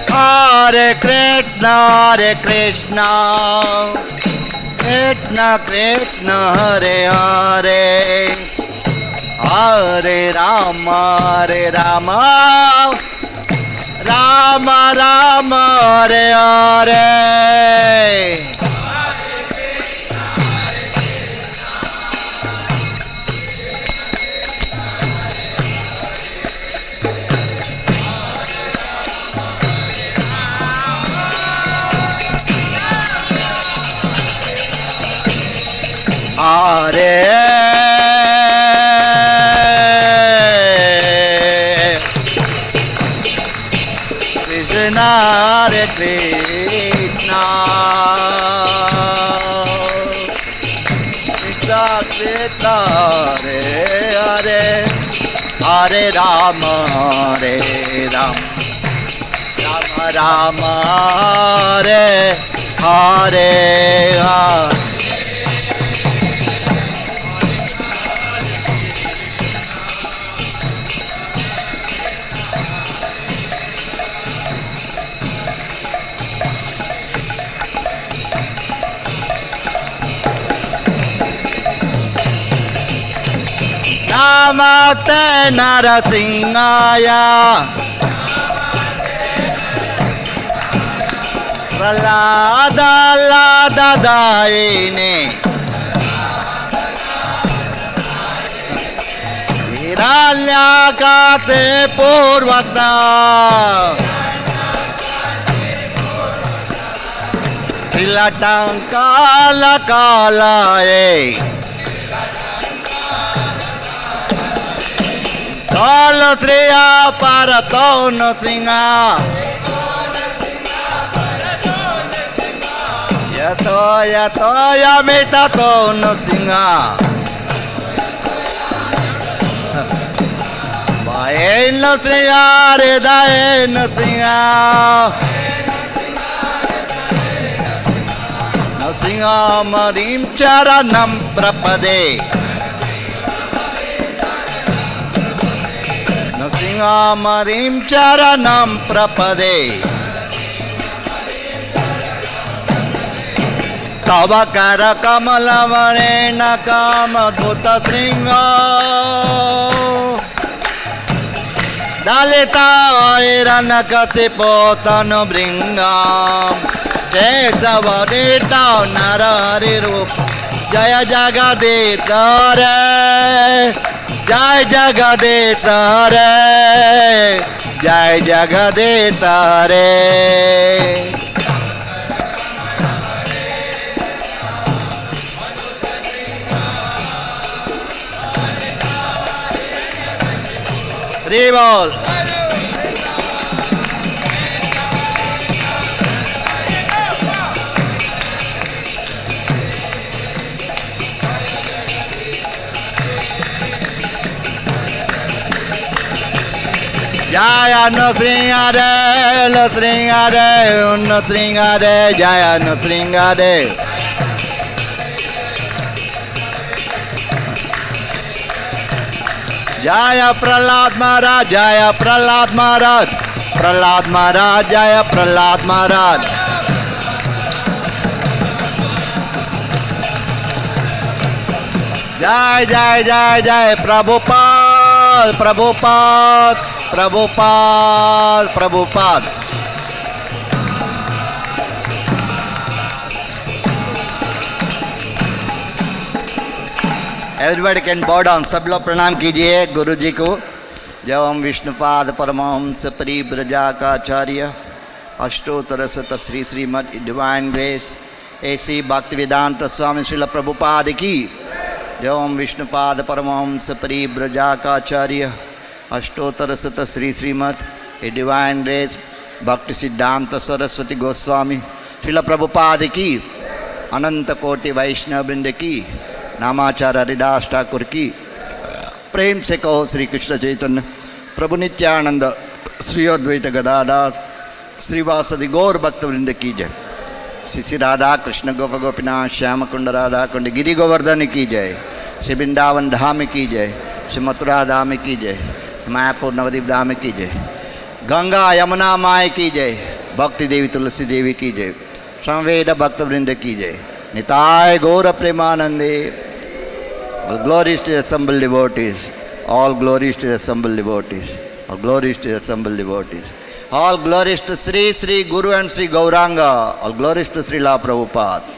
Hare Krishna, Hare Krishna, Krishna Krishna, Hare Hare, Hare Rama, Hare Rama, Rama Rama, Hare Hare. Hare Krishna, Hare Krishna, Krishna Krishna, Hare Hare, Hare Rama, Hare Rama, Rama Rama, Hare Hare Hare. Namaste Narasimhaya, Pralada Lada Daine, Hiranyakate Purvata, Silatankala Kalaye, Tolo Triya Paratono Singa, Yato Yato Yamita Tono Singa, Vaeno Triya Redaeno Singa, Nasinga Marim Charanam Prapade, Marim Charanam Prapade, तव कर कमल वरेण कामद्भुत श्रृंग दलिता हिरण्यकशि पोतनु भृंगम केशवदीता नर हरि रूप जय जगदीश रे जय जगदीश रे जय जगदीश रे श्री बोल जय नृसिंहरे नृसिंहरे नृसिंहरे जय नृसिंहरे जय प्रहलाद महाराज जय प्रहलाद महाराज प्रहलाद महाराज जय प्रहलाद महाराज जय जय जय जय Prabhupada Prabhupada Prabhupada Prabhupada everybody can bow down सब लोग प्रणाम कीजिए गुरु जी को। जय ओम विष्णुपाद परमहंस परिव्राजकाचार्य अष्टोत्तर शत श्री श्रीमद डिवाइन ग्रेस ऐसी भक्तिवेदांत स्वामी श्रील प्रभुपाद की। जय ओम विष्णुपाद परमहंस परिव्राजकाचार्य अष्टोत्तर शत श्री श्रीमद डिवाइन ग्रेस भक्ति सिद्धांत सरस्वती गोस्वामी श्रील प्रभुपाद की। अनंत कोटि वैष्णव वृंद की। नामाचार्य हरिदास ठाकुर की। प्रेम से कहो श्री कृष्ण चैतन्य प्रभु नित्यानंद श्री अद्वैत गदाधर श्रीवासदि गौर भक्त वृंद की जय। श्री श्री राधा कृष्ण गोप गोपीनाथ श्याम कुंड राधा कुंड गिरि गोवर्धन की जय। श्री वृंदावन धाम की जय। श्री मथुरा धाम की जय। मायापुर नवदीप धाम की जय। गंगा यमुना माय की जय। भक्ति देवी तुलसी देवी की जय। संवेद भक्त वृंद की जय। निताय गौर प्रेमानंदे। All glories to the assembled devotees. All glories to the assembled devotees. All glories to the assembled devotees. All glories to Sri Sri Guru and Sri Gauranga. All glories to Srila Prabhupada.